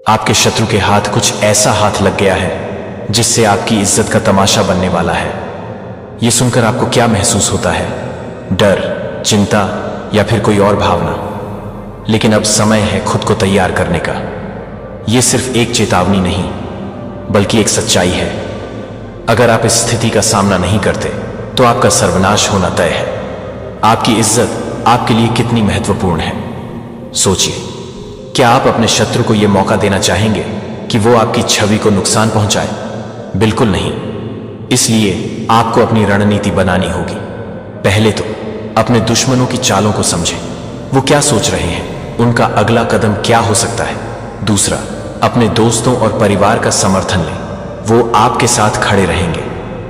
आपके शत्रु के हाथ कुछ ऐसा हाथ लग गया है जिससे आपकी इज्जत का तमाशा बनने वाला है। यह सुनकर आपको क्या महसूस होता है? डर, चिंता या फिर कोई और भावना? लेकिन अब समय है खुद को तैयार करने का। यह सिर्फ एक चेतावनी नहीं बल्कि एक सच्चाई है। अगर आप इस स्थिति का सामना नहीं करते तो आपका सर्वनाश होना तय है। आपकी इज्जत आपके लिए कितनी महत्वपूर्ण है, सोचिए। क्या आप अपने शत्रु को यह मौका देना चाहेंगे कि वो आपकी छवि को नुकसान पहुंचाए? बिल्कुल नहीं। इसलिए आपको अपनी रणनीति बनानी होगी। पहले तो अपने दुश्मनों की चालों को समझें। वो क्या सोच रहे हैं, उनका अगला कदम क्या हो सकता है। दूसरा, अपने दोस्तों और परिवार का समर्थन लें। वो आपके साथ खड़े रहेंगे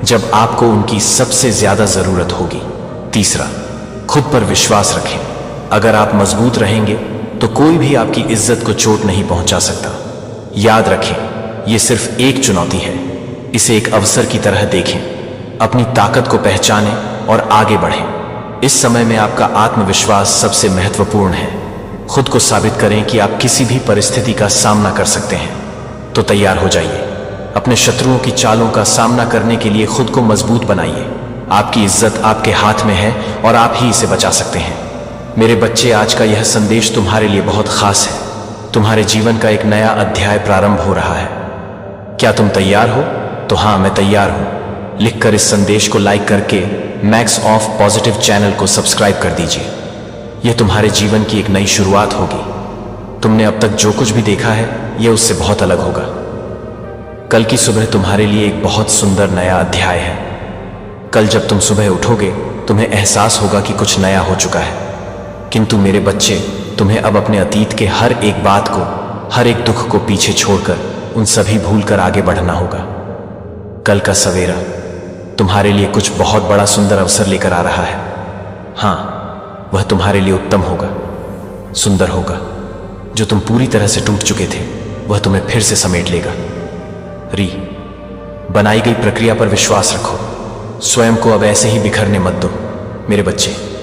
जब आपको उनकी सबसे ज्यादा जरूरत होगी। तीसरा, खुद पर विश्वास रखें। अगर आप मजबूत रहेंगे तो कोई भी आपकी इज्जत को चोट नहीं पहुंचा सकता। याद रखें, यह सिर्फ एक चुनौती है। इसे एक अवसर की तरह देखें। अपनी ताकत को पहचानें और आगे बढ़ें। इस समय में आपका आत्मविश्वास सबसे महत्वपूर्ण है। खुद को साबित करें कि आप किसी भी परिस्थिति का सामना कर सकते हैं। तो तैयार हो जाइए। अपने शत्रुओं की चालों का सामना करने के लिए खुद को मजबूत बनाइए। आपकी इज्जत आपके हाथ में है और आप ही इसे बचा सकते हैं। मेरे बच्चे, आज का यह संदेश तुम्हारे लिए बहुत खास है। तुम्हारे जीवन का एक नया अध्याय प्रारंभ हो रहा है। क्या तुम तैयार हो? तो हाँ, मैं तैयार हूं। लिखकर इस संदेश को लाइक करके मैक्स ऑफ पॉजिटिव चैनल को सब्सक्राइब कर दीजिए। यह तुम्हारे जीवन की एक नई शुरुआत होगी। तुमने अब तक जो कुछ भी देखा है यह उससे बहुत अलग होगा। कल की सुबह तुम्हारे लिए एक बहुत सुंदर नया अध्याय है। कल जब तुम सुबह उठोगे तुम्हें एहसास होगा कि कुछ नया हो चुका है। किंतु मेरे बच्चे, तुम्हें अब अपने अतीत के हर एक बात को, हर एक दुख को पीछे छोड़कर उन सभी भूलकर आगे बढ़ना होगा। कल का सवेरा तुम्हारे लिए कुछ बहुत बड़ा सुंदर अवसर लेकर आ रहा है। हाँ, वह तुम्हारे लिए उत्तम होगा, सुंदर होगा। जो तुम पूरी तरह से टूट चुके थे वह तुम्हें फिर से समेट लेगा। बनाई गई प्रक्रिया पर विश्वास रखो। स्वयं को अब ऐसे ही बिखरने मत दो। मेरे बच्चे,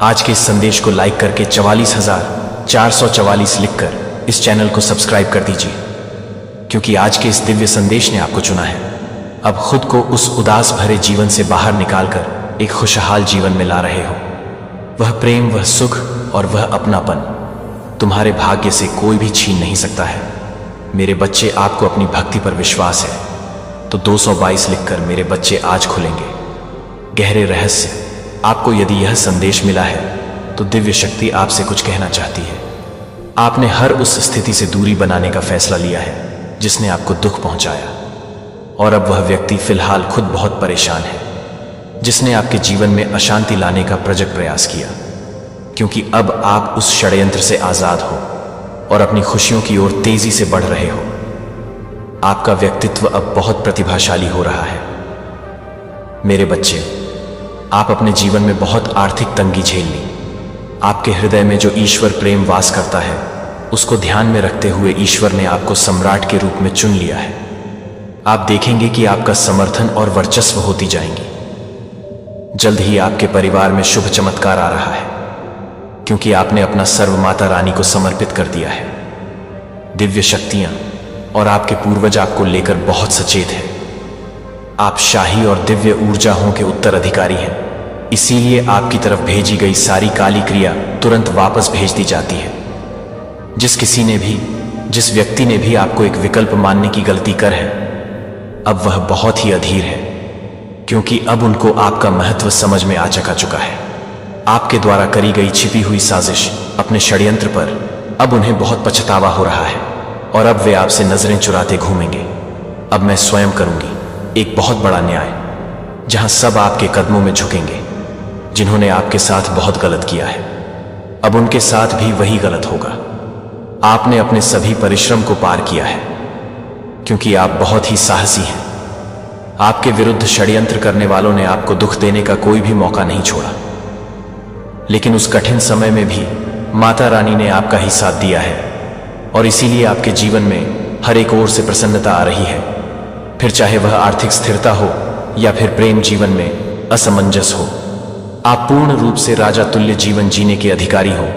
आज के इस संदेश को लाइक करके 44,444 लिखकर इस चैनल को सब्सक्राइब कर दीजिए, क्योंकि आज के इस दिव्य संदेश ने आपको चुना है। अब खुद को उस उदास भरे जीवन से बाहर निकालकर एक खुशहाल जीवन में ला रहे हो। वह प्रेम, वह सुख और वह अपनापन तुम्हारे भाग्य से कोई भी छीन नहीं सकता है। मेरे बच्चे, आपको अपनी भक्ति पर विश्वास है तो 222 लिखकर मेरे बच्चे आज खुलेंगे गहरे रहस्य। आपको यदि यह संदेश मिला है तो दिव्य शक्ति आपसे कुछ कहना चाहती है। आपने हर उस स्थिति से दूरी बनाने का फैसला लिया है जिसने आपको दुख पहुंचाया, और अब वह व्यक्ति फिलहाल खुद बहुत परेशान है जिसने आपके जीवन में अशांति लाने का प्रजग प्रयास किया। क्योंकि अब आप उस षड्यंत्र से आजाद हो और अपनी खुशियों की ओर तेजी से बढ़ रहे हो। आपका व्यक्तित्व अब बहुत प्रतिभाशाली हो रहा है। मेरे बच्चे, आप अपने जीवन में बहुत आर्थिक तंगी झेल ली। आपके हृदय में जो ईश्वर प्रेम वास करता है उसको ध्यान में रखते हुए ईश्वर ने आपको सम्राट के रूप में चुन लिया है। आप देखेंगे कि आपका समर्थन और वर्चस्व होती जाएंगी। जल्द ही आपके परिवार में शुभ चमत्कार आ रहा है, क्योंकि आपने अपना सर्व माता रानी को समर्पित कर दिया है। दिव्य शक्तियां और आपके पूर्वज आपको लेकर बहुत सचेत हैं। आप शाही और दिव्य ऊर्जाओं के उत्तराधिकारी हैं। इसीलिए आपकी तरफ भेजी गई सारी काली क्रिया तुरंत वापस भेज दी जाती है। जिस व्यक्ति ने भी आपको एक विकल्प मानने की गलती कर है, अब वह बहुत ही अधीर है, क्योंकि अब उनको आपका महत्व समझ में आ चुका है। आपके द्वारा करी गई छिपी हुई साजिश, अपने षड्यंत्र पर अब उन्हें बहुत पछतावा हो रहा है, और अब वे आपसे नजरें चुराते घूमेंगे। अब मैं स्वयं करूंगी एक बहुत बड़ा न्याय, जहां सब आपके कदमों में झुकेंगे। जिन्होंने आपके साथ बहुत गलत किया है, अब उनके साथ भी वही गलत होगा। आपने अपने सभी परिश्रम को पार किया है, क्योंकि आप बहुत ही साहसी हैं। आपके विरुद्ध षड्यंत्र करने वालों ने आपको दुख देने का कोई भी मौका नहीं छोड़ा। लेकिन उस कठिन समय में भी माता रानी ने आपका ही साथ दिया है, और इसीलिए आपके जीवन में हर एक ओर से प्रसन्नता आ रही है। फिर चाहे वह आर्थिक स्थिरता हो या फिर प्रेम जीवन में असमंजस हो, आप पूर्ण रूप से राजा तुल्य जीवन जीने के अधिकारी हो।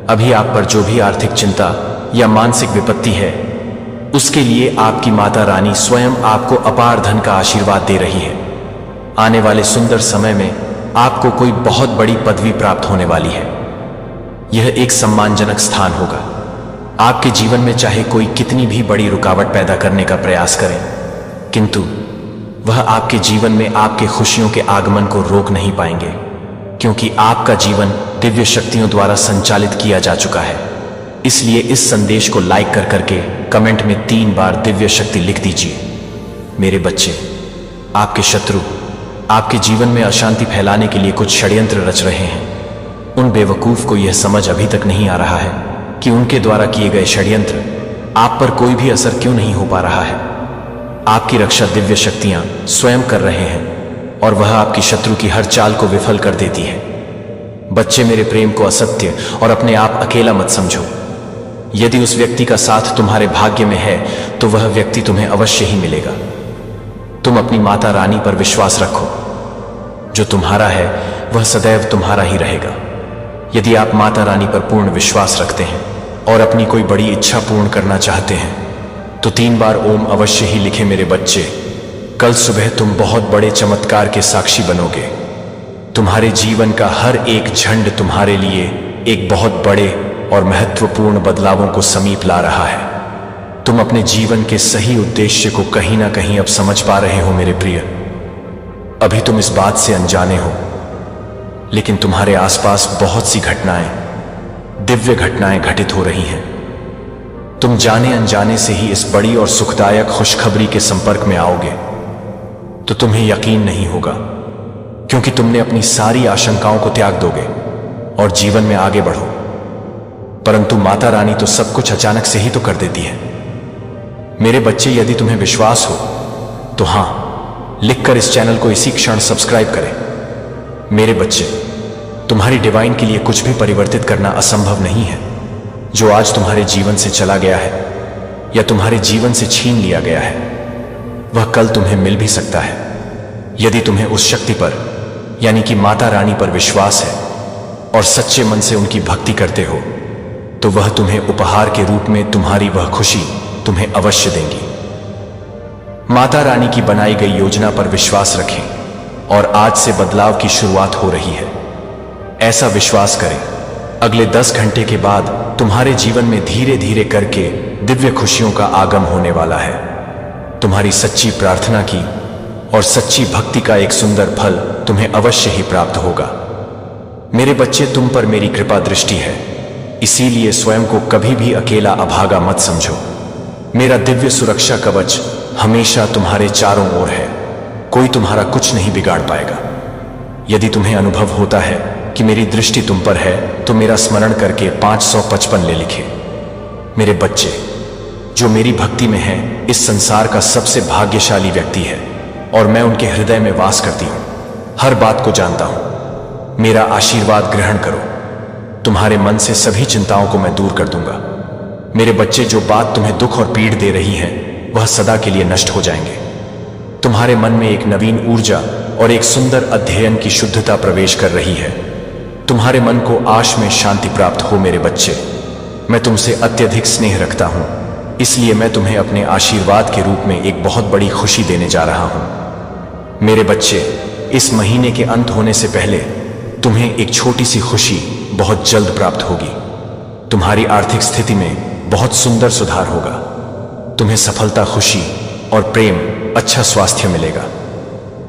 अभी आप पर जो भी आर्थिक चिंता या मानसिक विपत्ति है उसके लिए आपकी माता रानी स्वयं आपको अपार धन का आशीर्वाद दे रही है। आने वाले सुंदर समय में आपको कोई बहुत बड़ी पदवी प्राप्त होने वाली है। यह एक सम्मानजनक स्थान होगा। आपके जीवन में चाहे कोई कितनी भी बड़ी रुकावट पैदा करने का प्रयास करे, किंतु वह आपके जीवन में आपके खुशियों के आगमन को रोक नहीं पाएंगे, क्योंकि आपका जीवन दिव्य शक्तियों द्वारा संचालित किया जा चुका है। इसलिए इस संदेश को लाइक कर करके कमेंट में 3 बार दिव्य शक्ति लिख दीजिए। मेरे बच्चे, आपके शत्रु आपके जीवन में अशांति फैलाने के लिए कुछ षड्यंत्र रच रहे हैं। उन बेवकूफ को यह समझ अभी तक नहीं आ रहा है कि उनके द्वारा किए गए षड्यंत्र आप पर कोई भी असर क्यों नहीं हो पा रहा है। आपकी रक्षा दिव्य शक्तियां स्वयं कर रहे हैं और वह आपकी शत्रु की हर चाल को विफल कर देती है। बच्चे, मेरे प्रेम को असत्य और अपने आप अकेला मत समझो। यदि उस व्यक्ति का साथ तुम्हारे भाग्य में है तो वह व्यक्ति तुम्हें अवश्य ही मिलेगा। तुम अपनी माता रानी पर विश्वास रखो। जो तुम्हारा है वह सदैव तुम्हारा ही रहेगा। यदि आप माता रानी पर पूर्ण विश्वास रखते हैं और अपनी कोई बड़ी इच्छा पूर्ण करना चाहते हैं तो 3 बार ओम अवश्य ही लिखें। मेरे बच्चे, कल सुबह तुम बहुत बड़े चमत्कार के साक्षी बनोगे। तुम्हारे जीवन का हर एक झंड तुम्हारे लिए एक बहुत बड़े और महत्वपूर्ण बदलावों को समीप ला रहा है। तुम अपने जीवन के सही उद्देश्य को कहीं ना कहीं अब समझ पा रहे हो। मेरे प्रिय, अभी तुम इस बात से अनजाने हो, लेकिन तुम्हारे आसपास बहुत सी घटनाएं, दिव्य घटनाएं घटित हो रही हैं। तुम जाने अनजाने से ही इस बड़ी और सुखदायक खुशखबरी के संपर्क में आओगे तो तुम्हें यकीन नहीं होगा, क्योंकि तुमने अपनी सारी आशंकाओं को त्याग दोगे और जीवन में आगे बढ़ो। परंतु माता रानी तो सब कुछ अचानक से ही तो कर देती है। मेरे बच्चे, यदि तुम्हें विश्वास हो तो हां लिखकर इस चैनल को इसी क्षण सब्सक्राइब करें। मेरे बच्चे, तुम्हारी डिवाइन के लिए कुछ भी परिवर्तित करना असंभव नहीं है। जो आज तुम्हारे जीवन से चला गया है या तुम्हारे जीवन से छीन लिया गया है, वह कल तुम्हें मिल भी सकता है। यदि तुम्हें उस शक्ति पर यानी कि माता रानी पर विश्वास है और सच्चे मन से उनकी भक्ति करते हो तो वह तुम्हें उपहार के रूप में तुम्हारी वह खुशी तुम्हें अवश्य देंगी। माता रानी की बनाई गई योजना पर विश्वास रखें और आज से बदलाव की शुरुआत हो रही है। ऐसा विश्वास करें, अगले 10 घंटे के बाद तुम्हारे जीवन में धीरे धीरे करके दिव्य खुशियों का आगम होने वाला है। तुम्हारी सच्ची प्रार्थना की और सच्ची भक्ति का एक सुंदर फल तुम्हें अवश्य ही प्राप्त होगा। मेरे बच्चे, तुम पर मेरी कृपा दृष्टि है, इसीलिए स्वयं को कभी भी अकेला अभागा मत समझो। मेरा दिव्य सुरक्षा कवच हमेशा तुम्हारे चारों ओर है। कोई तुम्हारा कुछ नहीं बिगाड़ पाएगा। यदि तुम्हें अनुभव होता है कि मेरी दृष्टि तुम पर है तो मेरा स्मरण करके 555 ले लिखे। मेरे बच्चे, जो मेरी भक्ति में है इस संसार का सबसे भाग्यशाली व्यक्ति है और मैं उनके हृदय में वास करती हूं, हर बात को जानता हूं। मेरा आशीर्वाद ग्रहण करो। तुम्हारे मन से सभी चिंताओं को मैं दूर कर दूंगा। मेरे बच्चे, जो बात तुम्हें दुख और पीड़ दे रही है वह सदा के लिए नष्ट हो जाएंगे। तुम्हारे मन में एक नवीन ऊर्जा और एक सुंदर अध्ययन की शुद्धता प्रवेश कर रही है। तुम्हारे मन को आश में शांति प्राप्त हो। मेरे बच्चे, मैं तुमसे अत्यधिक स्नेह रखता हूं, इसलिए मैं तुम्हें अपने आशीर्वाद के रूप में एक बहुत बड़ी खुशी देने जा रहा हूं। मेरे बच्चे, इस महीने के अंत होने से पहले तुम्हें एक छोटी सी खुशी बहुत जल्द प्राप्त होगी। तुम्हारी आर्थिक स्थिति में बहुत सुंदर सुधार होगा। तुम्हें सफलता, खुशी और प्रेम, अच्छा स्वास्थ्य मिलेगा।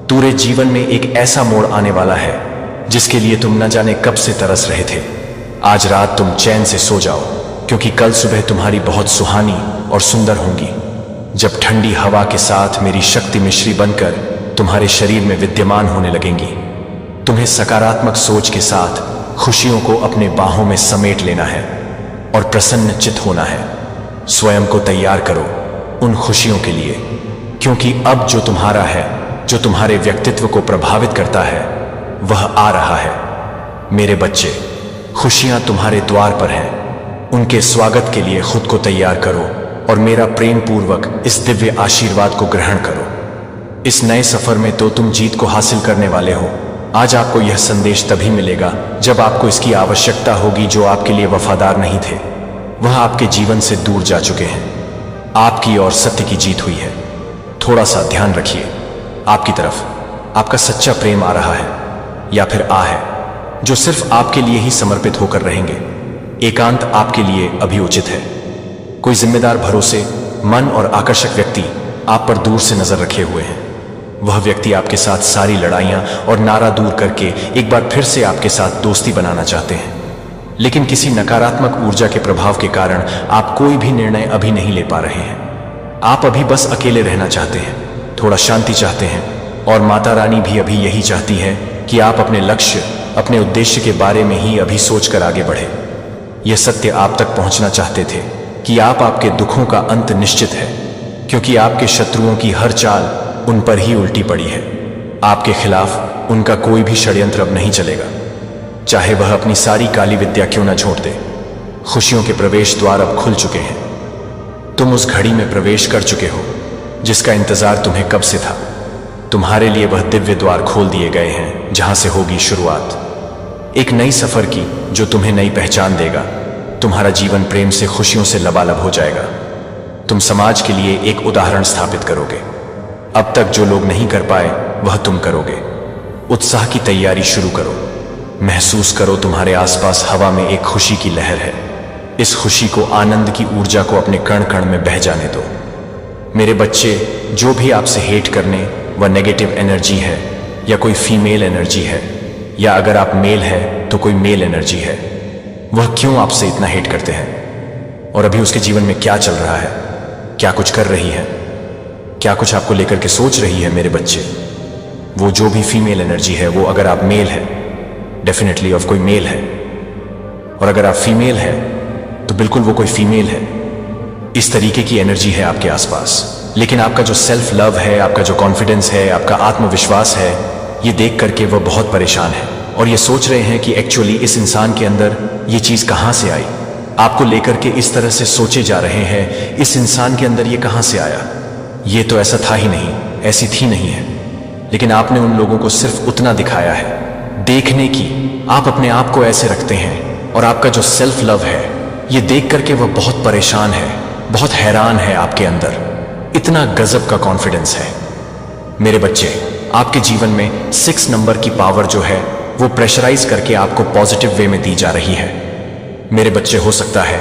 पूरे जीवन में एक ऐसा मोड़ आने वाला है जिसके लिए तुम न जाने कब से तरस रहे थे। आज रात तुम चैन से सो जाओ, क्योंकि कल सुबह तुम्हारी बहुत सुहानी और सुंदर होंगी, जब ठंडी हवा के साथ मेरी शक्ति मिश्री बनकर तुम्हारे शरीर में विद्यमान होने लगेंगी। तुम्हें सकारात्मक सोच के साथ खुशियों को अपने बाहों में समेट लेना है और प्रसन्नचित्त होना है। स्वयं को तैयार करो उन खुशियों के लिए, क्योंकि अब जो तुम्हारा है, जो तुम्हारे व्यक्तित्व को प्रभावित करता है, वह आ रहा है। मेरे बच्चे, खुशियां तुम्हारे द्वार पर हैं। उनके स्वागत के लिए खुद को तैयार करो और मेरा प्रेम पूर्वक इस दिव्य आशीर्वाद को ग्रहण करो। इस नए सफर में तो तुम जीत को हासिल करने वाले हो। आज आपको यह संदेश तभी मिलेगा जब आपको इसकी आवश्यकता होगी। जो आपके लिए वफादार नहीं थे वह आपके जीवन से दूर जा चुके हैं। आपकी और सत्य की जीत हुई है। थोड़ा सा ध्यान रखिए, आपकी तरफ आपका सच्चा प्रेम आ रहा है या फिर है जो सिर्फ आपके लिए ही समर्पित होकर रहेंगे। एकांत आपके लिए अभी उचित है। कोई जिम्मेदार, भरोसे मन और आकर्षक व्यक्ति आप पर दूर से नजर रखे हुए हैं। वह व्यक्ति आपके साथ सारी लड़ाइयां और नारा दूर करके एक बार फिर से आपके साथ दोस्ती बनाना चाहते हैं, लेकिन किसी नकारात्मक ऊर्जा के प्रभाव के कारण आप कोई भी निर्णय अभी नहीं ले पा रहे हैं। आप अभी बस अकेले रहना चाहते हैं, थोड़ा शांति चाहते हैं, और माता रानी भी अभी यही चाहती है कि आप अपने लक्ष्य, अपने उद्देश्य के बारे में ही अभी सोचकर आगे बढ़े। यह सत्य आप तक पहुंचना चाहते थे कि आपके दुखों का अंत निश्चित है, क्योंकि आपके शत्रुओं की हर चाल उन पर ही उल्टी पड़ी है। आपके खिलाफ उनका कोई भी षड्यंत्र अब नहीं चलेगा, चाहे वह अपनी सारी काली विद्या क्यों न झोंक दे। खुशियों के प्रवेश द्वार अब खुल चुके हैं। तुम उस घड़ी में प्रवेश कर चुके हो जिसका इंतजार तुम्हें कब से था। तुम्हारे लिए वह दिव्य द्वार खोल दिए गए हैं जहां से होगी शुरुआत एक नई सफर की, जो तुम्हें नई पहचान देगा। तुम्हारा जीवन प्रेम से, खुशियों से लबालब हो जाएगा। तुम समाज के लिए एक उदाहरण स्थापित करोगे। अब तक जो लोग नहीं कर पाए वह तुम करोगे। उत्साह की तैयारी शुरू करो। महसूस करो तुम्हारे आसपास हवा में एक खुशी की लहर है। इस खुशी को, आनंद की ऊर्जा को अपने कण कण में बह जाने दो। मेरे बच्चे, जो भी आपसे हेट करने वह नेगेटिव एनर्जी है या कोई फीमेल एनर्जी है, या अगर आप मेल है तो कोई मेल एनर्जी है, वह क्यों आपसे इतना हेट करते हैं और अभी उसके जीवन में क्या चल रहा है, क्या कुछ कर रही है, क्या कुछ आपको लेकर के सोच रही है। मेरे बच्चे, वो जो भी फीमेल एनर्जी है, वो अगर आप मेल है, डेफिनेटली ऑफ कोई मेल है, और अगर आप फीमेल है तो बिल्कुल वो कोई फीमेल है। इस तरीके की एनर्जी है आपके आसपास। लेकिन आपका जो सेल्फ लव है, आपका जो कॉन्फिडेंस है, आपका आत्मविश्वास है, ये देख करके वह बहुत परेशान है और ये सोच रहे हैं कि एक्चुअली इस इंसान के अंदर ये चीज कहां से आई। आपको लेकर के इस तरह से सोचे जा रहे हैं, इस इंसान के अंदर ये कहां से आया, ये तो ऐसा था ही नहीं, ऐसी थी नहीं है। लेकिन आपने उन लोगों को सिर्फ उतना दिखाया है देखने की। आप अपने आप को ऐसे रखते हैं और आपका जो सेल्फ लव है, ये देख करके वह बहुत परेशान है, बहुत हैरान है। आपके अंदर इतना गजब का कॉन्फिडेंस है। मेरे बच्चे, आपके जीवन में 6 नंबर की पावर जो है वो प्रेशराइज करके आपको पॉजिटिव वे में दी जा रही है। मेरे बच्चे, हो सकता है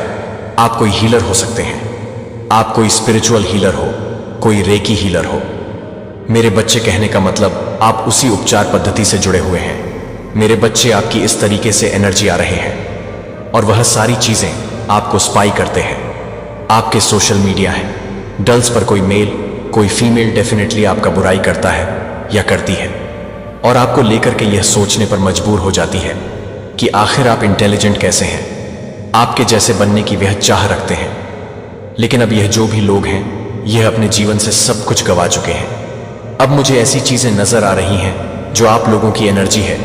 आप कोई हीलर हो सकते हैं, आप कोई स्पिरिचुअल हीलर हो, कोई रेकी हीलर हो। मेरे बच्चे, कहने का मतलब आप उसी उपचार पद्धति से जुड़े हुए हैं। मेरे बच्चे, आपकी इस तरीके से एनर्जी आ रहे हैं और वह सारी चीजें आपको स्पाई करते हैं। आपके सोशल मीडिया है, डल्स पर कोई मेल, कोई फीमेल डेफिनेटली आपका बुराई करता है या करती है, और आपको लेकर के यह सोचने पर मजबूर हो जाती है कि आखिर आप इंटेलिजेंट कैसे हैं, आपके जैसे बनने की वह चाह रखते हैं। लेकिन अब यह जो भी लोग हैं, यह अपने जीवन से सब कुछ गंवा चुके हैं। अब मुझे ऐसी चीजें नजर आ रही हैं जो आप लोगों की एनर्जी है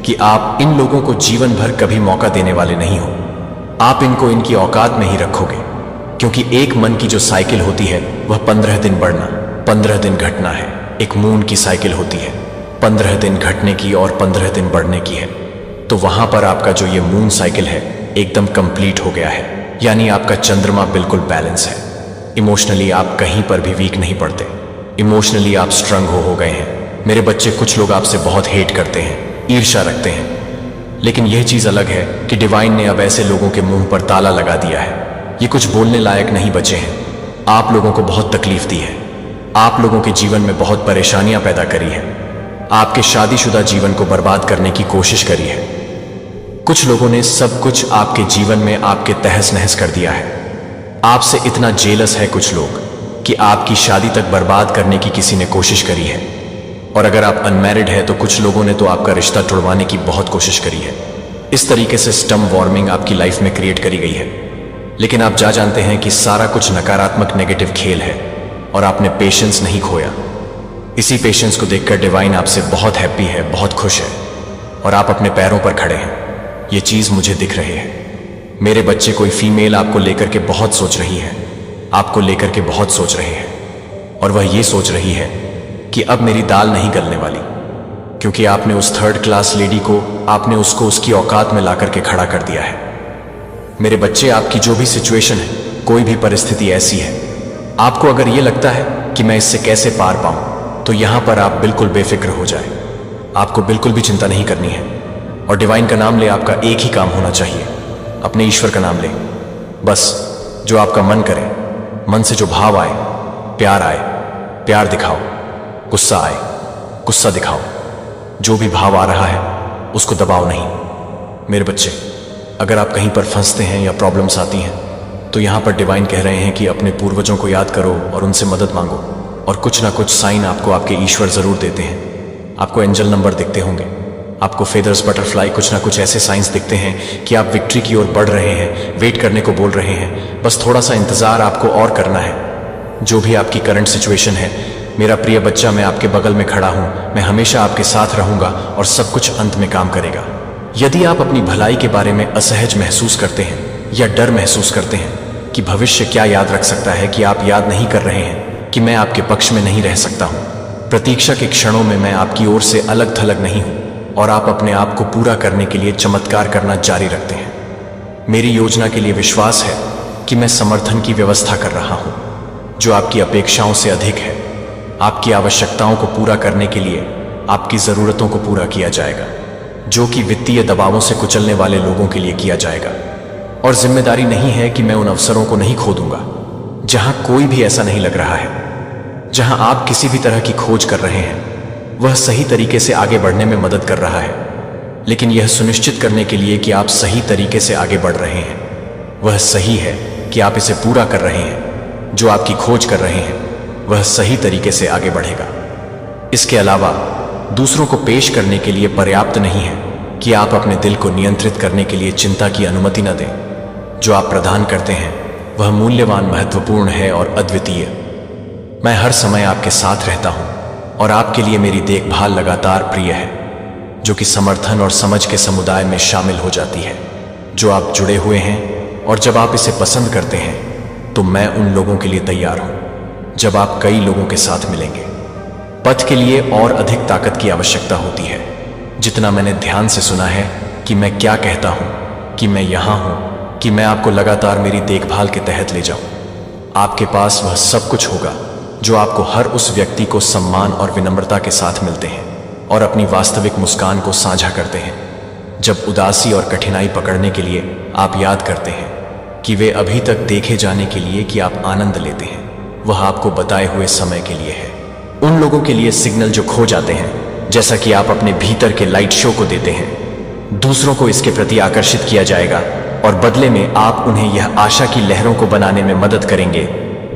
कि आप इन लोगों को जीवन भर कभी मौका देने वाले नहीं हो। आप इनको इनकी औकात में ही रखोगे, क्योंकि एक मन की जो साइकिल होती है वह 15 दिन बढ़ना, 15 दिन घटना है। एक मून की साइकिल होती है, 15 दिन घटने की और 15 दिन बढ़ने की है। तो वहां पर आपका जो ये मून साइकिल है एकदम कंप्लीट हो गया है, यानी आपका चंद्रमा बिल्कुल बैलेंस है। इमोशनली आप कहीं पर भी वीक नहीं पड़ते, इमोशनली आप स्ट्रंग हो गए हैं। मेरे बच्चे, कुछ लोग आपसे बहुत हेट करते हैं, ईर्ष्या रखते हैं, लेकिन यह चीज अलग है कि डिवाइन ने अब ऐसे लोगों के मुंह पर ताला लगा दिया है। ये कुछ बोलने लायक नहीं बचे हैं। आप लोगों को बहुत तकलीफ दी है, आप लोगों के जीवन में बहुत परेशानियां पैदा करी है, आपके शादीशुदा जीवन को बर्बाद करने की कोशिश करी है। कुछ लोगों ने सब कुछ आपके जीवन में आपके तहस नहस कर दिया है। आपसे इतना जेलस है कुछ लोग कि आपकी शादी तक बर्बाद करने की किसी ने कोशिश करी है। और अगर आप अनमैरिड है तो कुछ लोगों ने तो आपका रिश्ता तोड़वाने की बहुत कोशिश करी है। इस तरीके से स्टम वार्मिंग आपकी लाइफ में क्रिएट करी गई है। लेकिन आप जानते हैं कि सारा कुछ नकारात्मक नेगेटिव खेल है और आपने पेशेंस नहीं खोया। इसी पेशेंस को देखकर डिवाइन आपसे बहुत हैप्पी है, बहुत खुश है, और आप अपने पैरों पर खड़े हैं। ये चीज मुझे दिख रही है। मेरे बच्चे, कोई फीमेल आपको लेकर के बहुत सोच रही है, आपको लेकर के बहुत सोच रहे हैं, और वह ये सोच रही है कि अब मेरी दाल नहीं गलने वाली, क्योंकि आपने उस 3rd क्लास लेडी को, आपने उसको उसकी औकात में लाकर के खड़ा कर दिया है। मेरे बच्चे, आपकी जो भी सिचुएशन है, कोई भी परिस्थिति ऐसी है, आपको अगर ये लगता है कि मैं इससे कैसे पार पाऊं, तो यहां पर आप बिल्कुल बेफिक्र हो जाए। आपको बिल्कुल भी चिंता नहीं करनी है। और डिवाइन का नाम ले आपका एक ही काम होना चाहिए, अपने ईश्वर का नाम ले। बस जो आपका मन करे, मन से जो भाव आए, प्यार आए, प्यार दिखाओ, गुस्सा आए, गुस्सा दिखाओ। जो भी भाव आ रहा है उसको दबाओ नहीं। मेरे बच्चे, अगर आप कहीं पर फंसते हैं या प्रॉब्लम्स आती हैं, तो यहां पर डिवाइन कह रहे हैं कि अपने पूर्वजों को याद करो और उनसे मदद मांगो, और कुछ ना कुछ साइन आपको आपके ईश्वर जरूर देते हैं। आपको एंजल नंबर दिखते होंगे, आपको फेदर्स, बटरफ्लाई, कुछ ना कुछ ऐसे साइंस दिखते हैं कि आप विक्ट्री की ओर बढ़ रहे हैं, वेट करने को बोल रहे हैं। बस थोड़ा सा इंतजार आपको और करना है। जो भी आपकी करंट सिचुएशन है, मेरा प्रिय बच्चा, मैं आपके बगल में खड़ा हूं। मैं हमेशा आपके साथ रहूंगा और सब कुछ अंत में काम करेगा। यदि आप अपनी भलाई के बारे में असहज महसूस करते हैं या डर महसूस करते हैं कि भविष्य क्या याद रख सकता है, कि आप याद नहीं कर रहे हैं कि मैं आपके पक्ष में नहीं रह सकता हूं, प्रतीक्षा के क्षणों में मैं आपकी ओर से अलग थलग नहीं हूं, और आप अपने आप को पूरा करने के लिए चमत्कार करना जारी रखते हैं। मेरी योजना के लिए विश्वास है कि मैं समर्थन की व्यवस्था कर रहा हूं, जो आपकी अपेक्षाओं से अधिक है। आपकी आवश्यकताओं को पूरा करने के लिए आपकी जरूरतों को पूरा किया जाएगा, जो कि वित्तीय दबावों से कुचलने वाले लोगों के लिए किया जाएगा। और जिम्मेदारी नहीं है कि मैं उन अवसरों को नहीं खो दूंगा जहां कोई भी ऐसा नहीं लग रहा है। जहां आप किसी भी तरह की खोज कर रहे हैं, वह सही तरीके से आगे बढ़ने में मदद कर रहा है, लेकिन यह सुनिश्चित करने के लिए कि आप सही तरीके से आगे बढ़ रहे हैं, वह सही है कि आप इसे पूरा कर रहे हैं। जो आपकी खोज कर रहे हैं वह सही तरीके से आगे बढ़ेगा। इसके अलावा दूसरों को पेश करने के लिए पर्याप्त नहीं है कि आप अपने दिल को नियंत्रित करने के लिए चिंता की अनुमति न दें। जो आप प्रदान करते हैं वह मूल्यवान, महत्वपूर्ण है और अद्वितीय। मैं हर समय आपके साथ रहता हूं और आपके लिए मेरी देखभाल लगातार प्रिय है, जो कि समर्थन और समझ के समुदाय में शामिल हो जाती है जो आप जुड़े हुए हैं। और जब आप इसे पसंद करते हैं तो मैं उन लोगों के लिए तैयार हूं जब आप कई लोगों के साथ मिलेंगे। पथ के लिए और अधिक ताकत की आवश्यकता होती है। जितना मैंने ध्यान से सुना है कि मैं क्या कहता हूं, कि मैं यहां हूं, कि मैं आपको लगातार मेरी देखभाल के तहत ले जाऊं। आपके पास वह सब कुछ होगा जो आपको हर उस व्यक्ति को सम्मान और विनम्रता के साथ मिलते हैं और अपनी वास्तविक मुस्कान को साझा करते हैं। जब उदासी और कठिनाई पकड़ने के लिए आप याद करते हैं कि वे अभी तक देखे जाने के लिए कि आप आनंद लेते हैं, वह आपको बताए हुए समय के लिए है। उन लोगों के लिए सिग्नल जो खो जाते हैं, जैसा कि आप अपने भीतर के लाइट शो को देते हैं, दूसरों को इसके प्रति आकर्षित किया जाएगा और बदले में आप उन्हें यह आशा की लहरों को बनाने में मदद करेंगे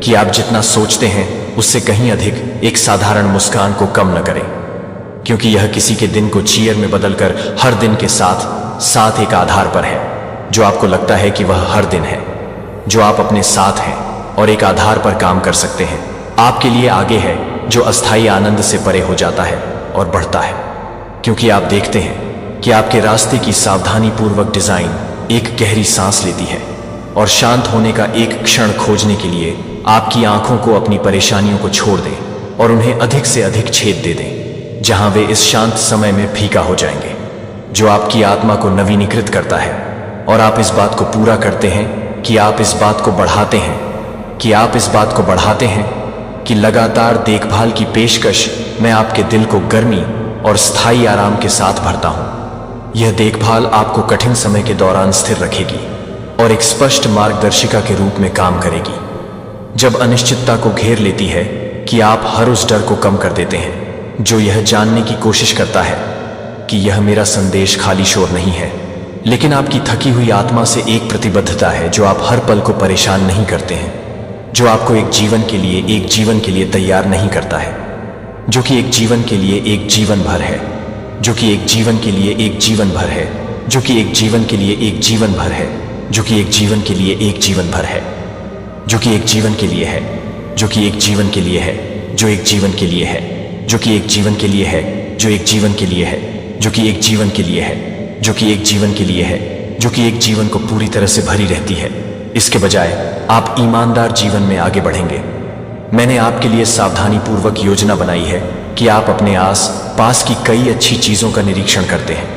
कि आप जितना सोचते हैं उससे कहीं अधिक एक साधारण मुस्कान को कम न करें, क्योंकि यह किसी के दिन को चीयर में बदलकर हर दिन के साथ साथ एक आधार पर है जो आपको लगता है कि वह हर दिन है, जो आप अपने साथ हैं और एक आधार पर काम कर सकते हैं। आपके लिए आगे है जो अस्थायी आनंद से परे हो जाता है और बढ़ता है, क्योंकि आप देखते हैं कि आपके रास्ते की सावधानी पूर्वक डिजाइन एक गहरी सांस लेती है और शांत होने का एक क्षण खोजने के लिए आपकी आंखों को अपनी परेशानियों को छोड़ दें और उन्हें अधिक से अधिक छेद दे दें, जहां वे इस शांत समय में फीका हो जाएंगे, जो आपकी आत्मा को नवीनीकृत करता है। और आप इस बात को पूरा करते हैं कि आप इस बात को बढ़ाते हैं कि लगातार देखभाल की पेशकश मैं आपके दिल को गर्मी और स्थायी आराम के साथ भरता हूं। यह देखभाल आपको कठिन समय के दौरान स्थिर रखेगी और एक स्पष्ट मार्गदर्शिका के रूप में काम करेगी। जब अनिश्चितता को घेर लेती है कि आप हर उस डर को कम कर देते हैं जो यह जानने की कोशिश करता है कि यह मेरा संदेश खाली शोर नहीं है, लेकिन आपकी थकी हुई आत्मा से एक प्रतिबद्धता है जो आप हर पल को परेशान नहीं करते हैं, जो आपको एक जीवन के लिए तैयार नहीं करता है, जो कि एक जीवन के लिए एक जीवन भर है, जो कि एक जीवन के लिए एक जीवन भर है, जो कि एक जीवन के लिए एक जीवन भर है, जो कि एक जीवन के लिए एक जीवन भर है, जो कि एक जीवन के लिए है, जो कि एक जीवन के लिए है, जो एक जीवन के लिए है, जो कि एक जीवन के लिए है, जो एक जीवन के लिए है, जो कि एक जीवन के लिए है, जो कि एक जीवन के लिए है, जो कि एक जीवन को पूरी तरह से भरी रहती है। इसके बजाय आप ईमानदार जीवन में आगे बढ़ेंगे। मैंने आपके लिए सावधानी पूर्वक योजना बनाई है कि आप अपने आस पास की कई अच्छी चीजों का निरीक्षण करते हैं।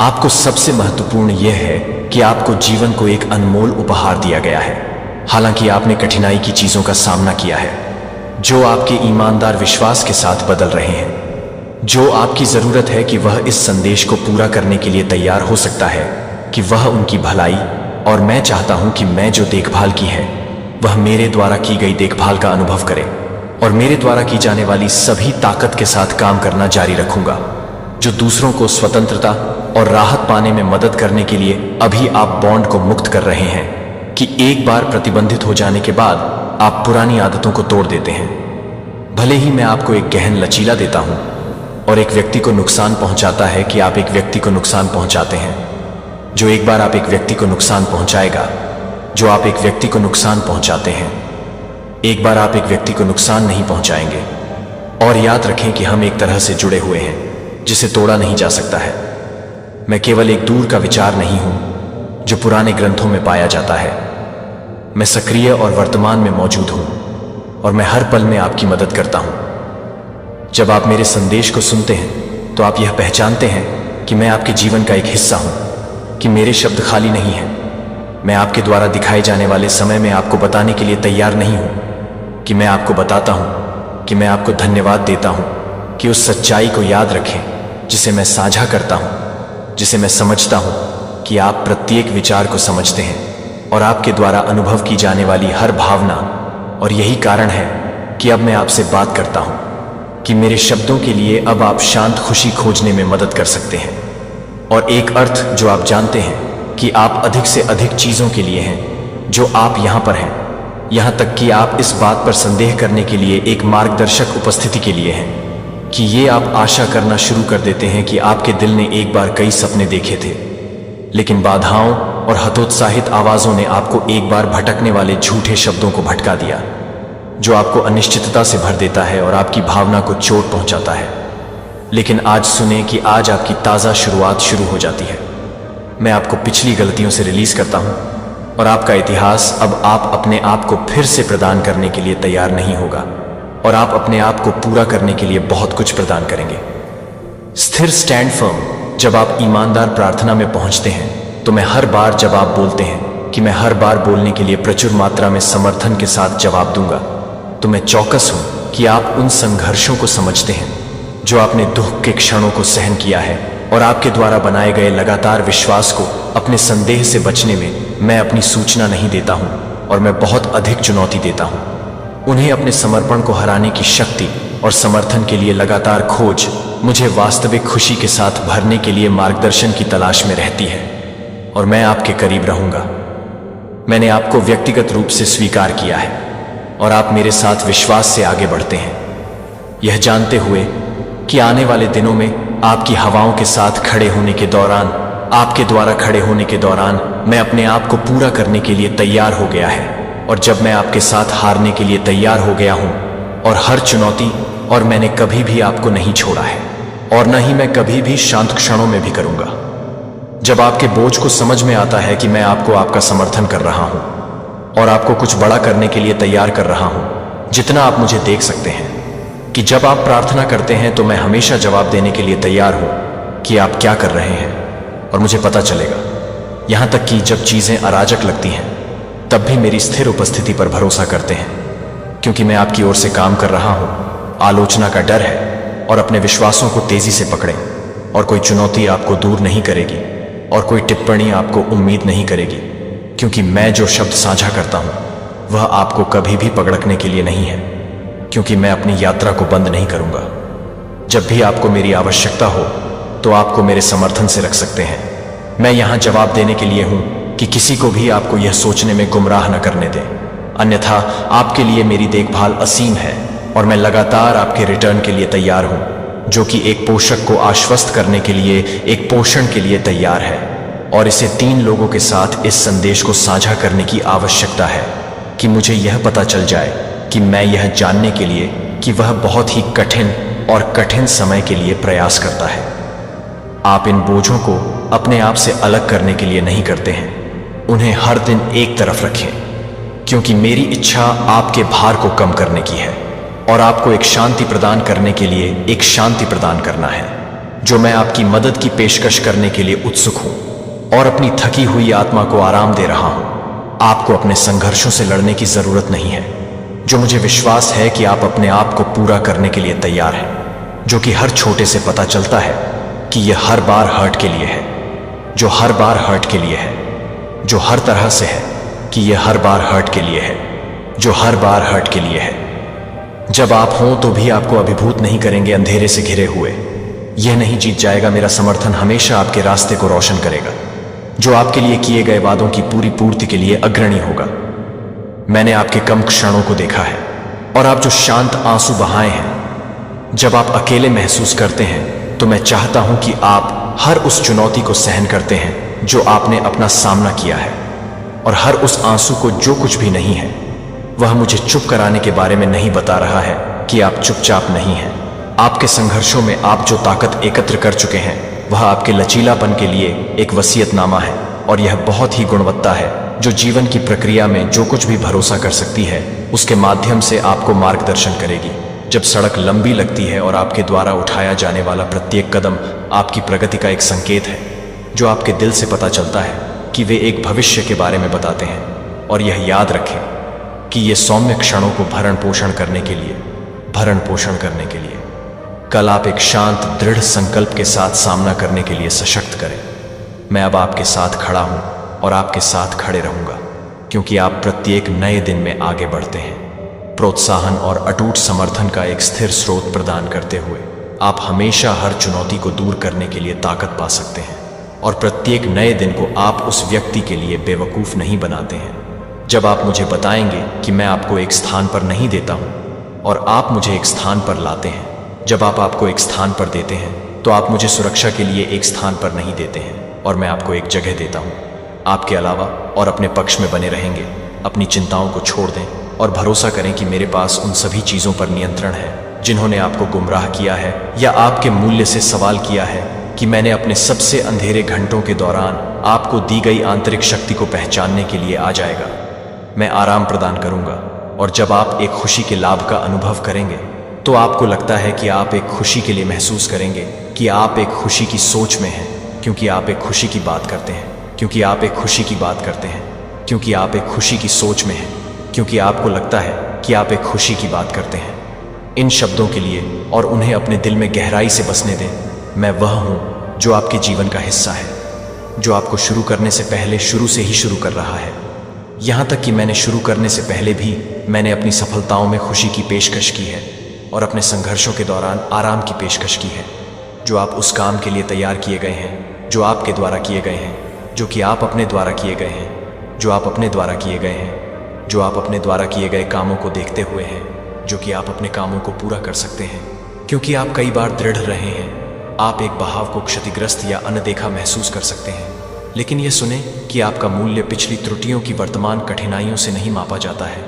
आपको सबसे महत्वपूर्ण यह है कि आपको जीवन को एक अनमोल उपहार दिया गया है, हालांकि आपने कठिनाई की चीजों का सामना किया है जो आपके ईमानदार विश्वास के साथ बदल रहे हैं। जो आपकी जरूरत है कि वह इस संदेश को पूरा करने के लिए तैयार हो सकता है कि वह उनकी भलाई, और मैं चाहता हूं कि मैं जो देखभाल की है वह मेरे द्वारा की गई देखभाल का अनुभव करे और मेरे द्वारा की जाने वाली सभी ताकत के साथ काम करना जारी रखूंगा, जो दूसरों को स्वतंत्रता और राहत पाने में मदद करने के लिए अभी आप बॉन्ड को मुक्त कर रहे हैं कि एक बार प्रतिबंधित हो जाने के बाद आप पुरानी आदतों को तोड़ देते हैं। भले ही मैं आपको एक गहन लचीला देता हूं और एक व्यक्ति को नुकसान पहुंचाता है कि आप एक व्यक्ति को नुकसान पहुंचाते हैं, जो एक बार आप एक व्यक्ति को नुकसान पहुंचाएगा, जो आप एक व्यक्ति को नुकसान पहुंचाते हैं, एक बार आप एक व्यक्ति को नुकसान नहीं पहुंचाएंगे। और याद रखें कि हम एक तरह से जुड़े हुए हैं जिसे तोड़ा नहीं जा सकता है। मैं केवल एक दूर का विचार नहीं हूं जो पुराने ग्रंथों में पाया जाता है। मैं सक्रिय और वर्तमान में मौजूद हूं और मैं हर पल में आपकी मदद करता हूं। जब आप मेरे संदेश को सुनते हैं तो आप यह पहचानते हैं कि मैं आपके जीवन का एक हिस्सा हूं, कि मेरे शब्द खाली नहीं हैं। मैं आपके द्वारा दिखाए जाने वाले समय में आपको बताने के लिए तैयार नहीं हूं कि मैं आपको बताता हूं कि मैं आपको धन्यवाद देता हूं कि उस सच्चाई को याद रखें जिसे मैं साझा करता हूं, जिसे मैं समझता हूं कि आप प्रत्येक विचार को समझते हैं और आपके द्वारा अनुभव की जाने वाली हर भावना। और यही कारण है कि अब मैं आपसे बात करता हूं कि मेरे शब्दों के लिए अब आप शांत खुशी खोजने में मदद कर सकते हैं, और एक अर्थ जो आप जानते हैं कि आप अधिक से अधिक चीजों के लिए हैं जो आप यहां पर हैं, यहां तक कि आप इस बात पर संदेह करने के लिए एक मार्गदर्शक उपस्थिति के लिए हैं कि ये आप आशा करना शुरू कर देते हैं कि आपके दिल ने एक बार कई सपने देखे थे, लेकिन बाधाओं और हतोत्साहित आवाजों ने आपको एक बार भटकने वाले झूठे शब्दों को भटका दिया, जो आपको अनिश्चितता से भर देता है और आपकी भावना को चोट पहुंचाता है। लेकिन आज सुने कि आज आपकी ताजा शुरुआत शुरू हो जाती है। मैं आपको पिछली गलतियों से रिलीज करता हूं और आपका इतिहास अब आप अपने आप को फिर से प्रदान करने के लिए तैयार नहीं होगा, और आप अपने आप को पूरा करने के लिए बहुत कुछ प्रदान करेंगे। स्थिर स्टैंड फर्म। जब आप ईमानदार प्रार्थना में पहुंचते हैं तो मैं हर बार जब आप बोलते हैं कि मैं हर बार बोलने के लिए प्रचुर मात्रा में समर्थन के साथ जवाब दूंगा, तो मैं चौकस हूं कि आप उन संघर्षों को समझते हैं जो आपने दुख के क्षणों को सहन किया है, और आपके द्वारा बनाए गए लगातार विश्वास को अपने संदेह से बचने में मैं अपनी सूचना नहीं देता हूं और मैं बहुत अधिक चुनौती देता हूं। उन्हें अपने समर्पण को हराने की शक्ति और समर्थन के लिए लगातार खोज मुझे वास्तविक खुशी के साथ भरने के लिए मार्गदर्शन की तलाश में रहती है, और मैं आपके करीब रहूंगा। मैंने आपको व्यक्तिगत रूप से स्वीकार किया है और आप मेरे साथ विश्वास से आगे बढ़ते हैं, यह जानते हुए कि आने वाले दिनों में आपकी हवाओं के साथ खड़े होने के दौरान, आपके द्वारा खड़े होने के दौरान मैं अपने आप को पूरा करने के लिए तैयार हो गया है। और जब मैं आपके साथ हारने के लिए तैयार हो गया हूं और हर चुनौती, और मैंने कभी भी आपको नहीं छोड़ा है और न ही मैं कभी भी शांत क्षणों में भी करूंगा। जब आपके बोझ को समझ में आता है कि मैं आपको आपका समर्थन कर रहा हूं और आपको कुछ बड़ा करने के लिए तैयार कर रहा हूं, जितना आप मुझे देख सकते हैं, कि जब आप प्रार्थना करते हैं तो मैं हमेशा जवाब देने के लिए तैयार हूं कि आप क्या कर रहे हैं, और मुझे पता चलेगा। यहां तक कि जब चीजें अराजक लगती हैं तब भी मेरी स्थिर उपस्थिति पर भरोसा करते हैं, क्योंकि मैं आपकी ओर से काम कर रहा हूं। आलोचना का डर है, और अपने विश्वासों को तेजी से पकड़ें, और कोई चुनौती आपको दूर नहीं करेगी और कोई टिप्पणी आपको उम्मीद नहीं करेगी, क्योंकि मैं जो शब्द साझा करता हूं वह आपको कभी भी पकड़ने के लिए नहीं है, क्योंकि मैं अपनी यात्रा को बंद नहीं करूंगा। जब भी आपको मेरी आवश्यकता हो तो आपको मेरे समर्थन से रख सकते हैं। मैं यहां जवाब देने के लिए हूं कि किसी को भी आपको यह सोचने में गुमराह न करने दें, अन्यथा आपके लिए मेरी देखभाल असीम है और मैं लगातार आपके रिटर्न के लिए तैयार हूं, जो कि एक पोषक को आश्वस्त करने के लिए एक पोषण के लिए तैयार है। और इसे 3 लोगों के साथ इस संदेश को साझा करने की आवश्यकता है कि मुझे यह पता चल जाए कि मैं यह जानने के लिए कि वह बहुत ही कठिन और कठिन समय के लिए प्रयास करता है। आप इन बोझों को अपने आप से अलग करने के लिए नहीं करते हैं, उन्हें हर दिन एक तरफ रखें, क्योंकि मेरी इच्छा आपके भार को कम करने की है और आपको एक शांति प्रदान करने के लिए एक शांति प्रदान करना है, जो मैं आपकी मदद की पेशकश करने के लिए उत्सुक हूं और अपनी थकी हुई आत्मा को आराम दे रहा हूं। आपको अपने संघर्षों से लड़ने की जरूरत नहीं है। जो मुझे विश्वास है कि आप अपने आप को पूरा करने के लिए तैयार हैं, जो कि हर छोटे से पता चलता है कि यह हर बार हर्ट के लिए है, जो हर बार हर्ट के लिए है, जो हर तरह से है कि यह हर बार हर्ट के लिए है, जो हर बार हर्ट के लिए है। जब आप हों तो भी आपको अभिभूत नहीं करेंगे अंधेरे से घिरे हुए। यह नहीं जीत जाएगा। मेरा समर्थन हमेशा आपके रास्ते को रोशन करेगा, जो आपके लिए किए गए वादों की पूरी पूर्ति के लिए अग्रणी होगा। मैंने आपके कम क्षणों को देखा है और आप जो शांत आंसू बहाए हैं। जब आप अकेले महसूस करते हैं तो मैं चाहता हूं कि आप हर उस चुनौती को सहन करते हैं जो आपने अपना सामना किया है, और हर उस आंसू को जो कुछ भी नहीं है वह मुझे चुप कराने के बारे में नहीं बता रहा है कि आप चुपचाप नहीं हैं। आपके संघर्षों में आप जो ताकत एकत्र कर चुके हैं वह आपके लचीलापन के लिए एक वसीयतनामा है, और यह बहुत ही गुणवत्ता है जो जीवन की प्रक्रिया में जो कुछ भी भरोसा कर सकती है उसके माध्यम से आपको मार्गदर्शन करेगी। जब सड़क लंबी लगती है और आपके द्वारा उठाया जाने वाला प्रत्येक कदम आपकी प्रगति का एक संकेत है, जो आपके दिल से पता चलता है कि वे एक भविष्य के बारे में बताते हैं। और यह याद रखें कि ये सौम्य क्षणों को भरण पोषण करने के लिए कल आप एक शांत दृढ़ संकल्प के साथ सामना करने के लिए सशक्त करें। मैं अब आपके साथ खड़ा हूं और आपके साथ खड़े रहूंगा, क्योंकि आप प्रत्येक नए दिन में आगे बढ़ते हैं, प्रोत्साहन और अटूट समर्थन का एक स्थिर स्रोत प्रदान करते हुए। आप हमेशा हर चुनौती को दूर करने के लिए ताकत पा सकते हैं, और प्रत्येक नए दिन को आप उस व्यक्ति के लिए बेवकूफ नहीं बनाते हैं। जब आप मुझे बताएंगे कि मैं आपको एक स्थान पर नहीं देता हूं और आप मुझे एक स्थान पर लाते हैं, जब आप आपको एक स्थान पर देते हैं तो आप मुझे सुरक्षा के लिए एक स्थान पर नहीं देते हैं, और मैं आपको एक जगह देता हूं। आपके अलावा और अपने पक्ष में बने रहेंगे। अपनी चिंताओं को छोड़ दें और भरोसा करें कि मेरे पास उन सभी चीज़ों पर नियंत्रण है जिन्होंने आपको गुमराह किया है या आपके मूल्य से सवाल किया है, कि मैंने अपने सबसे अंधेरे घंटों के दौरान आपको दी गई आंतरिक शक्ति को पहचानने के लिए आ जाएगा। मैं आराम प्रदान करूंगा, और जब आप एक खुशी के लाभ का अनुभव करेंगे तो आपको लगता है कि आप एक खुशी के लिए महसूस करेंगे कि आप एक खुशी की सोच में हैं, क्योंकि आप एक खुशी की बात करते हैं, क्योंकि आप एक खुशी की बात करते हैं, क्योंकि आप एक खुशी की सोच में हैं, क्योंकि आपको लगता है कि आप एक खुशी की बात करते हैं। इन शब्दों के लिए और उन्हें अपने दिल में गहराई से बसने दें। मैं वह हूं जो आपके जीवन का हिस्सा है, जो आपको शुरू करने से पहले शुरू से ही शुरू कर रहा है। यहां तक कि मैंने शुरू करने से पहले भी मैंने अपनी सफलताओं में खुशी की पेशकश की है, और अपने संघर्षों के दौरान आराम की पेशकश की है। जो आप उस काम के लिए तैयार किए गए हैं जो आपके द्वारा किए गए हैं, जो कि आप अपने द्वारा किए गए हैं, जो आप अपने द्वारा किए गए हैं, जो आप अपने द्वारा किए गए कामों को देखते हुए हैं, जो कि आप अपने कामों को पूरा कर सकते हैं, क्योंकि आप कई बार दृढ़ रहे हैं। आप एक बहाव को क्षतिग्रस्त या अनदेखा महसूस कर सकते हैं, लेकिन यह सुने कि आपका मूल्य पिछली त्रुटियों की वर्तमान कठिनाइयों से नहीं मापा जाता है,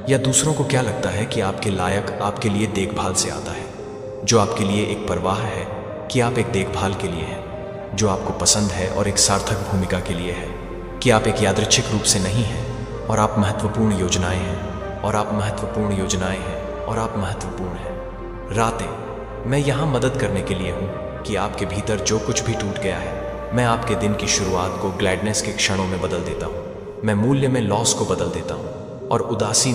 या दूसरों को क्या लगता है कि आपके लायक आपके लिए देखभाल से आता है। जो आपके लिए एक परवाह है कि आप एक देखभाल के लिए हैं, जो आपको पसंद है और एक सार्थक भूमिका के लिए है, कि आप एक यादृच्छिक रूप से नहीं हैं, और आप महत्वपूर्ण योजनाएं हैं, और आप महत्वपूर्ण योजनाएं हैं, और आप महत्वपूर्ण हैं। रातें, मैं यहाँ मदद करने के लिए हूँ कि आपके भीतर जो कुछ भी टूट गया है, मैं आपके दिन की शुरुआत को ग्लैडनेस के क्षणों में बदल देता हूँ। मैं मूल्य में लॉस को बदल देता हूँ, और उदासी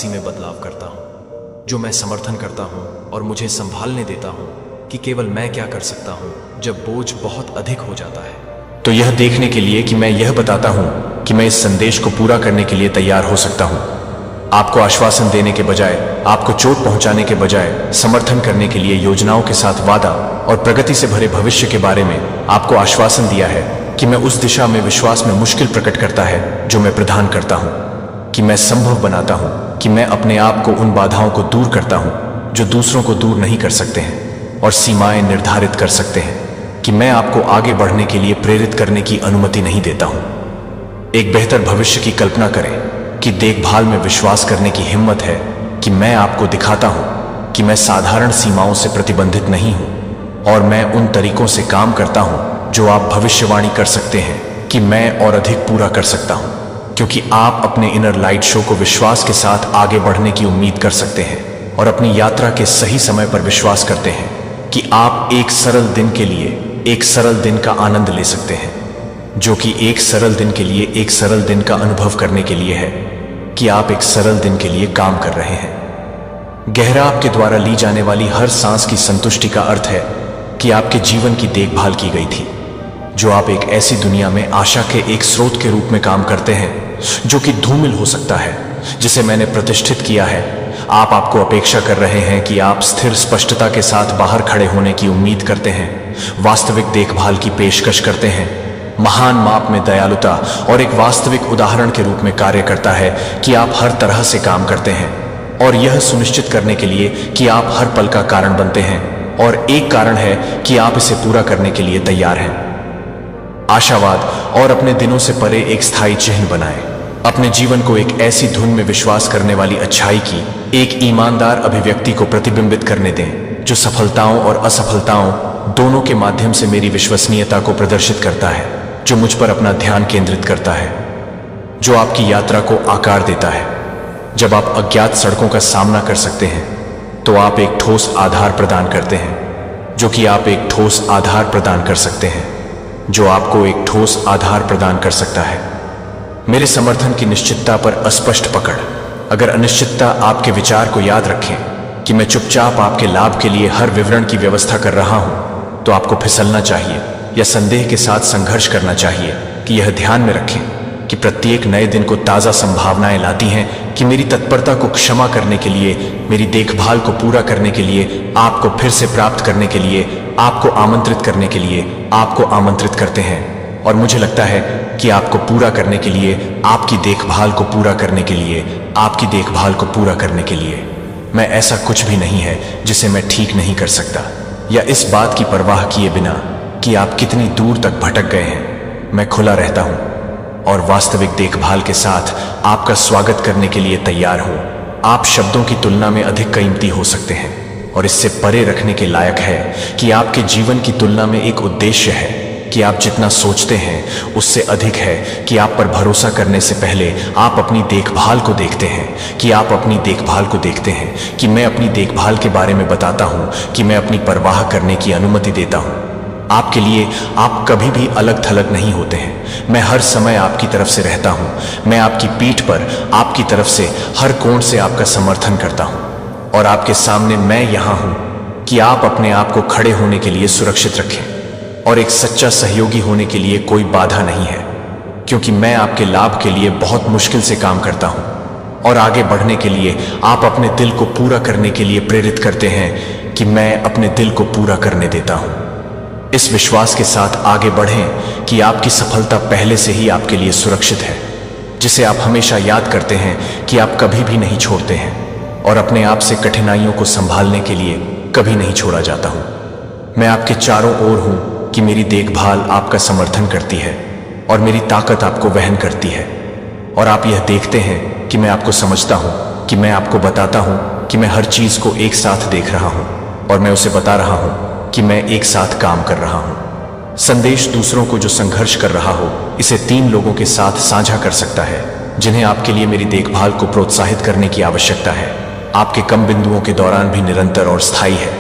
में बदलाव करता हूँ। जो मैं समर्थन करता हूँ और मुझे संभालने देता हूँ कि केवल मैं क्या कर सकता हूँ जब बोझ बहुत अधिक हो जाता है। तो यह देखने के लिए कि मैं यह बताता हूँ कि मैं इस संदेश को पूरा करने के लिए तैयार हो सकता हूँ। आपको आश्वासन देने के बजाय, आपको चोट पहुंचाने के बजाय समर्थन करने के लिए योजनाओं के साथ वादा और प्रगति से भरे भविष्य के बारे में आपको आश्वासन दिया है कि मैं उस दिशा में विश्वास में मुश्किल प्रकट करता है जो मैं प्रदान करता हूँ, कि मैं संभव बनाता हूँ, कि मैं अपने आप को उन बाधाओं को दूर करता हूँ जो दूसरों को दूर नहीं कर सकते हैं, और सीमाएं निर्धारित कर सकते हैं, कि मैं आपको आगे बढ़ने के लिए प्रेरित करने की अनुमति नहीं देता हूँ। एक बेहतर भविष्य की कल्पना करें कि देखभाल में विश्वास करने की हिम्मत है कि मैं आपको दिखाता हूँ कि मैं साधारण सीमाओं से प्रतिबंधित नहीं हूँ, और मैं उन तरीकों से काम करता हूँ जो आप भविष्यवाणी कर सकते हैं कि मैं और अधिक पूरा कर सकता हूँ, क्योंकि आप अपने इनर लाइट शो को विश्वास के साथ आगे बढ़ने की उम्मीद कर सकते हैं, और अपनी यात्रा के सही समय पर विश्वास करते हैं कि आप एक सरल दिन के लिए एक सरल दिन का आनंद ले सकते हैं। जो कि एक सरल दिन के लिए, एक सरल दिन का अनुभव करने के लिए है कि आप एक सरल दिन के लिए काम कर रहे हैं। गहरा आपके द्वारा ली जाने वाली हर सांस की संतुष्टि का अर्थ है कि आपके जीवन की देखभाल की गई थी, जो आप एक ऐसी दुनिया में आशा के एक स्रोत के रूप में काम करते हैं जो कि धूमिल हो सकता है, जिसे मैंने प्रतिष्ठित किया है। आपको अपेक्षा कर रहे हैं कि आप स्थिर स्पष्टता के साथ बाहर खड़े होने की उम्मीद करते हैं, वास्तविक देखभाल की पेशकश करते हैं, महान माप में दयालुता और एक वास्तविक उदाहरण के रूप में कार्य करता है कि आप हर तरह से काम करते हैं, और यह सुनिश्चित करने के लिए कि आप हर पल का कारण बनते हैं, और एक कारण है कि आप इसे पूरा करने के लिए तैयार हैं। आशावाद और अपने दिनों से परे एक स्थायी चिन्ह बनाएं। अपने जीवन को एक ऐसी धुन में विश्वास करने वाली अच्छाई की एक ईमानदार अभिव्यक्ति को प्रतिबिंबित करने दें, जो सफलताओं और असफलताओं दोनों के माध्यम से मेरी विश्वसनीयता को प्रदर्शित करता है, जो मुझ पर अपना ध्यान केंद्रित करता है, जो आपकी यात्रा को आकार देता है। जब आप अज्ञात सड़कों का सामना कर सकते हैं, तो आप एक ठोस आधार प्रदान करते हैं, जो कि आप एक ठोस आधार प्रदान कर सकते हैं, जो आपको एक ठोस आधार प्रदान कर सकता है। मेरे समर्थन की निश्चितता पर अस्पष्ट पकड़। अगर अनिश्चितता आपके विचार को याद रखें कि मैं चुपचाप आपके लाभ के लिए हर विवरण की व्यवस्था कर रहा हूं, तो आपको फिसलना चाहिए या संदेह के साथ संघर्ष करना चाहिए कि यह ध्यान में रखें कि प्रत्येक नए दिन को ताज़ा संभावनाएं लाती हैं कि मेरी तत्परता को क्षमा करने के लिए, मेरी देखभाल को पूरा करने के लिए, आपको फिर से प्राप्त करने के लिए, आपको आमंत्रित करने के लिए, आपको आमंत्रित करते हैं। और मुझे लगता है कि आपको पूरा करने के लिए, आपकी देखभाल को पूरा करने के लिए, आपकी देखभाल को पूरा करने के लिए, मैं ऐसा कुछ भी नहीं है जिसे मैं ठीक नहीं कर सकता, या इस बात की परवाह किए बिना कि आप कितनी दूर तक भटक गए हैं, मैं खुला रहता हूं और वास्तविक देखभाल के साथ आपका स्वागत करने के लिए तैयार हूं। आप शब्दों की तुलना में अधिक कीमती हो सकते हैं, और इससे परे रखने के लायक है कि आपके जीवन की तुलना में एक उद्देश्य है कि आप जितना सोचते हैं उससे अधिक है कि आप पर भरोसा करने से पहले आप अपनी देखभाल को देखते हैं, कि आप अपनी देखभाल को देखते हैं, कि मैं अपनी देखभाल के बारे में बताता हूं, कि मैं अपनी परवाह करने की अनुमति देता हूं। आपके लिए आप कभी भी अलग थलग नहीं होते हैं। मैं हर समय आपकी तरफ से रहता हूं। मैं आपकी पीठ पर आपकी तरफ से हर कोण से आपका समर्थन करता हूं, और आपके सामने मैं यहां हूं कि आप अपने आप को खड़े होने के लिए सुरक्षित रखें, और एक सच्चा सहयोगी होने के लिए कोई बाधा नहीं है, क्योंकि मैं आपके लाभ के लिए बहुत मुश्किल से काम करता हूं, और आगे बढ़ने के लिए आप अपने दिल को पूरा करने के लिए प्रेरित करते हैं कि मैं अपने दिल को पूरा करने देता हूं। इस विश्वास के साथ आगे बढ़ें कि आपकी सफलता पहले से ही आपके लिए सुरक्षित है, जिसे आप हमेशा याद करते हैं कि आप कभी भी नहीं छोड़ते हैं, और अपने आप से कठिनाइयों को संभालने के लिए कभी नहीं छोड़ा जाता हूं। मैं आपके चारों ओर हूं कि मेरी देखभाल आपका समर्थन करती है, और मेरी ताकत आपको वहन करती है, और आप यह देखते हैं कि मैं आपको समझता हूं, कि मैं आपको बताता हूं कि मैं हर चीज को एक साथ देख रहा हूं, और मैं उसे बता रहा हूं कि मैं एक साथ काम कर रहा हूं। संदेश दूसरों को जो संघर्ष कर रहा हो, इसे 3 लोगों के साथ साझा कर सकता है जिन्हें आपके लिए मेरी देखभाल को प्रोत्साहित करने की आवश्यकता है। आपके कम बिंदुओं के दौरान भी निरंतर और स्थायी है।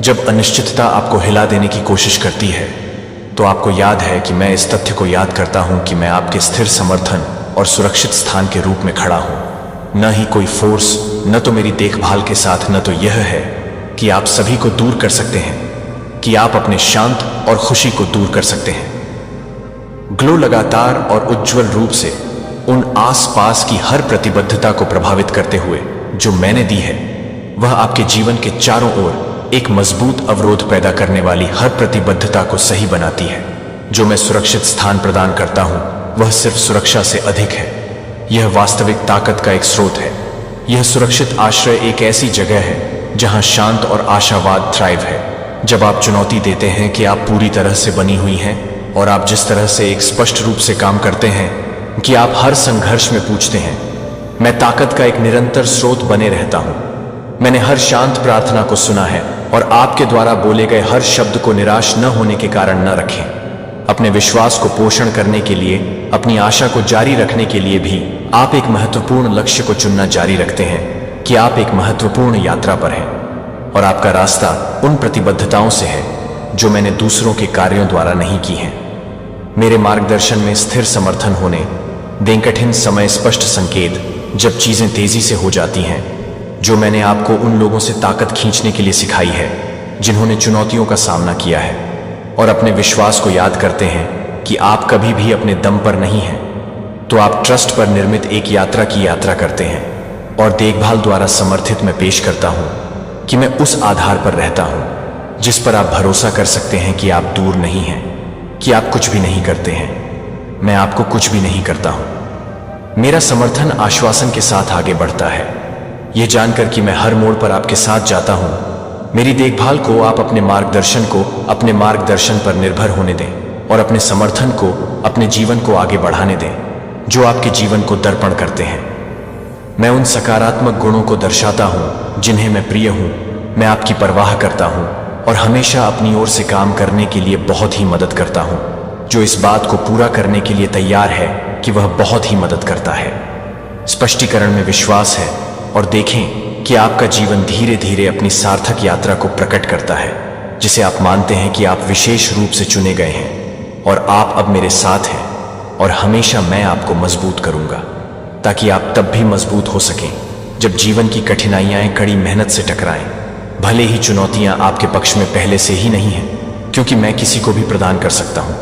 जब अनिश्चितता आपको हिला देने की कोशिश करती है, तो आपको याद है कि मैं इस तथ्य को याद करता हूं कि मैं आपके स्थिर समर्थन और सुरक्षित स्थान के रूप में खड़ा हूं। न ही कोई फोर्स, न तो मेरी देखभाल के साथ, न तो यह है कि आप सभी को दूर कर सकते हैं, कि आप अपने शांत और खुशी को दूर कर सकते हैं। ग्लो लगातार और उज्जवल रूप से उन आसपास की हर प्रतिबद्धता को प्रभावित करते हुए जो मैंने दी है, वह आपके जीवन के चारों ओर एक मजबूत अवरोध पैदा करने वाली हर प्रतिबद्धता को सही बनाती है। जो मैं सुरक्षित स्थान प्रदान करता हूं, वह सिर्फ सुरक्षा से अधिक है। यह वास्तविक ताकत का एक स्रोत है। यह सुरक्षित आश्रय एक ऐसी जगह है जहां शांत और आशावाद थ्राइव है। जब आप चुनौती देते हैं कि आप पूरी तरह से बनी हुई हैं, और आप जिस तरह से एक स्पष्ट रूप से काम करते हैं कि आप हर संघर्ष में पूछते हैं, मैं ताकत का एक निरंतर स्रोत बने रहता हूं। मैंने हर शांत प्रार्थना को सुना है, और आपके द्वारा बोले गए हर शब्द को निराश न होने के कारण न रखें। अपने विश्वास को पोषण करने के लिए, अपनी आशा को जारी रखने के लिए भी आप एक महत्वपूर्ण लक्ष्य को चुनना जारी रखते हैं कि आप एक महत्वपूर्ण यात्रा पर हैं, और आपका रास्ता उन प्रतिबद्धताओं से है जो मैंने दूसरों के कार्यों द्वारा नहीं की हैं। मेरे मार्गदर्शन में स्थिर समर्थन होने दें। कठिन समय स्पष्ट संकेत जब चीजें तेजी से हो जाती हैं। जो मैंने आपको उन लोगों से ताकत खींचने के लिए सिखाई है जिन्होंने चुनौतियों का सामना किया है और अपने विश्वास को याद करते हैं कि आप कभी भी अपने दम पर नहीं हैं। तो आप ट्रस्ट पर निर्मित एक यात्रा की यात्रा करते हैं और देखभाल द्वारा समर्थित मैं पेश करता हूं कि मैं उस आधार पर रहता हूं जिस पर आप भरोसा कर सकते हैं कि आप दूर नहीं हैं, कि आप कुछ भी नहीं करते हैं। मैं आपको कुछ भी नहीं करता हूं। मेरा समर्थन आश्वासन के साथ आगे बढ़ता है, यह जानकर कि मैं हर मोड़ पर आपके साथ जाता हूं। मेरी देखभाल को आप अपने मार्गदर्शन पर निर्भर होने दें और अपने समर्थन को अपने जीवन को आगे बढ़ाने दें जो आपके जीवन को दर्पण करते हैं। मैं उन सकारात्मक गुणों को दर्शाता हूं जिन्हें मैं प्रिय हूं। मैं आपकी परवाह करता हूं और हमेशा अपनी ओर से काम करने के लिए बहुत ही मदद करता हूं। जो इस बात को पूरा करने के लिए तैयार है कि वह बहुत ही मदद करता है। स्पष्टीकरण में विश्वास है और देखें कि आपका जीवन धीरे धीरे अपनी सार्थक यात्रा को प्रकट करता है जिसे आप मानते हैं कि आप विशेष रूप से चुने गए हैं और आप अब मेरे साथ हैं और हमेशा मैं आपको मजबूत करूंगा ताकि आप तब भी मजबूत हो सकें जब जीवन की कठिनाइयां कड़ी मेहनत से टकराएं। भले ही चुनौतियां आपके पक्ष में पहले से ही नहीं हैं, क्योंकि मैं किसी को भी प्रदान कर सकता हूं।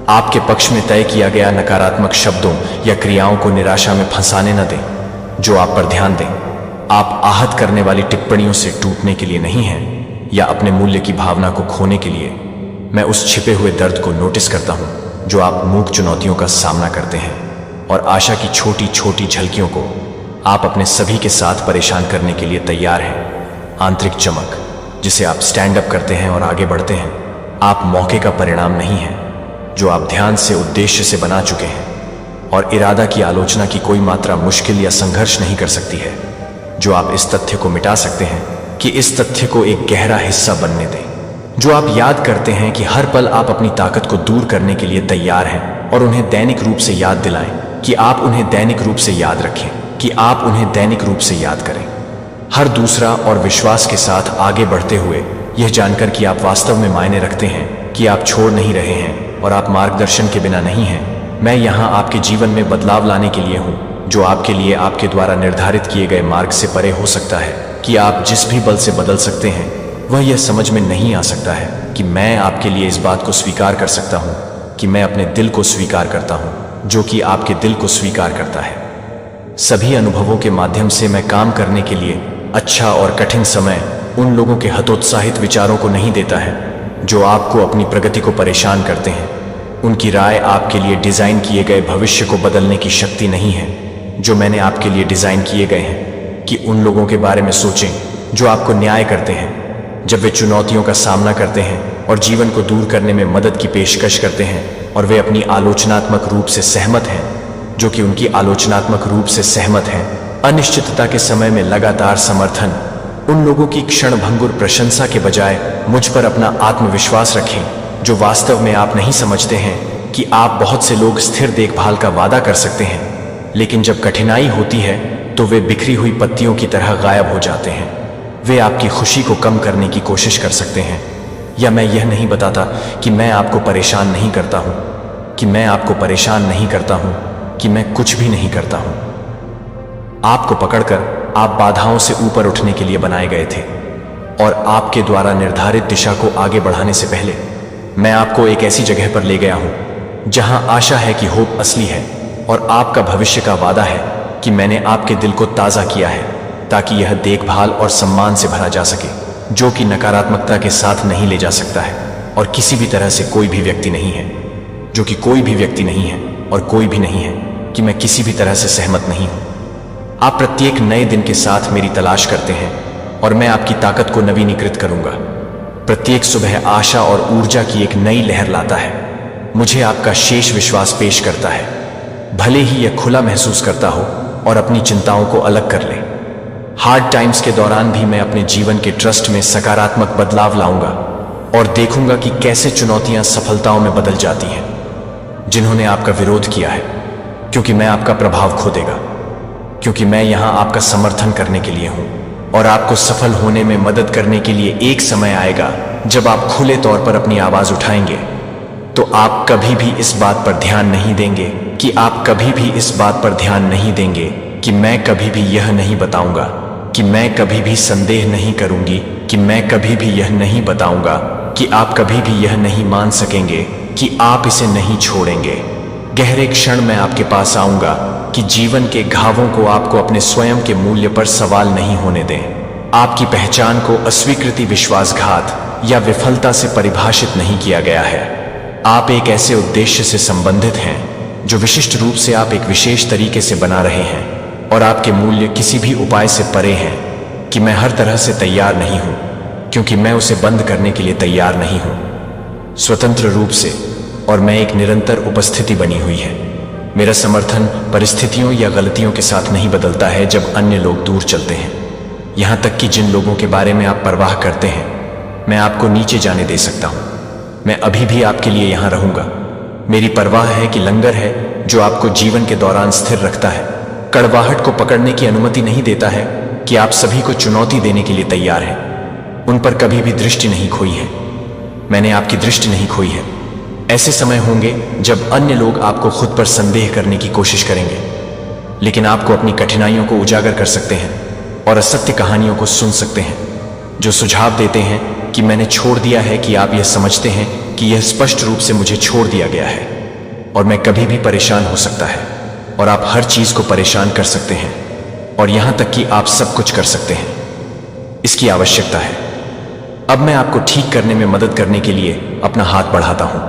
आपके पक्ष में तय किया गया नकारात्मक शब्दों या क्रियाओं को निराशा में फंसाने न दें। जो आप पर ध्यान दें, आप आहत करने वाली टिप्पणियों से टूटने के लिए नहीं हैं या अपने मूल्य की भावना को खोने के लिए। मैं उस छिपे हुए दर्द को नोटिस करता हूं जो आप मूक चुनौतियों का सामना करते हैं और आशा की छोटी छोटी झलकियों को आप अपने सभी के साथ परेशान करने के लिए तैयार हैं। आंतरिक चमक जिसे आप स्टैंड अप करते हैं और आगे बढ़ते हैं, आप मौके का परिणाम नहीं हैं जो आप ध्यान से उद्देश्य से बना चुके हैं और इरादा की आलोचना की कोई मात्रा मुश्किल या संघर्ष नहीं कर सकती है। जो आप इस तथ्य को मिटा सकते हैं कि इस तथ्य को एक गहरा हिस्सा बनने दें। जो आप याद करते हैं कि हर पल आप अपनी ताकत को दूर करने के लिए तैयार हैं और उन्हें दैनिक रूप से याद दिलाएं कि आप उन्हें दैनिक रूप से याद रखें, कि आप उन्हें दैनिक रूप से याद करें। हर दूसरा और विश्वास के साथ आगे बढ़ते हुए यह जानकर कि आप वास्तव में मायने रखते हैं, कि आप छोड़ नहीं रहे हैं और आप मार्गदर्शन के बिना नहीं हैं। मैं यहाँ आपके जीवन में बदलाव लाने के लिए हूँ जो आपके लिए आपके द्वारा निर्धारित किए गए मार्ग से परे हो सकता है। कि आप जिस भी बल से बदल सकते हैं वह यह समझ में नहीं आ सकता है कि मैं आपके लिए इस बात को स्वीकार कर सकता हूँ कि मैं अपने दिल को स्वीकार करता हूँ जो कि आपके दिल को स्वीकार करता है। सभी अनुभवों के माध्यम से मैं काम करने के लिए अच्छा और कठिन समय उन लोगों के हतोत्साहित विचारों को नहीं देता है जो आपको अपनी प्रगति को परेशान करते हैं। उनकी राय आपके लिए डिजाइन किए गए भविष्य को बदलने की शक्ति नहीं है जो मैंने आपके लिए डिजाइन किए गए हैं। कि उन लोगों के बारे में सोचें जो आपको न्याय करते हैं जब वे चुनौतियों का सामना करते हैं और जीवन को दूर करने में मदद की पेशकश करते हैं और वे अपनी आलोचनात्मक रूप से सहमत हैं, जो कि उनकी आलोचनात्मक रूप से सहमत हैं। अनिश्चितता के समय में लगातार समर्थन उन लोगों की क्षणभंगुर प्रशंसा के बजाय मुझ पर अपना आत्मविश्वास रखें जो वास्तव में आप नहीं समझते हैं कि आप बहुत से लोग स्थिर देखभाल का वादा कर सकते हैं, लेकिन जब कठिनाई होती है तो वे बिखरी हुई पत्तियों की तरह गायब हो जाते हैं। वे आपकी खुशी को कम करने की कोशिश कर सकते हैं। या मैं यह नहीं बताता कि मैं आपको परेशान नहीं करता हूं, कि मैं आपको परेशान नहीं करता हूं, कि मैं कुछ भी नहीं करता हूं। आपको पकड़कर आप बाधाओं से ऊपर उठने के लिए बनाए गए थे और आपके द्वारा निर्धारित दिशा को आगे बढ़ाने से पहले मैं आपको एक ऐसी जगह पर ले गया हूं जहां आशा है कि होप असली है और आपका भविष्य का वादा है कि मैंने आपके दिल को ताज़ा किया है ताकि यह देखभाल और सम्मान से भरा जा सके जो कि नकारात्मकता के साथ नहीं ले जा सकता है और किसी भी तरह से कोई भी व्यक्ति नहीं है, जो कि कोई भी व्यक्ति नहीं है और कोई भी नहीं है कि मैं किसी भी तरह से सहमत नहीं हूं। आप प्रत्येक नए दिन के साथ मेरी तलाश करते हैं और मैं आपकी ताकत को नवीनीकृत करूंगा। प्रत्येक सुबह आशा और ऊर्जा की एक नई लहर लाता है। मुझे आपका शेष विश्वास पेश करता है, भले ही यह खुला महसूस करता हो और अपनी चिंताओं को अलग कर ले। हार्ड टाइम्स के दौरान भी मैं अपने जीवन के ट्रस्ट में सकारात्मक बदलाव लाऊंगा और देखूंगा कि कैसे चुनौतियां सफलताओं में बदल जाती हैं। जिन्होंने आपका विरोध किया है, क्योंकि मैं आपका प्रभाव खो देगा, क्योंकि मैं यहां आपका समर्थन करने के लिए हूं और आपको सफल होने में मदद करने के लिए एक समय आएगा जब आप खुले तौर पर अपनी आवाज उठाएंगे। तो आप कभी भी इस बात पर ध्यान नहीं देंगे कि आप कभी भी इस बात पर ध्यान नहीं देंगे कि मैं कभी भी यह नहीं बताऊंगा, कि मैं कभी भी संदेह नहीं करूंगी, कि मैं कभी भी यह नहीं बताऊंगा, कि आप कभी भी यह नहीं मान सकेंगे कि आप इसे नहीं छोड़ेंगे। गहरे क्षण में आपके पास आऊंगा कि जीवन के घावों को आपको अपने स्वयं के मूल्य पर सवाल नहीं होने दें। आपकी पहचान को अस्वीकृति, विश्वासघात या विफलता से परिभाषित नहीं किया गया है। आप एक ऐसे उद्देश्य से संबंधित हैं जो विशिष्ट रूप से आप एक विशेष तरीके से बना रहे हैं, और आपके मूल्य किसी भी उपाय से परे हैं कि मैं हर तरह से तैयार नहीं हूं, क्योंकि मैं उसे बंद करने के लिए तैयार नहीं हूं। स्वतंत्र रूप से, और मैं एक निरंतर उपस्थिति बनी हुई है। मेरा समर्थन परिस्थितियों या गलतियों के साथ नहीं बदलता है जब अन्य लोग दूर चलते हैं। यहां तक कि जिन लोगों के बारे में आप परवाह करते हैं, मैं आपको नीचे जाने दे सकता हूं। मैं अभी भी आपके लिए यहां रहूंगा। मेरी परवाह है कि लंगर है जो आपको जीवन के दौरान स्थिर रखता है, कड़वाहट को पकड़ने की अनुमति नहीं देता है, कि आप सभी को चुनौती देने के लिए तैयार हैं। उन पर कभी भी दृष्टि नहीं खोई है। मैंने आपकी दृष्टि नहीं खोई है। ऐसे समय होंगे जब अन्य लोग आपको खुद पर संदेह करने की कोशिश करेंगे, लेकिन आपको अपनी कठिनाइयों को उजागर कर सकते हैं और असत्य कहानियों को सुन सकते हैं जो सुझाव देते हैं कि मैंने छोड़ दिया है, कि आप यह समझते हैं कि यह स्पष्ट रूप से मुझे छोड़ दिया गया है और मैं कभी भी परेशान हो सकता है, और आप हर चीज को परेशान कर सकते हैं, और यहां तक कि आप सब कुछ कर सकते हैं। इसकी आवश्यकता है। अब मैं आपको ठीक करने में मदद करने के लिए अपना हाथ बढ़ाता हूं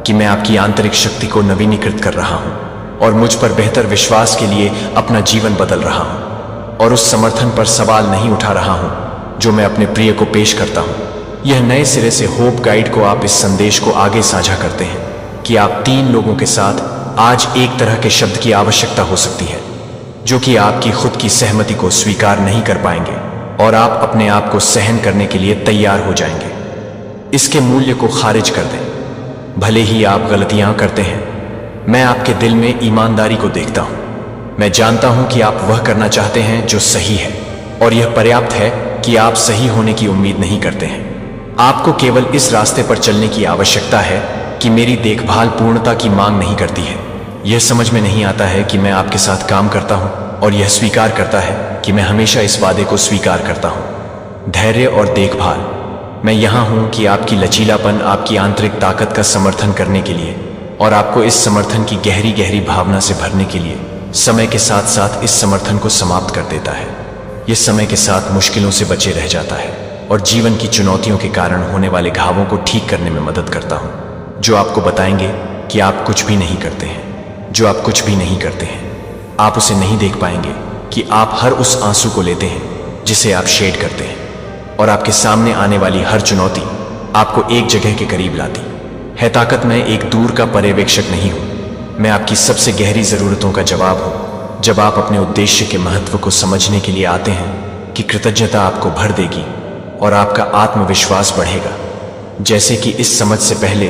कि मैं आपकी आंतरिक शक्ति को नवीनीकृत कर रहा हूं और मुझ पर बेहतर विश्वास के लिए अपना जीवन बदल रहा हूं, और उस समर्थन पर सवाल नहीं उठा रहा हूं जो मैं अपने प्रिय को पेश करता हूं। यह नए सिरे से होप गाइड को आप इस संदेश को आगे साझा करते हैं कि आप 3 लोगों के साथ आज एक तरह के शब्द की आवश्यकता हो सकती है जो कि आपकी खुद की सहमति को स्वीकार नहीं कर पाएंगे, और आप अपने आप को सहन करने के लिए तैयार हो जाएंगे। इसके मूल्य को खारिज कर दें। भले ही आप गलतियां करते हैं, मैं आपके दिल में ईमानदारी को देखता हूं। मैं जानता हूं कि आप वह करना चाहते हैं जो सही है, और यह पर्याप्त है कि आप सही होने की उम्मीद नहीं करते हैं। आपको केवल इस रास्ते पर चलने की आवश्यकता है कि मेरी देखभाल पूर्णता की मांग नहीं करती है। यह समझ में नहीं आता है कि मैं आपके साथ काम करता हूं, और यह स्वीकार करता है कि मैं हमेशा इस वादे को स्वीकार करता हूं। धैर्य और देखभाल। मैं यहां हूं कि आपकी लचीलापन, आपकी आंतरिक ताकत का समर्थन करने के लिए, और आपको इस समर्थन की गहरी गहरी भावना से भरने के लिए समय के साथ साथ इस समर्थन को समाप्त कर देता है। यह समय के साथ मुश्किलों से बचे रह जाता है और जीवन की चुनौतियों के कारण होने वाले घावों को ठीक करने में मदद करता हूं, जो आपको बताएंगे कि आप कुछ भी नहीं करते हैं। जो आप कुछ भी नहीं करते हैं, आप उसे नहीं देख पाएंगे कि आप हर उस आंसू को लेते हैं जिसे आप शेड करते हैं, और आपके सामने आने वाली हर चुनौती आपको एक जगह के करीब लाती है। ताकत मैं एक दूर का पर्यवेक्षक नहीं हूं, मैं आपकी सबसे गहरी जरूरतों का जवाब हूं। जब आप अपने उद्देश्य के महत्व को समझने के लिए आते हैं कि कृतज्ञता आपको भर देगी और आपका आत्मविश्वास बढ़ेगा, जैसे कि इस समझ से पहले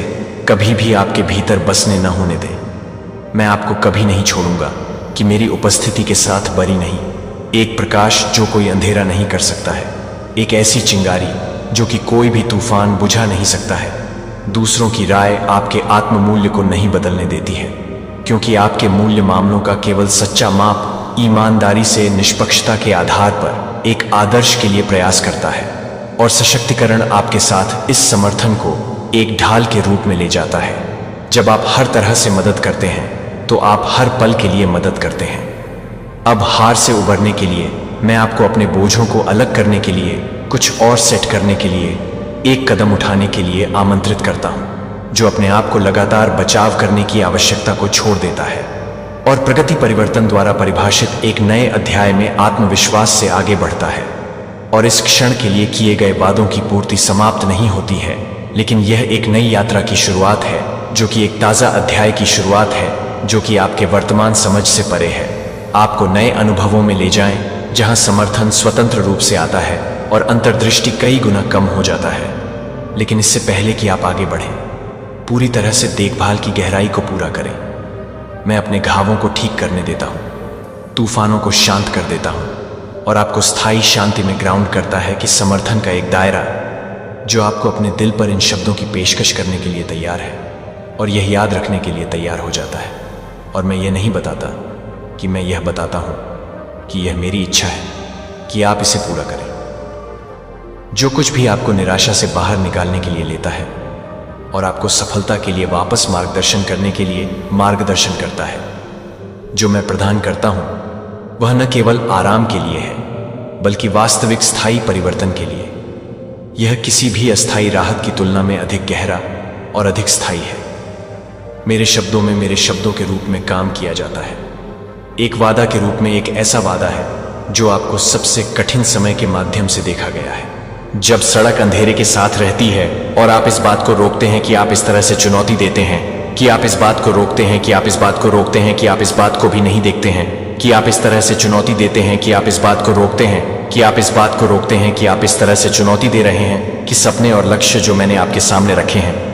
कभी भी आपके भीतर बसने न होने दें। मैं आपको कभी नहीं छोड़ूंगा कि मेरी उपस्थिति के साथ बरी नहीं, एक प्रकाश जो कोई अंधेरा नहीं कर सकता है, एक ऐसी चिंगारी जो कि कोई भी तूफान बुझा नहीं सकता है। दूसरों की राय आपके आत्ममूल्य को नहीं बदलने देती है, क्योंकि आपके मूल्य मामलों का केवल सच्चा माप ईमानदारी से, निष्पक्षता के आधार पर एक आदर्श के लिए प्रयास करता है, और सशक्तिकरण आपके साथ इस समर्थन को एक ढाल के रूप में ले जाता है। जब आप हर तरह से मदद करते हैं तो आप हर पल के लिए मदद करते हैं। अब हार से उबरने के लिए मैं आपको अपने बोझों को अलग करने के लिए, कुछ और सेट करने के लिए, एक कदम उठाने के लिए आमंत्रित करता हूं, जो अपने आप को लगातार बचाव करने की आवश्यकता को छोड़ देता है और प्रगति परिवर्तन द्वारा परिभाषित एक नए अध्याय में आत्मविश्वास से आगे बढ़ता है। और इस क्षण के लिए किए गए वादों की पूर्ति समाप्त नहीं होती है, लेकिन यह एक नई यात्रा की शुरुआत है, जो कि एक ताज़ा अध्याय की शुरुआत है, जो कि आपके वर्तमान समझ से परे है। आपको नए अनुभवों में ले जाएं, जहां समर्थन स्वतंत्र रूप से आता है और अंतर्दृष्टि कई गुना कम हो जाता है। लेकिन इससे पहले कि आप आगे बढ़ें, पूरी तरह से देखभाल की गहराई को पूरा करें। मैं अपने घावों को ठीक करने देता हूं, तूफानों को शांत कर देता हूं, और आपको स्थायी शांति में ग्राउंड करता है कि समर्थन का एक दायरा जो आपको अपने दिल पर इन शब्दों की पेशकश करने के लिए तैयार है। और यह याद रखने के लिए तैयार हो जाता है। और मैं यह नहीं बताता कि मैं यह बताता हूं कि यह मेरी इच्छा है कि आप इसे पूरा करें। जो कुछ भी आपको निराशा से बाहर निकालने के लिए लेता है और आपको सफलता के लिए वापस मार्गदर्शन करने के लिए मार्गदर्शन करता है, जो मैं प्रदान करता हूं वह न केवल आराम के लिए है बल्कि वास्तविक स्थायी परिवर्तन के लिए। यह किसी भी अस्थायी राहत की तुलना में अधिक गहरा और अधिक स्थायी है। मेरे शब्दों में मेरे शब्दों के रूप में काम किया जाता है। एक वादा के रूप में एक ऐसा वादा है जो आपको सबसे कठिन समय के माध्यम से देखा गया है। जब सड़क अंधेरे के साथ रहती है और आप इस बात को रोकते हैं कि आप इस तरह से चुनौती देते हैं, कि आप इस बात को रोकते हैं, कि आप इस बात को रोकते हैं, कि आप इस बात को भी नहीं देखते हैं, कि आप इस तरह से चुनौती देते हैं, कि आप इस बात को रोकते हैं, कि आप इस बात को रोकते हैं, कि आप इस तरह से चुनौती दे रहे हैं कि सपने और लक्ष्य जो मैंने आपके सामने रखे हैं।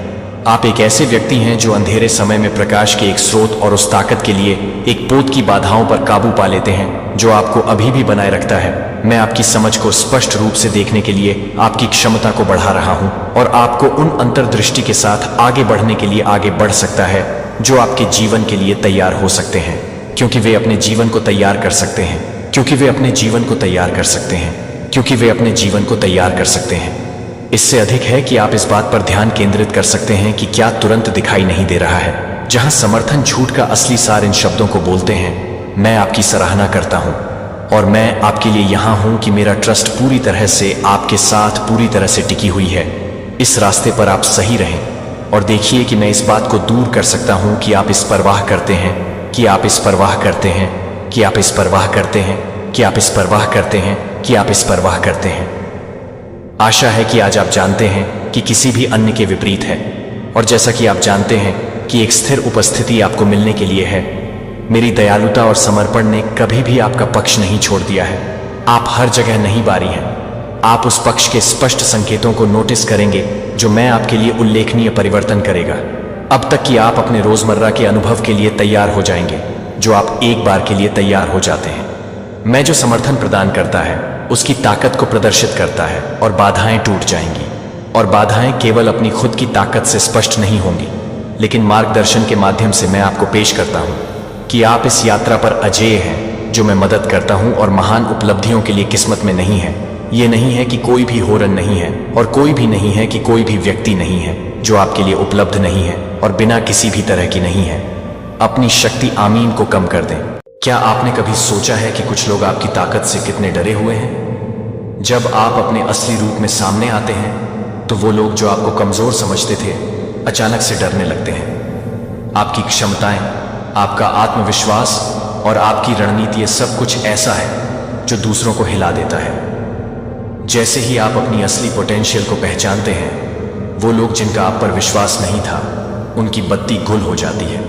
आप एक ऐसे व्यक्ति हैं जो अंधेरे समय में प्रकाश के एक स्रोत और उस ताकत के लिए एक पोत की बाधाओं पर काबू पा लेते हैं जो आपको अभी भी बनाए रखता है। मैं आपकी समझ को स्पष्ट रूप से देखने के लिए आपकी क्षमता को बढ़ा रहा हूं और आपको उन अंतर्दृष्टि के साथ आगे बढ़ने के लिए आगे बढ़ सकता है जो आपके जीवन के लिए तैयार हो सकते हैं, क्योंकि वे अपने जीवन को तैयार कर सकते हैं, क्योंकि वे अपने जीवन को तैयार कर सकते हैं, क्योंकि वे अपने जीवन को तैयार कर सकते हैं। इससे अधिक है कि आप इस बात पर ध्यान केंद्रित कर सकते हैं कि क्या तुरंत दिखाई नहीं दे रहा है। जहां समर्थन झूठ का असली सार इन शब्दों को बोलते हैं, मैं आपकी सराहना करता हूं और मैं आपके लिए यहां हूं कि मेरा ट्रस्ट पूरी तरह से आपके साथ पूरी तरह से टिकी हुई है। इस रास्ते पर आप सही रहें और देखिए कि मैं इस बात को दूर कर सकता हूं कि आप इस परवाह करते हैं, कि आप इस परवाह करते हैं, कि आप इस परवाह करते हैं, कि आप इस परवाह करते हैं, कि आप इस परवाह करते हैं। आशा है कि आज आप जानते हैं कि किसी भी अन्य के विपरीत है, और जैसा कि आप जानते हैं कि एक स्थिर उपस्थिति आपको मिलने के लिए है। मेरी दयालुता और समर्पण ने कभी भी आपका पक्ष नहीं छोड़ दिया है। आप हर जगह नहीं बारी हैं। आप उस पक्ष के स्पष्ट संकेतों को नोटिस करेंगे जो मैं आपके लिए उल्लेखनीय परिवर्तन करेगा। अब तक कि आप अपने रोजमर्रा के अनुभव के लिए तैयार हो जाएंगे, जो आप एक बार के लिए तैयार हो जाते हैं। मैं जो समर्थन प्रदान करता है उसकी ताकत को प्रदर्शित करता है और बाधाएं टूट जाएंगी। और बाधाएं केवल अपनी खुद की ताकत से स्पष्ट नहीं होंगी, लेकिन मार्गदर्शन के माध्यम से मैं आपको पेश करता हूं कि आप इस यात्रा पर अजेय हैं, जो मैं मदद करता हूं और महान उपलब्धियों के लिए किस्मत में नहीं है। ये नहीं है कि कोई भी होरन नहीं है और कोई भी नहीं है कि कोई भी व्यक्ति नहीं है जो आपके लिए उपलब्ध नहीं है और बिना किसी भी तरह की नहीं है। अपनी शक्ति आमीन को कम कर दें। क्या आपने कभी सोचा है कि कुछ लोग आपकी ताकत से कितने डरे हुए हैं? जब आप अपने असली रूप में सामने आते हैं तो वो लोग जो आपको कमजोर समझते थे अचानक से डरने लगते हैं। आपकी क्षमताएं, आपका आत्मविश्वास और आपकी रणनीति, ये सब कुछ ऐसा है जो दूसरों को हिला देता है। जैसे ही आप अपनी असली पोटेंशियल को पहचानते हैं, वो लोग जिनका आप पर विश्वास नहीं था, उनकी बत्ती गुल हो जाती है।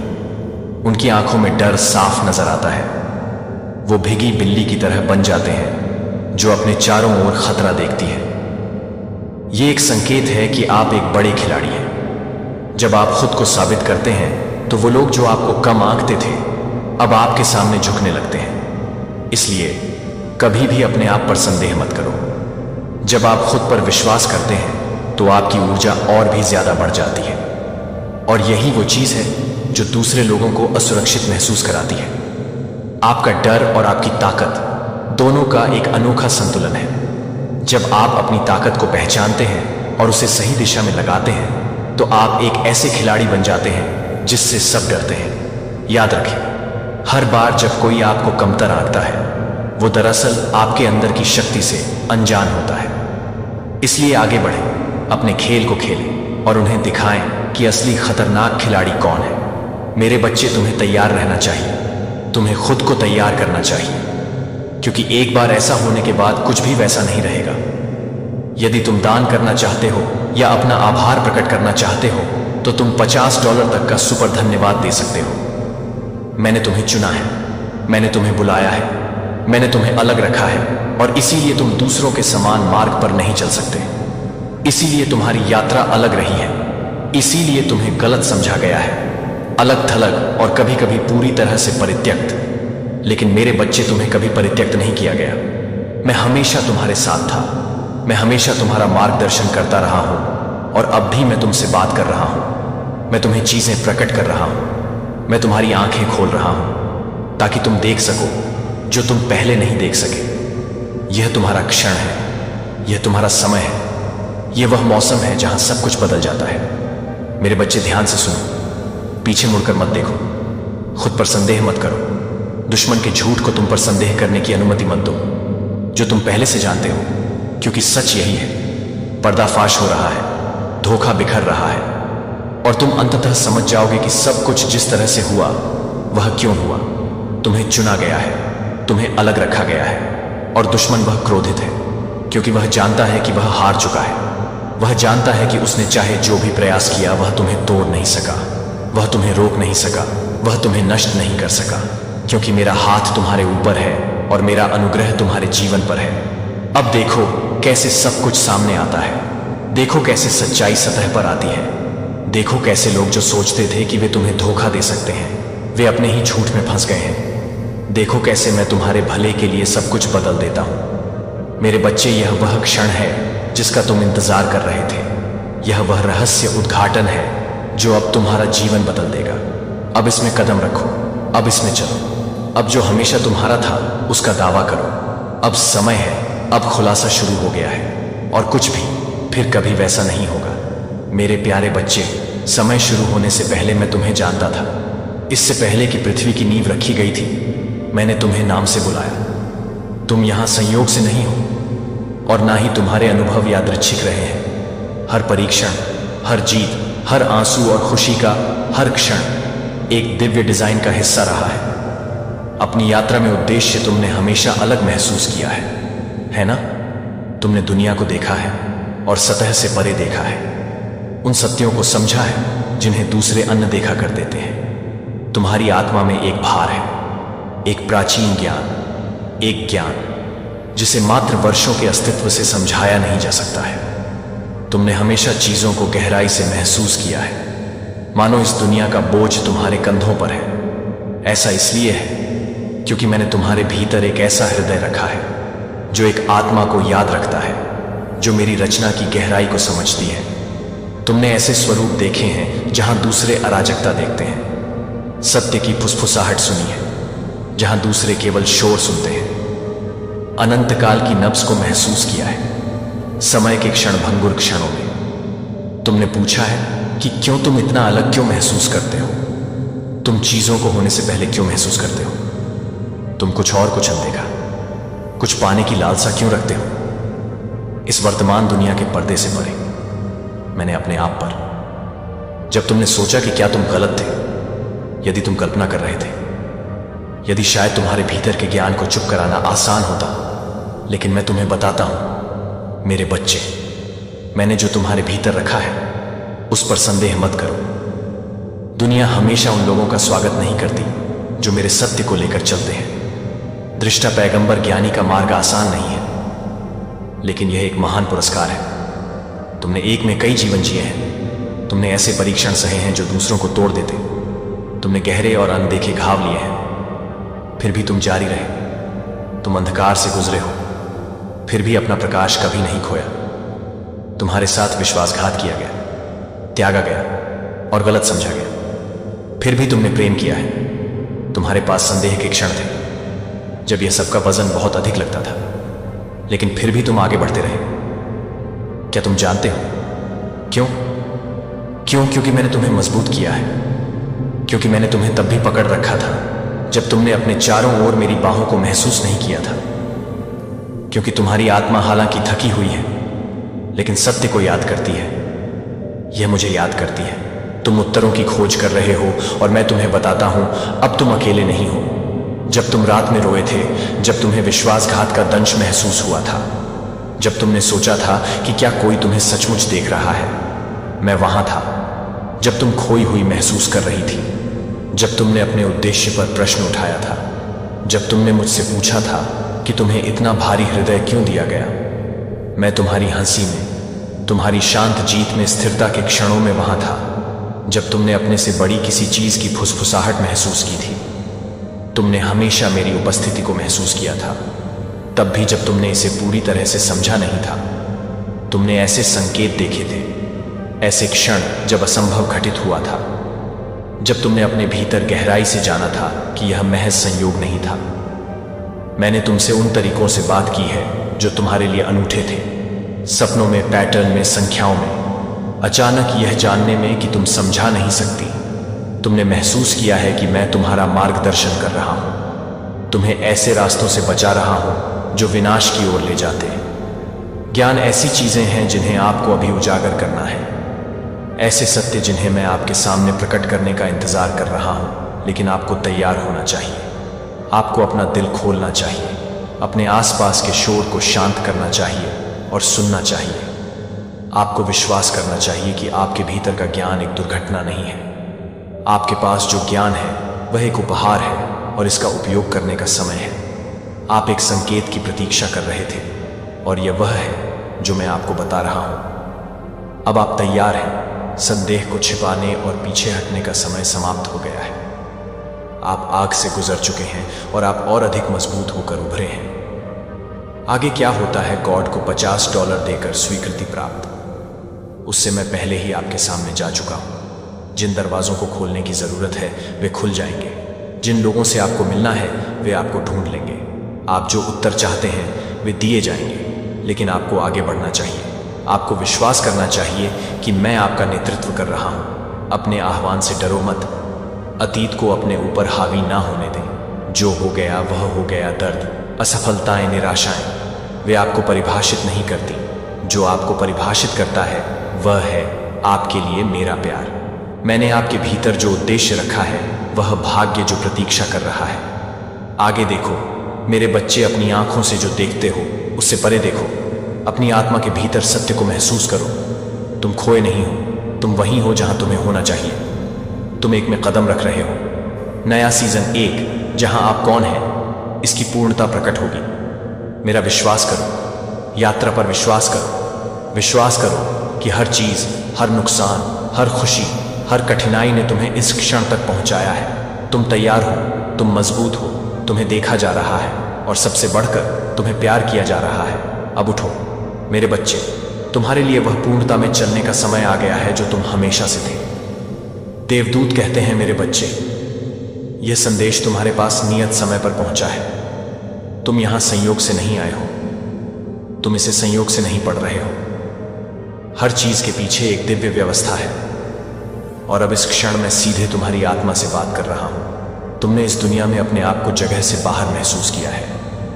उनकी आंखों में डर साफ नजर आता है। वो भीगी बिल्ली की तरह बन जाते हैं जो अपने चारों ओर खतरा देखती है। ये एक संकेत है कि आप एक बड़े खिलाड़ी हैं। जब आप खुद को साबित करते हैं तो वो लोग जो आपको कम आंकते थे अब आपके सामने झुकने लगते हैं। इसलिए कभी भी अपने आप पर संदेह मत करो। जब आप खुद पर विश्वास करते हैं तो आपकी ऊर्जा और भी ज्यादा बढ़ जाती है, और यही वो चीज है जो दूसरे लोगों को असुरक्षित महसूस कराती है। आपका डर और आपकी ताकत दोनों का एक अनोखा संतुलन है। जब आप अपनी ताकत को पहचानते हैं और उसे सही दिशा में लगाते हैं तो आप एक ऐसे खिलाड़ी बन जाते हैं जिससे सब डरते हैं। याद रखें, हर बार जब कोई आपको कमतर आंकता है वो दरअसल आपके अंदर की शक्ति से अनजान होता है। इसलिए आगे बढ़ें, अपने खेल को खेलें और उन्हें दिखाएं कि असली खतरनाक खिलाड़ी कौन है। मेरे बच्चे, तुम्हें तैयार रहना चाहिए, तुम्हें खुद को तैयार करना चाहिए, क्योंकि एक बार ऐसा होने के बाद कुछ भी वैसा नहीं रहेगा। यदि तुम दान करना चाहते हो या अपना आभार प्रकट करना चाहते हो तो तुम $50 तक का सुपर धन्यवाद दे सकते हो। मैंने तुम्हें चुना है, मैंने तुम्हें बुलाया है, मैंने तुम्हें अलग रखा है, और इसीलिए तुम दूसरों के समान मार्ग पर नहीं चल सकते। इसीलिए तुम्हारी यात्रा अलग रही है, इसीलिए तुम्हें गलत समझा गया है, अलग थलग और कभी कभी पूरी तरह से परित्यक्त। लेकिन मेरे बच्चे, तुम्हें कभी परित्यक्त नहीं किया गया। मैं हमेशा तुम्हारे साथ था, मैं हमेशा तुम्हारा मार्गदर्शन करता रहा हूं और अब भी मैं तुमसे बात कर रहा हूं। मैं तुम्हें चीजें प्रकट कर रहा हूं। मैं तुम्हारी आंखें खोल रहा हूं ताकि तुम देख सको जो तुम पहले नहीं देख सके। यह तुम्हारा क्षण है, यह तुम्हारा समय है, यह वह मौसम है जहां सब कुछ बदल जाता है। मेरे बच्चे ध्यान से सुनो, पीछे मुड़कर मत देखो, खुद पर संदेह मत करो, दुश्मन के झूठ को तुम पर संदेह करने की अनुमति मत दो जो तुम पहले से जानते हो, क्योंकि सच यही है। पर्दाफाश हो रहा है, धोखा बिखर रहा है और तुम अंततः समझ जाओगे कि सब कुछ जिस तरह से हुआ वह क्यों हुआ। तुम्हें चुना गया है, तुम्हें अलग रखा गया है और दुश्मन वह क्रोधित है क्योंकि वह जानता है कि वह हार चुका है। वह जानता है कि उसने चाहे जो भी प्रयास किया वह तुम्हें तोड़ नहीं सका, वह तुम्हें रोक नहीं सका, वह तुम्हें नष्ट नहीं कर सका, क्योंकि मेरा हाथ तुम्हारे ऊपर है और मेरा अनुग्रह तुम्हारे जीवन पर है। अब देखो कैसे सब कुछ सामने आता है, देखो कैसे सच्चाई सतह पर आती है, देखो कैसे लोग जो सोचते थे कि वे तुम्हें धोखा दे सकते हैं वे अपने ही झूठ में फंस गए हैं। देखो कैसे मैं तुम्हारे भले के लिए सब कुछ बदल देता हूं। मेरे बच्चे, यह वह क्षण है जिसका तुम इंतजार कर रहे थे। यह वह रहस्य उद्घाटन है जो अब तुम्हारा जीवन बदल देगा। अब इसमें कदम रखो, अब इसमें चलो। अब जो हमेशा तुम्हारा था उसका दावा करो। अब समय है, अब खुलासा शुरू हो गया है और कुछ भी फिर कभी वैसा नहीं होगा। मेरे प्यारे बच्चे, समय शुरू होने से पहले मैं तुम्हें जानता था। इससे पहले कि पृथ्वी की नींव रखी गई थी मैंने तुम्हें नाम से बुलाया। तुम यहां संयोग से नहीं हो और ना ही तुम्हारे अनुभव यादृच्छिक रहे हैं। हर परीक्षण, हर जीत, हर आंसू और खुशी का हर क्षण एक दिव्य डिजाइन का हिस्सा रहा है। अपनी यात्रा में उद्देश्य तुमने हमेशा अलग महसूस किया है ना? तुमने दुनिया को देखा है और सतह से परे देखा है, उन सत्यों को समझा है जिन्हें दूसरे अन्य देखा कर देते हैं। तुम्हारी आत्मा में एक भार है, एक प्राचीन ज्ञान, एक ज्ञान जिसे मात्र वर्षों के अस्तित्व से समझाया नहीं जा सकता है। तुमने हमेशा चीजों को गहराई से महसूस किया है, मानो इस दुनिया का बोझ तुम्हारे कंधों पर है। ऐसा इसलिए है क्योंकि मैंने तुम्हारे भीतर एक ऐसा हृदय रखा है जो एक आत्मा को याद रखता है, जो मेरी रचना की गहराई को समझती है। तुमने ऐसे स्वरूप देखे हैं जहां दूसरे अराजकता देखते हैं, सत्य की फुसफुसाहट सुनी है जहां दूसरे केवल शोर सुनते हैं, अनंत काल की नब्ज को महसूस किया है समय के क्षणभंगुर क्षणों में। तुमने पूछा है कि क्यों तुम इतना अलग क्यों महसूस करते हो, तुम चीजों को होने से पहले क्यों महसूस करते हो, तुम कुछ और कुछ अनदेखा, कुछ पाने की लालसा क्यों रखते हो। इस वर्तमान दुनिया के पर्दे से परे मैंने अपने आप पर, जब तुमने सोचा कि क्या तुम गलत थे, यदि तुम कल्पना कर रहे थे, यदि शायद तुम्हारे भीतर के ज्ञान को चुप कराना आसान होता, लेकिन मैं तुम्हें बताता हूं मेरे बच्चे, मैंने जो तुम्हारे भीतर रखा है उस पर संदेह मत करो। दुनिया हमेशा उन लोगों का स्वागत नहीं करती जो मेरे सत्य को लेकर चलते हैं। दृष्टा पैगंबर ज्ञानी का मार्ग आसान नहीं है, लेकिन यह एक महान पुरस्कार है। तुमने एक में कई जीवन जिए हैं, तुमने ऐसे परीक्षण सहे हैं जो दूसरों को तोड़ देते, तुमने गहरे और अनदेखे घाव लिए हैं, फिर भी तुम जारी रहे। तुम अंधकार से गुजरे हो, फिर भी अपना प्रकाश कभी नहीं खोया। तुम्हारे साथ विश्वासघात किया गया, त्यागा गया और गलत समझा गया, फिर भी तुमने प्रेम किया है। तुम्हारे पास संदेह के क्षण थे जब यह सबका वजन बहुत अधिक लगता था, लेकिन फिर भी तुम आगे बढ़ते रहे। क्या तुम जानते हो क्यों? क्योंकि मैंने तुम्हें मजबूत किया है, क्योंकि मैंने तुम्हें तब भी पकड़ रखा था जब तुमने अपने चारों ओर मेरी बाहों को महसूस नहीं किया था। क्योंकि तुम्हारी आत्मा हालांकि थकी हुई है लेकिन सत्य को याद करती है। यह मुझे याद करती है। तुम उत्तरों की खोज कर रहे हो और मैं तुम्हें बताता हूं अब तुम अकेले नहीं हो। जब तुम रात में रोए थे, जब तुम्हें विश्वासघात का दंश महसूस हुआ था, जब तुमने सोचा था कि क्या कोई तुम्हें सचमुच देख रहा है, मैं वहां था। जब तुम खोई हुई महसूस कर रही थी, जब तुमने अपने उद्देश्य पर प्रश्न उठाया था, जब तुमने मुझसे पूछा था कि तुम्हें इतना भारी हृदय क्यों दिया गया, मैं तुम्हारी हंसी में, तुम्हारी शांत जीत में, स्थिरता के क्षणों में वहां था। जब तुमने अपने से बड़ी किसी चीज की फुसफुसाहट महसूस की थी, तुमने हमेशा मेरी उपस्थिति को महसूस किया था। तब भी जब तुमने इसे पूरी तरह से समझा नहीं था, तुमने ऐसे संकेत देखे थे ऐसे क्षण जब असंभव घटित हुआ था, जब तुमने अपने भीतर गहराई से जाना था कि यह महज संयोग नहीं था। मैंने तुमसे उन तरीकों से बात की है जो तुम्हारे लिए अनूठे थे, सपनों में, पैटर्न में, संख्याओं में। अचानक यह जानने में कि तुम समझा नहीं सकती, तुमने महसूस किया है कि मैं तुम्हारा मार्गदर्शन कर रहा हूं, तुम्हें ऐसे रास्तों से बचा रहा हूं जो विनाश की ओर ले जाते हैं। ज्ञान ऐसी चीजें हैं जिन्हें आपको अभी उजागर करना है, ऐसे सत्य जिन्हें मैं आपके सामने प्रकट करने का इंतजार कर रहा हूं। लेकिन आपको तैयार होना चाहिए, आपको अपना दिल खोलना चाहिए, अपने आसपास के शोर को शांत करना चाहिए और सुनना चाहिए। आपको विश्वास करना चाहिए कि आपके भीतर का ज्ञान एक दुर्घटना नहीं है। आपके पास जो ज्ञान है वह एक उपहार है और इसका उपयोग करने का समय है। आप एक संकेत की प्रतीक्षा कर रहे थे और यह वह है जो मैं आपको बता रहा हूं। अब आप तैयार हैं। संदेह को छिपाने और पीछे हटने का समय समाप्त हो गया है। आप आग से गुजर चुके हैं और आप और अधिक मजबूत होकर उभरे हैं। आगे क्या होता है, गॉड को $50 देकर स्वीकृति प्राप्त, उससे मैं पहले ही आपके सामने जा चुका हूं। जिन दरवाजों को खोलने की जरूरत है वे खुल जाएंगे, जिन लोगों से आपको मिलना है वे आपको ढूंढ लेंगे। आप जो उत्तर चाहते हैं वे दिए जाएंगे, लेकिन आपको आगे बढ़ना चाहिए। आपको विश्वास करना चाहिए कि मैं आपका नेतृत्व कर रहा हूं। अपने आह्वान से डरो मत। अतीत को अपने ऊपर हावी ना होने दें। जो हो गया वह हो गया। दर्द, असफलताएं, निराशाएं, वे आपको परिभाषित नहीं करती। जो आपको परिभाषित करता है वह है आपके लिए मेरा प्यार। मैंने आपके भीतर जो उद्देश्य रखा है वह भाग्य जो प्रतीक्षा कर रहा है। आगे देखो मेरे बच्चे, अपनी आंखों से जो देखते हो उससे परे देखो। अपनी आत्मा के भीतर सत्य को महसूस करो। तुम खोए नहीं हो, तुम वहीं हो जहां तुम्हें होना चाहिए। तुम एक में कदम रख रहे हो। नया सीजन 1, जहां आप कौन हैं इसकी पूर्णता प्रकट होगी। मेरा विश्वास करो, यात्रा पर विश्वास करो। विश्वास करो कि हर चीज, हर नुकसान, हर खुशी, हर कठिनाई ने तुम्हें इस क्षण तक पहुंचाया है। तुम तैयार हो, तुम मजबूत हो, तुम्हें देखा जा रहा है और सबसे बढ़कर तुम्हें प्यार किया जा रहा है। अब उठो मेरे बच्चे, तुम्हारे लिए वह पूर्णता में चलने का समय आ गया है जो तुम हमेशा से थे। देवदूत कहते हैं मेरे बच्चे, यह संदेश तुम्हारे पास नियत समय पर पहुंचा है। तुम यहां संयोग से नहीं आए हो, तुम इसे संयोग से नहीं पढ़ रहे हो। हर चीज के पीछे एक दिव्य व्यवस्था है और अब इस क्षण मैं सीधे तुम्हारी आत्मा से बात कर रहा हूं। तुमने इस दुनिया में अपने आप को जगह से बाहर महसूस किया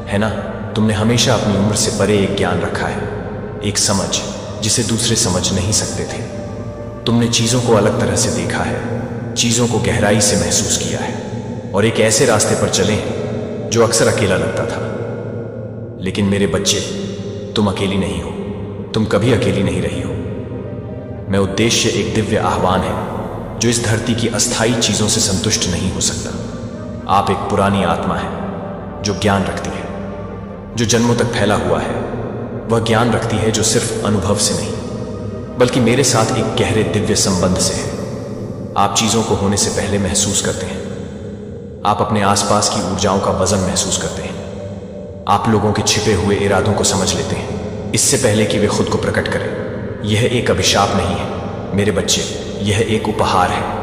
है ना? तुमने हमेशा अपनी उम्र से परे एक ज्ञान रखा है, एक समझ जिसे दूसरे समझ नहीं सकते थे। तुमने चीजों को अलग तरह से देखा है, चीजों को गहराई से महसूस किया है और एक ऐसे रास्ते पर चले हैं जो अक्सर अकेला लगता था। लेकिन मेरे बच्चे, तुम अकेली नहीं हो, तुम कभी अकेली नहीं रही हो। मैं उद्देश्य एक दिव्य आह्वान है जो इस धरती की अस्थायी चीजों से संतुष्ट नहीं हो सकता। आप एक पुरानी आत्मा है जो ज्ञान रखती है, जो जन्मों तक फैला हुआ है। वह ज्ञान रखती है जो सिर्फ अनुभव से नहीं बल्कि मेरे साथ एक गहरे दिव्य संबंध से है। आप चीजों को होने से पहले महसूस करते हैं। आप अपने आसपास की ऊर्जाओं का वजन महसूस करते हैं। आप लोगों के छिपे हुए इरादों को समझ लेते हैं इससे पहले कि वे खुद को प्रकट करें। यह एक अभिशाप नहीं है मेरे बच्चे, यह एक उपहार है।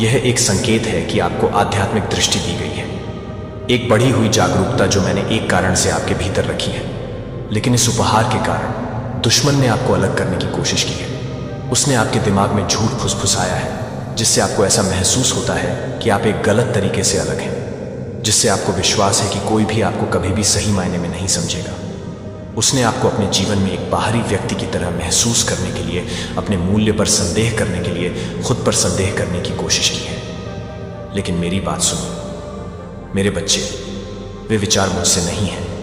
यह एक संकेत है कि आपको आध्यात्मिक दृष्टि दी गई है, एक बढ़ी हुई जागरूकता जो मैंने एक कारण से आपके भीतर रखी है। लेकिन इस उपहार के कारण दुश्मन ने आपको अलग करने की कोशिश की है। उसने आपके दिमाग में झूठ फुसफुसाया है जिससे आपको ऐसा महसूस होता है कि आप एक गलत तरीके से अलग हैं, जिससे आपको विश्वास है कि कोई भी आपको कभी भी सही मायने में नहीं समझेगा। उसने आपको अपने जीवन में एक बाहरी व्यक्ति की तरह महसूस करने के लिए, अपने मूल्य पर संदेह करने के लिए खुद पर संदेह करने की कोशिश की है। लेकिन मेरी बात सुनो मेरे बच्चे, वे विचार मुझसे नहीं हैं,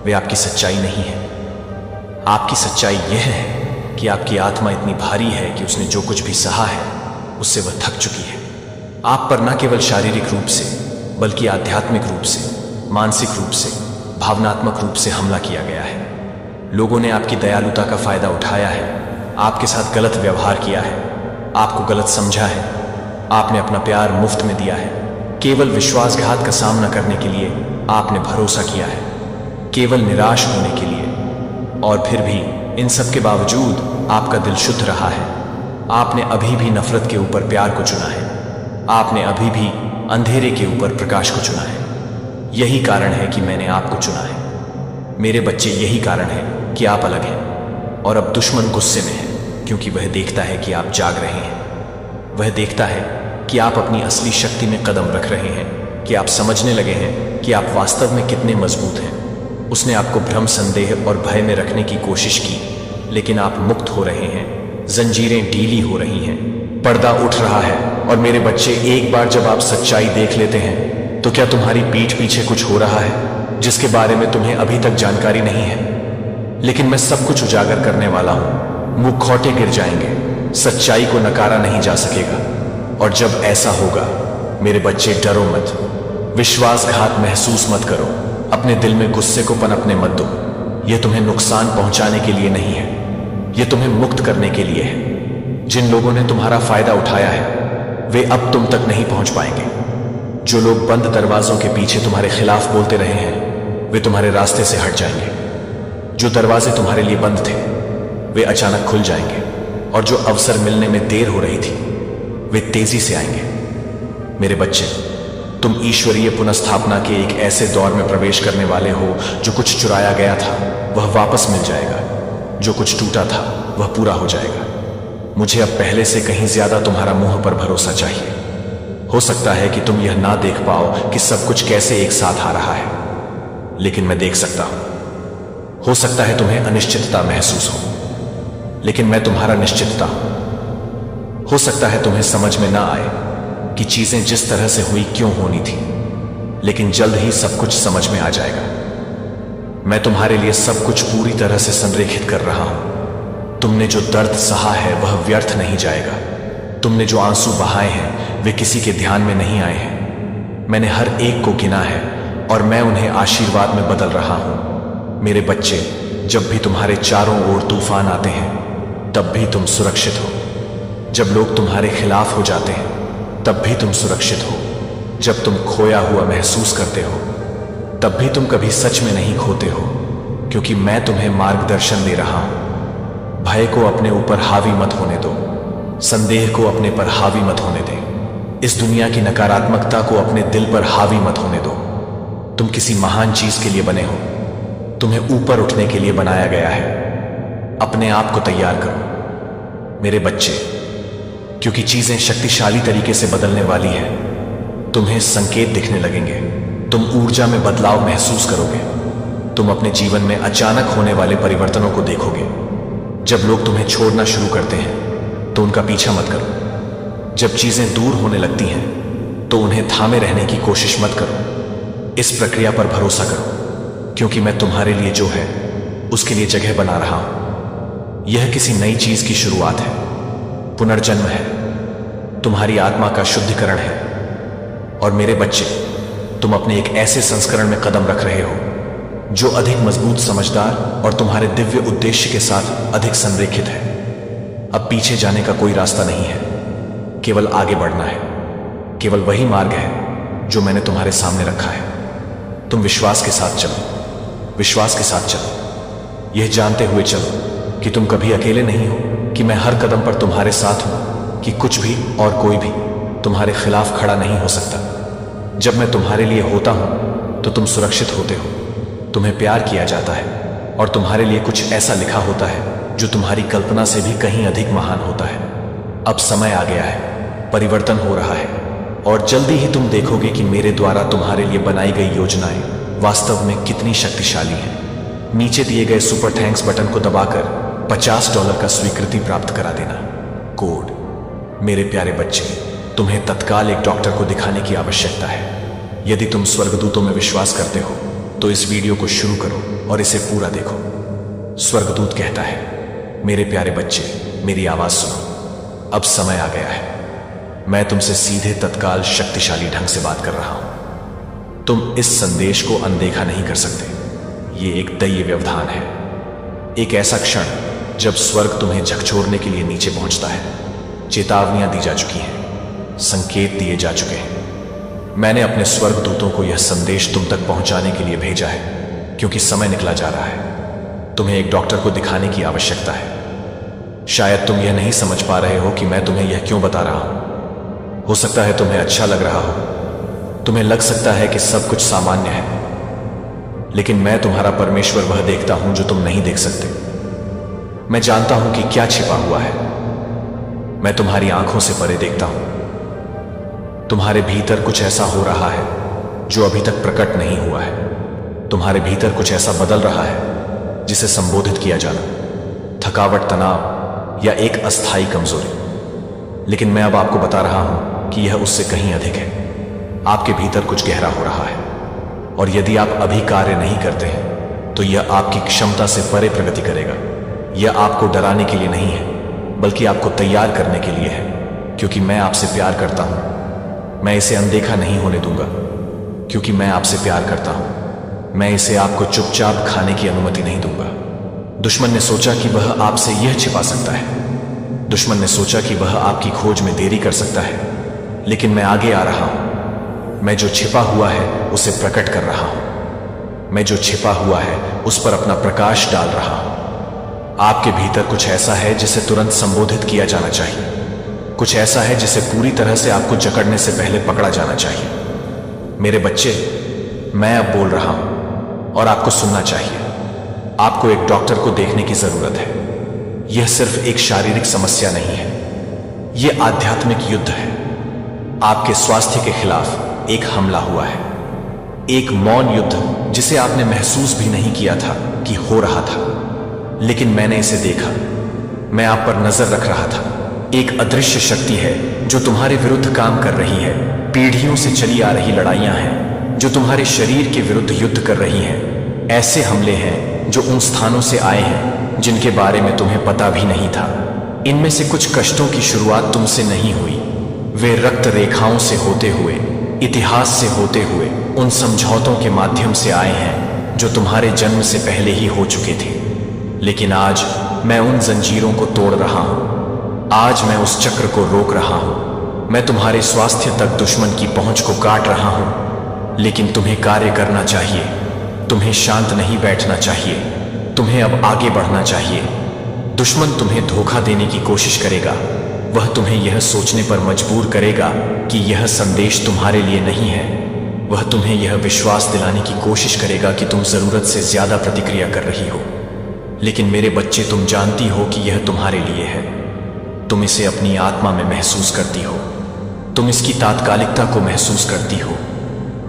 वे आपकी सच्चाई नहीं है। आपकी सच्चाई यह है कि आपकी आत्मा इतनी भारी है कि उसने जो कुछ भी सहा है उससे वह थक चुकी है। आप पर न केवल शारीरिक रूप से बल्कि आध्यात्मिक रूप से, मानसिक रूप से, भावनात्मक रूप से हमला किया गया है। लोगों ने आपकी दयालुता का फायदा उठाया है, आपके साथ गलत व्यवहार किया है, आपको गलत समझा है। आपने अपना प्यार मुफ्त में दिया है। केवल विश्वासघात का सामना करने के लिए आपने भरोसा किया है, केवल निराश होने के लिए। और फिर भी इन सब के बावजूद आपका दिल शुद्ध रहा है। आपने अभी भी नफरत के ऊपर प्यार को चुना है। आपने अभी भी अंधेरे के ऊपर प्रकाश को चुना है। यही कारण है कि मैंने आपको चुना है। मेरे बच्चे, यही कारण है कि आप अलग हैं। और अब दुश्मन गुस्से में है, क्योंकि वह देखता है कि आप जाग रहे हैं। वह देखता है कि आप अपनी असली शक्ति में कदम रख रहे हैं, कि आप समझने लगे हैं कि आप वास्तव में कितने मजबूत हैं। उसने आपको भ्रम, संदेह और भय में रखने की कोशिश की, लेकिन आप मुक्त हो रहे हैं। जंजीरें ढीली हो रही हैं, पर्दा उठ रहा है। और मेरे बच्चे, एक बार जब आप सच्चाई देख लेते हैं, तो क्या तुम्हारी पीठ पीछे कुछ हो रहा है जिसके बारे में तुम्हें अभी तक जानकारी नहीं है? लेकिन मैं सब कुछ उजागर करने वाला हूं। मुखौटे गिर जाएंगे, सच्चाई को नकारा नहीं जा सकेगा। और जब ऐसा होगा, मेरे बच्चे, डरो मत, विश्वासघात महसूस मत करो, अपने दिल में गुस्से को पनपने मत दो। यह तुम्हें नुकसान पहुंचाने के लिए नहीं है, यह तुम्हें मुक्त करने के लिए है। जिन लोगों ने तुम्हारा फायदा उठाया है, वे अब तुम तक नहीं पहुंच पाएंगे। जो लोग बंद दरवाजों के पीछे तुम्हारे खिलाफ बोलते रहे हैं, वे तुम्हारे रास्ते से हट जाएंगे। जो दरवाजे तुम्हारे लिए बंद थे, वे अचानक खुल जाएंगे। और जो अवसर मिलने में देर हो रही थी, वे तेजी से आएंगे। मेरे बच्चे, तुम ईश्वरीय पुनर्स्थापना के एक ऐसे दौर में प्रवेश करने वाले हो। जो कुछ चुराया गया था, वह वापस मिल जाएगा। जो कुछ टूटा था, वह पूरा हो जाएगा। मुझे अब पहले से कहीं ज्यादा तुम्हारा मुंह पर भरोसा चाहिए। हो सकता है कि तुम यह ना देख पाओ कि सब कुछ कैसे एक साथ आ रहा है, लेकिन मैं देख सकता हूं। हो सकता है तुम्हें अनिश्चितता महसूस हो, लेकिन मैं तुम्हारा निश्चितता हूं। हो सकता है तुम्हें समझ में ना आए कि चीजें जिस तरह से हुई क्यों होनी थी, लेकिन जल्द ही सब कुछ समझ में आ जाएगा। मैं तुम्हारे लिए सब कुछ पूरी तरह से संरेखित कर रहा हूं। तुमने जो दर्द सहा है, वह व्यर्थ नहीं जाएगा। तुमने जो आंसू बहाए हैं, वे किसी के ध्यान में नहीं आए हैं। मैंने हर एक को गिना है और मैं उन्हें आशीर्वाद में बदल रहा हूं। मेरे बच्चे, जब भी तुम्हारे चारों ओर तूफान आते हैं, तब भी तुम सुरक्षित हो। जब लोग तुम्हारे खिलाफ हो जाते हैं, तब भी तुम सुरक्षित हो। जब तुम खोया हुआ महसूस करते हो, तब भी तुम कभी सच में नहीं खोते हो, क्योंकि मैं तुम्हें मार्गदर्शन दे रहा हूं। भय को अपने ऊपर हावी मत होने दो, संदेह को अपने पर हावी मत होने दे, इस दुनिया की नकारात्मकता को अपने दिल पर हावी मत होने दो। तुम किसी महान चीज के लिए बने हो, तुम्हें ऊपर उठने के लिए बनाया गया है। अपने आप को तैयार करो मेरे बच्चे, क्योंकि चीजें शक्तिशाली तरीके से बदलने वाली है। तुम्हें संकेत दिखने लगेंगे, तुम ऊर्जा में बदलाव महसूस करोगे। तुम अपने जीवन में अचानक होने वाले परिवर्तनों को देखोगे। जब लोग तुम्हें छोड़ना शुरू करते हैं, तो उनका पीछा मत करो। जब चीजें दूर होने लगती हैं, तो उन्हें थामे रहने की कोशिश मत करो। इस प्रक्रिया पर भरोसा करो, क्योंकि मैं तुम्हारे लिए जो है, उसके लिए जगह बना रहा हूं। यह किसी नई चीज की शुरुआत है, पुनर्जन्म है, तुम्हारी आत्मा का शुद्धिकरण है। और मेरे बच्चे, तुम अपने एक ऐसे संस्करण में कदम रख रहे हो जो अधिक मजबूत, समझदार और तुम्हारे दिव्य उद्देश्य के साथ अधिक संरेखित है। अब पीछे जाने का कोई रास्ता नहीं है, केवल आगे बढ़ना है। केवल वही मार्ग है जो मैंने तुम्हारे सामने रखा है। तुम विश्वास के साथ चलो, विश्वास के साथ चलो, यह जानते हुए चलो कि तुम कभी अकेले नहीं हो, कि मैं हर कदम पर तुम्हारे साथ हूं, कि कुछ भी और कोई भी तुम्हारे खिलाफ खड़ा नहीं हो सकता। जब मैं तुम्हारे लिए होता हूं, तो तुम सुरक्षित होते हो, तुम्हें प्यार किया जाता है, और तुम्हारे लिए कुछ ऐसा लिखा होता है जो तुम्हारी कल्पना से भी कहीं अधिक महान होता है। अब समय आ गया है, परिवर्तन हो रहा है, और जल्दी ही तुम देखोगे कि मेरे द्वारा तुम्हारे लिए बनाई गई योजनाएं वास्तव में कितनी शक्तिशाली हैं। नीचे दिए गए सुपर थैंक्स बटन को दबाकर $50 का स्वीकृति प्राप्त करा देना। कोड। मेरे प्यारे बच्चे, तुम्हें तत्काल एक डॉक्टर को दिखाने की आवश्यकता है। यदि तुम स्वर्गदूतों में विश्वास करते हो, तो इस वीडियो को शुरू करो और इसे पूरा देखो। स्वर्गदूत कहता है, मेरे प्यारे बच्चे, मेरी आवाज सुनो। अब समय आ गया है। मैं तुमसे सीधे, तत्काल, शक्तिशाली ढंग से बात कर रहा हूं। तुम इस संदेश को अनदेखा नहीं कर सकते। ये एक दैवीय व्यवधान है, एक ऐसा क्षण जब स्वर्ग तुम्हें झकझोरने के लिए नीचे पहुंचता है। चेतावनियां दी जा चुकी हैं, संकेत दिए जा चुके हैं। मैंने अपने स्वर्गदूतों को यह संदेश तुम तक पहुंचाने के लिए भेजा है, क्योंकि समय निकला जा रहा है। तुम्हें एक डॉक्टर को दिखाने की आवश्यकता है। शायद तुम यह नहीं समझ पा रहे हो कि मैं तुम्हें यह क्यों बता रहा हूं। हो सकता है तुम्हें अच्छा लग रहा हो, तुम्हें लग सकता है कि सब कुछ सामान्य है, लेकिन मैं तुम्हारा परमेश्वर वह देखता हूं जो तुम नहीं देख सकते। मैं जानता हूं कि क्या छिपा हुआ है। मैं तुम्हारी आंखों से परे देखता हूं। तुम्हारे भीतर कुछ ऐसा हो रहा है जो अभी तक प्रकट नहीं हुआ है। तुम्हारे भीतर कुछ ऐसा बदल रहा है जिसे संबोधित किया जाना, थकावट, तनाव या एक अस्थायी कमजोरी। लेकिन मैं अब आपको बता रहा हूं कि यह उससे कहीं अधिक है। आपके भीतर कुछ गहरा हो रहा है, और यदि आप अभी कार्य नहीं करते हैं तो यह आपकी क्षमता से परे प्रगति करेगा। यह आपको डराने के लिए नहीं है, बल्कि आपको तैयार करने के लिए है, क्योंकि मैं आपसे प्यार करता हूं। मैं इसे अनदेखा नहीं होने दूंगा, क्योंकि मैं आपसे प्यार करता हूं। मैं इसे आपको चुपचाप खाने की अनुमति नहीं दूंगा। दुश्मन ने सोचा कि वह आपसे यह छिपा सकता है। दुश्मन ने सोचा कि वह आपकी खोज में देरी कर सकता है, लेकिन मैं आगे आ रहा हूं। मैं जो छिपा हुआ है उसे प्रकट कर रहा हूं। मैं जो छिपा हुआ है उस पर अपना प्रकाश डाल रहा हूं। आपके भीतर कुछ ऐसा है जिसे तुरंत संबोधित किया जाना चाहिए। कुछ ऐसा है जिसे पूरी तरह से आपको जकड़ने से पहले पकड़ा जाना चाहिए। मेरे बच्चे, मैं अब बोल रहा हूं और आपको सुनना चाहिए। आपको एक डॉक्टर को देखने की जरूरत है। यह सिर्फ एक शारीरिक समस्या नहीं है, यह आध्यात्मिक युद्ध है। आपके स्वास्थ्य के खिलाफ एक हमला हुआ है, एक मौन युद्ध जिसे आपने महसूस भी नहीं किया था कि हो रहा था, लेकिन मैंने इसे देखा। मैं आप पर नजर रख रहा था। एक अदृश्य शक्ति है जो तुम्हारे विरुद्ध काम कर रही है। पीढ़ियों से चली आ रही लड़ाइयां हैं जो तुम्हारे शरीर के विरुद्ध युद्ध कर रही हैं। ऐसे हमले हैं जो उन स्थानों से आए हैं जिनके बारे में तुम्हें पता भी नहीं था। इनमें से कुछ कष्टों की शुरुआत तुमसे नहीं हुई। वे रक्त रेखाओं से होते हुए, इतिहास से होते हुए, उन समझौतों के माध्यम से आए हैं जो तुम्हारे जन्म से पहले ही हो चुके थे। लेकिन आज मैं उन जंजीरों को तोड़ रहा हूं। आज मैं उस चक्र को रोक रहा हूं। मैं तुम्हारे स्वास्थ्य तक दुश्मन की पहुंच को काट रहा हूं। लेकिन तुम्हें कार्य करना चाहिए। तुम्हें शांत नहीं बैठना चाहिए। तुम्हें अब आगे बढ़ना चाहिए। दुश्मन तुम्हें धोखा देने की कोशिश करेगा। वह तुम्हें यह सोचने पर मजबूर करेगा कि यह संदेश तुम्हारे लिए नहीं है। वह तुम्हें यह विश्वास दिलाने की कोशिश करेगा कि तुम जरूरत से ज्यादा प्रतिक्रिया कर रही हो। लेकिन मेरे बच्चे, तुम जानती हो कि यह तुम्हारे लिए है। तुम इसे अपनी आत्मा में महसूस करती हो। तुम इसकी तात्कालिकता को महसूस करती हो।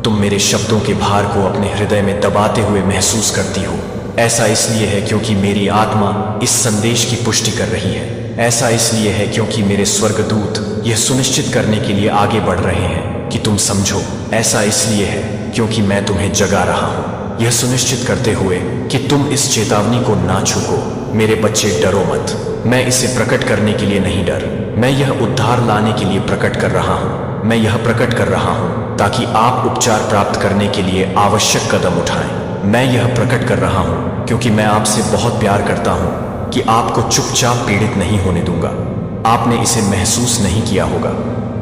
तुम मेरे शब्दों के भार को अपने हृदय में दबाते हुए महसूस करती हो। ऐसा इसलिए है क्योंकि मेरी आत्मा इस संदेश की पुष्टि कर रही है। ऐसा इसलिए है क्योंकि मेरे स्वर्गदूत यह सुनिश्चित करने के लिए आगे बढ़ रहे हैं कि तुम समझो। ऐसा इसलिए है क्योंकि मैं तुम्हें जगा रहा हूं, यह सुनिश्चित करते हुए कि तुम इस चेतावनी को ना चूको। मेरे बच्चे, डरो मत। मैं इसे प्रकट करने के लिए नहीं डर, मैं यह उद्धार लाने के लिए प्रकट कर रहा हूं। मैं यह प्रकट कर रहा हूं ताकि आप उपचार प्राप्त करने के लिए आवश्यक कदम उठाएं। मैं यह प्रकट कर रहा हूं क्योंकि मैं आपसे बहुत प्यार करता हूं कि आपको चुपचाप पीड़ित नहीं होने दूंगा। आपने इसे महसूस नहीं किया होगा,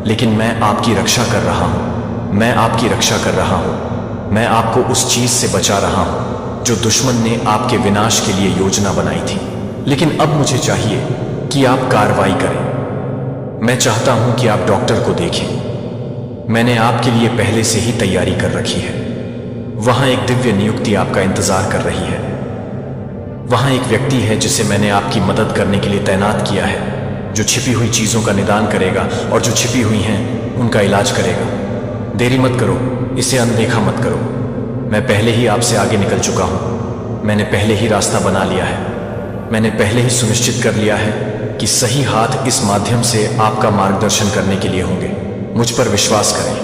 लेकिन मैं आपकी रक्षा कर रहा हूं। मैं आपकी रक्षा कर रहा हूं। मैं आपको उस चीज से बचा रहा हूं जो दुश्मन ने आपके विनाश के लिए योजना बनाई थी। लेकिन अब मुझे चाहिए कि आप कार्रवाई करें। मैं चाहता हूं कि आप डॉक्टर को देखें। मैंने आपके लिए पहले से ही तैयारी कर रखी है। वहां एक दिव्य नियुक्ति आपका इंतजार कर रही है। वहां एक व्यक्ति है जिसे मैंने आपकी मदद करने के लिए तैनात किया है, जो छिपी हुई चीजों का निदान करेगा और जो छिपी हुई हैं उनका इलाज करेगा। देरी मत करो, इसे अनदेखा मत करो। मैं पहले ही आपसे आगे निकल चुका हूं। मैंने पहले ही रास्ता बना लिया है। मैंने पहले ही सुनिश्चित कर लिया है कि सही हाथ इस माध्यम से आपका मार्गदर्शन करने के लिए होंगे। मुझ पर विश्वास करें।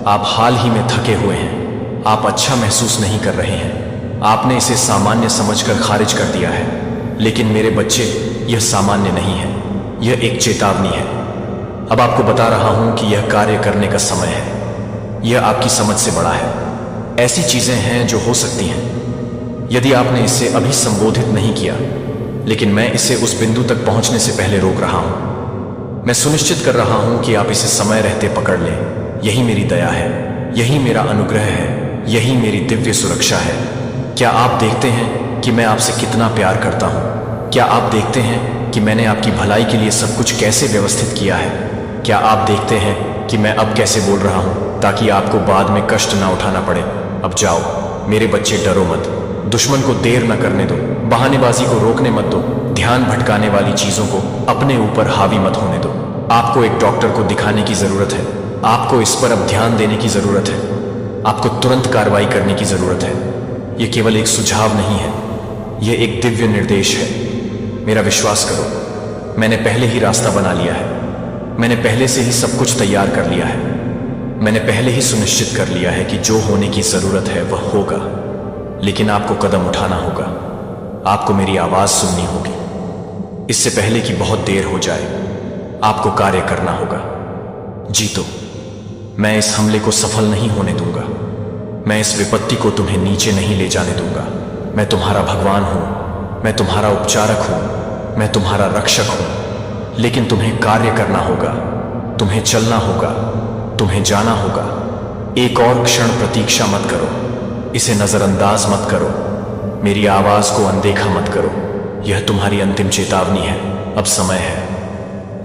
आप हाल ही में थके हुए हैं। आप अच्छा महसूस नहीं कर रहे हैं। आपने इसे सामान्य समझकर खारिज कर दिया है। लेकिन मेरे बच्चे, यह सामान्य नहीं है, यह एक चेतावनी है। अब आपको बता रहा हूं कि यह कार्य करने का समय है। यह आपकी समझ से बड़ा है। ऐसी चीजें हैं जो हो सकती हैं यदि आपने इसे अभी संबोधित नहीं किया, लेकिन मैं इसे उस बिंदु तक पहुंचने से पहले रोक रहा हूं। मैं सुनिश्चित कर रहा हूं कि आप इसे समय रहते पकड़ लें। यही मेरी दया है, यही मेरा अनुग्रह है, यही मेरी दिव्य सुरक्षा है। क्या आप देखते हैं कि मैं आपसे कितना प्यार करता हूं? क्या आप देखते हैं कि मैंने आपकी भलाई के लिए सब कुछ कैसे व्यवस्थित किया है? क्या आप देखते हैं कि मैं अब कैसे बोल रहा हूं ताकि आपको बाद में कष्ट ना उठाना पड़े? अब जाओ मेरे बच्चे, डरो मत। दुश्मन को देर न करने दो, बहानेबाजी को रोकने मत दो, ध्यान भटकाने वाली चीजों को अपने ऊपर हावी मत होने दो। आपको एक डॉक्टर को दिखाने की जरूरत है। आपको इस पर अब ध्यान देने की जरूरत है। आपको तुरंत कार्रवाई करने की जरूरत है। यह केवल एक सुझाव नहीं है, यह एक दिव्य निर्देश है। मेरा विश्वास करो, मैंने पहले ही रास्ता बना लिया है। मैंने पहले से ही सब कुछ तैयार कर लिया है। मैंने पहले ही सुनिश्चित कर लिया है कि जो होने की जरूरत है वह होगा। लेकिन आपको कदम उठाना होगा, आपको मेरी आवाज सुननी होगी। इससे पहले कि बहुत देर हो जाए, आपको कार्य करना होगा। जीतो। मैं इस हमले को सफल नहीं होने दूंगा। मैं इस विपत्ति को तुम्हें नीचे नहीं ले जाने दूंगा। मैं तुम्हारा भगवान हूं, मैं तुम्हारा उपचारक हूं, मैं तुम्हारा रक्षक हूं। लेकिन तुम्हें कार्य करना होगा, तुम्हें चलना होगा, तुम्हें जाना होगा। एक और क्षण प्रतीक्षा मत करो, इसे नजरअंदाज मत करो, मेरी आवाज को अनदेखा मत करो। यह तुम्हारी अंतिम चेतावनी है। अब समय है।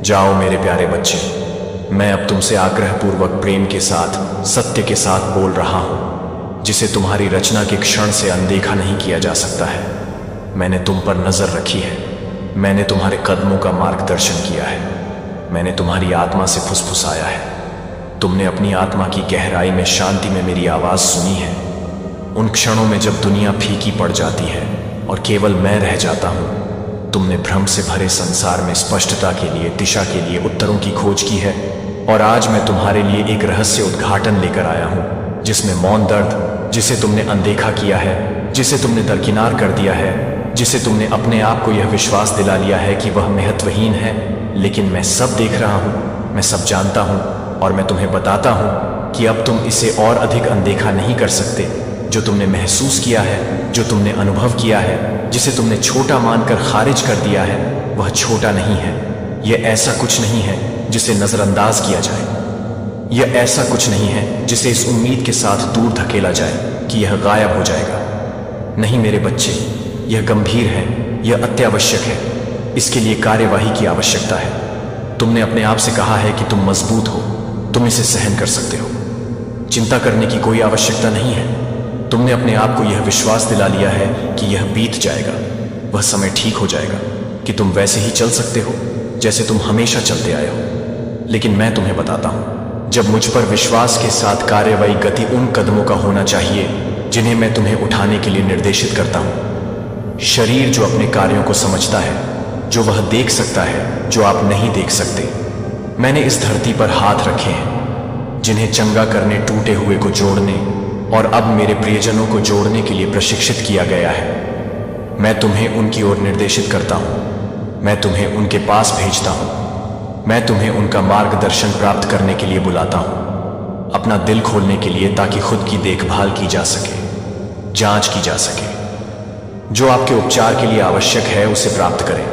जाओ मेरे प्यारे बच्चे, मैं अब तुमसे आग्रहपूर्वक प्रेम के साथ, सत्य के साथ बोल रहा हूं, जिसे तुम्हारी रचना के क्षण से अनदेखा नहीं किया जा सकता है। मैंने तुम पर नजर रखी है। मैंने तुम्हारे कदमों का मार्गदर्शन किया है। मैंने तुम्हारी आत्मा से फुसफुसाया है। तुमने अपनी आत्मा की गहराई में, शांति में मेरी आवाज सुनी है। उन क्षणों में जब दुनिया फीकी पड़ जाती है और केवल मैं रह जाता हूं, तुमने भ्रम से भरे संसार में स्पष्टता के लिए, दिशा के लिए उत्तरों की खोज की है। और आज मैं तुम्हारे लिए एक रहस्य उद्घाटन लेकर आया हूं, जिसमें मौन दर्द, जिसे तुमने अनदेखा किया है, जिसे तुमने दरकिनार कर दिया है, जिसे तुमने अपने आप को यह विश्वास दिला लिया है कि वह महत्वहीन है। लेकिन मैं सब देख रहा हूं, मैं सब जानता हूं, और मैं तुम्हें बताता हूं कि अब तुम इसे और अधिक अनदेखा नहीं कर सकते। जो तुमने महसूस किया है, जो तुमने अनुभव किया है, जिसे तुमने छोटा मानकर खारिज कर दिया है, वह छोटा नहीं है। यह ऐसा कुछ नहीं है जिसे नजरअंदाज किया जाए। यह ऐसा कुछ नहीं है जिसे इस उम्मीद के साथ दूर धकेला जाए कि यह गायब हो जाएगा। नहीं मेरे बच्चे, यह गंभीर है, यह अत्यावश्यक है। इसके लिए कार्यवाही की आवश्यकता है। तुमने अपने आप से कहा है कि तुम मजबूत हो, तुम इसे सहन कर सकते हो। चिंता करने की कोई आवश्यकता नहीं है। तुमने अपने आप को यह विश्वास दिला लिया है कि यह बीत जाएगा, वह समय ठीक हो जाएगा, कि तुम वैसे ही चल सकते हो जैसे तुम हमेशा चलते आए हो। लेकिन मैं तुम्हें बताता हूं, जब मुझ पर विश्वास के साथ कार्यवाही गति उन कदमों का होना चाहिए जिन्हें मैं तुम्हें उठाने के लिए निर्देशित करता हूं। शरीर जो अपने कार्यों को समझता है, जो वह देख सकता है जो आप नहीं देख सकते। मैंने इस धरती पर हाथ रखे हैं जिन्हें चंगा करने, टूटे हुए को जोड़ने और अब मेरे प्रियजनों को जोड़ने के लिए प्रशिक्षित किया गया है। मैं तुम्हें उनकी ओर निर्देशित करता हूं। मैं तुम्हें उनके पास भेजता हूं। मैं तुम्हें उनका मार्गदर्शन प्राप्त करने के लिए बुलाता हूं, अपना दिल खोलने के लिए, ताकि खुद की देखभाल की जा सके, जांच की जा सके। जो आपके उपचार के लिए आवश्यक है उसे प्राप्त करें।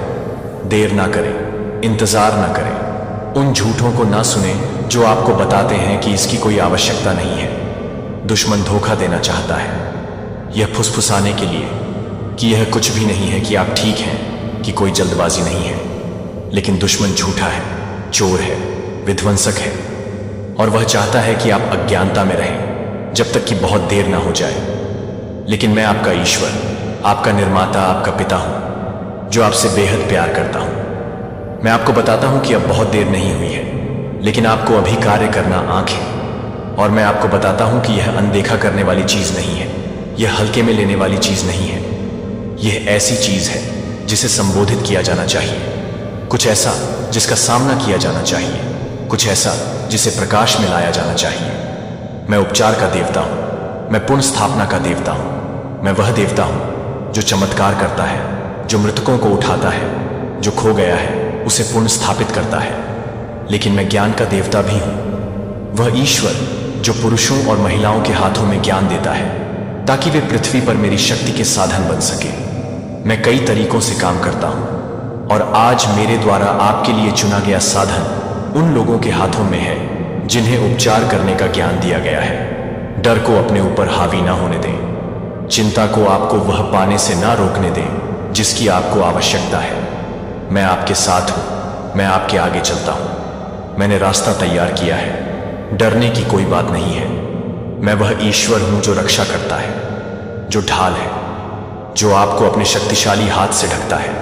देर ना करें, इंतजार ना करें। उन झूठों को ना सुने जो आपको बताते हैं कि इसकी कोई आवश्यकता नहीं है। दुश्मन धोखा देना चाहता है, यह फुसफुसाने के लिए कि यह कुछ भी नहीं है, कि आप ठीक हैं, कि कोई जल्दबाजी नहीं है। लेकिन दुश्मन झूठा है, चोर है, विध्वंसक है, और वह चाहता है कि आप अज्ञानता में रहें जब तक कि बहुत देर ना हो जाए। लेकिन मैं आपका ईश्वर, आपका निर्माता, आपका पिता हूं, जो आपसे बेहद प्यार करता हूं। मैं आपको बताता हूं कि अब बहुत देर नहीं हुई है, लेकिन आपको अभी कार्य करना आंखें। और मैं आपको बताता हूं कि यह अनदेखा करने वाली चीज नहीं है, यह हल्के में लेने वाली चीज नहीं है। यह ऐसी चीज है जिसे संबोधित किया जाना चाहिए, कुछ ऐसा जिसका सामना किया जाना चाहिए, कुछ ऐसा जिसे प्रकाश में लाया जाना चाहिए। मैं उपचार का देवता हूं, मैं पुनर्स्थापना का देवता हूं। मैं वह देवता हूं जो चमत्कार करता है, जो मृतकों को उठाता है, जो खो गया है उसे पुनर्स्थापित करता है। लेकिन मैं ज्ञान का देवता भी हूं, वह ईश्वर जो पुरुषों और महिलाओं के हाथों में ज्ञान देता है ताकि वे पृथ्वी पर मेरी शक्ति के साधन बन सके। मैं कई तरीकों से काम करता हूं और आज मेरे द्वारा आपके लिए चुना गया साधन उन लोगों के हाथों में है जिन्हें उपचार करने का ज्ञान दिया गया है। डर को अपने ऊपर हावी ना होने दें, चिंता को आपको वह पाने से ना रोकने दें जिसकी आपको आवश्यकता है। मैं आपके साथ हूं, मैं आपके आगे चलता हूं। मैंने रास्ता तैयार किया है, डरने की कोई बात नहीं है। मैं वह ईश्वर हूं जो रक्षा करता है, जो ढाल है, जो आपको अपने शक्तिशाली हाथ से ढकता है।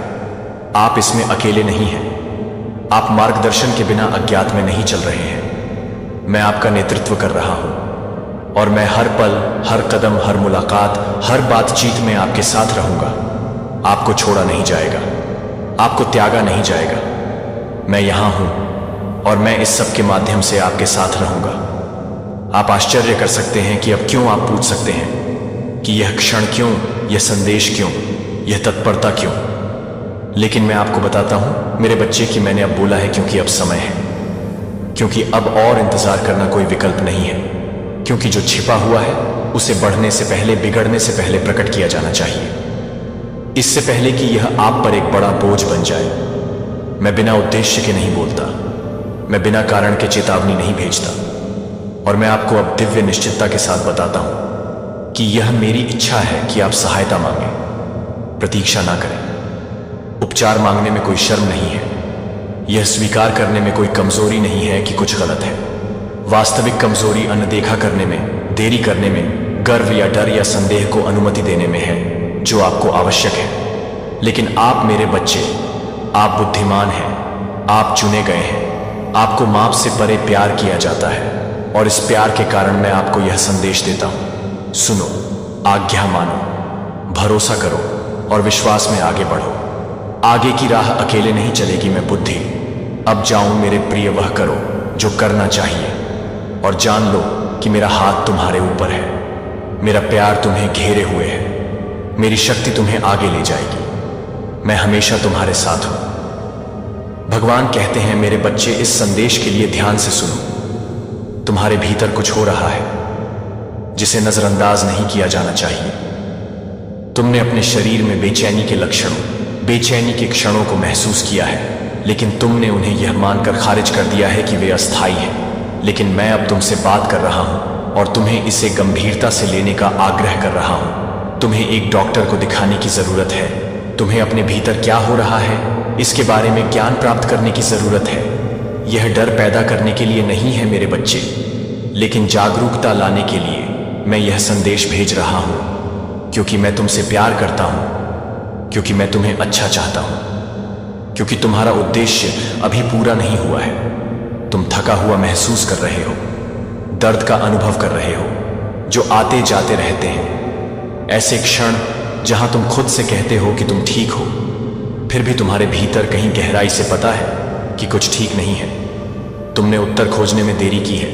आप इसमें अकेले नहीं हैं। आप मार्गदर्शन के बिना अज्ञात में नहीं चल रहे हैं। मैं आपका नेतृत्व कर रहा हूं और मैं हर पल, हर कदम, हर मुलाकात, हर बातचीत में आपके साथ रहूंगा। आपको छोड़ा नहीं जाएगा, आपको त्यागा नहीं जाएगा। मैं यहां हूं और मैं इस सब के माध्यम से आपके साथ रहूंगा। आप आश्चर्य कर सकते हैं कि अब क्यों, आप पूछ सकते हैं कि यह क्षण क्यों, यह संदेश क्यों, यह तत्परता क्यों। लेकिन मैं आपको बताता हूं मेरे बच्चे कि मैंने अब बोला है क्योंकि अब समय है, क्योंकि अब और इंतजार करना कोई विकल्प नहीं है, क्योंकि जो छिपा हुआ है उसे बढ़ने से पहले, बिगड़ने से पहले प्रकट किया जाना चाहिए, इससे पहले कि यह आप पर एक बड़ा बोझ बन जाए। मैं बिना उद्देश्य के नहीं बोलता, मैं बिना कारण के चेतावनी नहीं भेजता, और मैं आपको अब दिव्य निश्चितता के साथ बताता हूं कि यह मेरी इच्छा है कि आप सहायता मांगें, प्रतीक्षा ना करें। उपचार मांगने में कोई शर्म नहीं है, यह स्वीकार करने में कोई कमजोरी नहीं है कि कुछ गलत है। वास्तविक कमजोरी अनदेखा करने में, देरी करने में, गर्व या डर या संदेह को अनुमति देने में है, जो आपको आवश्यक है। लेकिन आप मेरे बच्चे, आप बुद्धिमान हैं, आप चुने गए हैं, आपको माप से परे प्यार किया जाता है, और इस प्यार के कारण मैं आपको यह संदेश देता हूं। सुनो, आज्ञा मानो, भरोसा करो और विश्वास में आगे बढ़ो। आगे की राह अकेले नहीं चलेगी, मैं बुद्धि। अब जाऊं मेरे प्रिय, वह करो जो करना चाहिए, और जान लो कि मेरा हाथ तुम्हारे ऊपर है, मेरा प्यार तुम्हें घेरे हुए है, मेरी शक्ति तुम्हें आगे ले जाएगी, मैं हमेशा तुम्हारे साथ हूं। भगवान कहते हैं, मेरे बच्चे, इस संदेश के लिए ध्यान से सुनो। तुम्हारे भीतर कुछ हो रहा है जिसे नजरअंदाज नहीं किया जाना चाहिए। तुमने अपने शरीर में बेचैनी के लक्षणों, बेचैनी के क्षणों को महसूस किया है, लेकिन तुमने उन्हें यह मानकर खारिज कर दिया है कि वे अस्थायी हैं। लेकिन मैं अब तुमसे बात कर रहा हूं और तुम्हें इसे गंभीरता से लेने का आग्रह कर रहा हूं। तुम्हें एक डॉक्टर को दिखाने की जरूरत है। तुम्हें अपने भीतर क्या हो रहा है इसके बारे में ज्ञान प्राप्त करने की जरूरत है। यह डर पैदा करने के लिए नहीं है मेरे बच्चे, लेकिन जागरूकता लाने के लिए मैं यह संदेश भेज रहा हूं, क्योंकि मैं तुमसे प्यार करता हूं, क्योंकि मैं तुम्हें अच्छा चाहता हूं, क्योंकि तुम्हारा उद्देश्य अभी पूरा नहीं हुआ है। तुम थका हुआ महसूस कर रहे हो, दर्द का अनुभव कर रहे हो, जो आते जाते रहते हैं। ऐसे क्षण जहां तुम खुद से कहते हो कि तुम ठीक हो, फिर भी तुम्हारे भीतर कहीं गहराई से पता है कि कुछ ठीक नहीं है। तुमने उत्तर खोजने में देरी की है,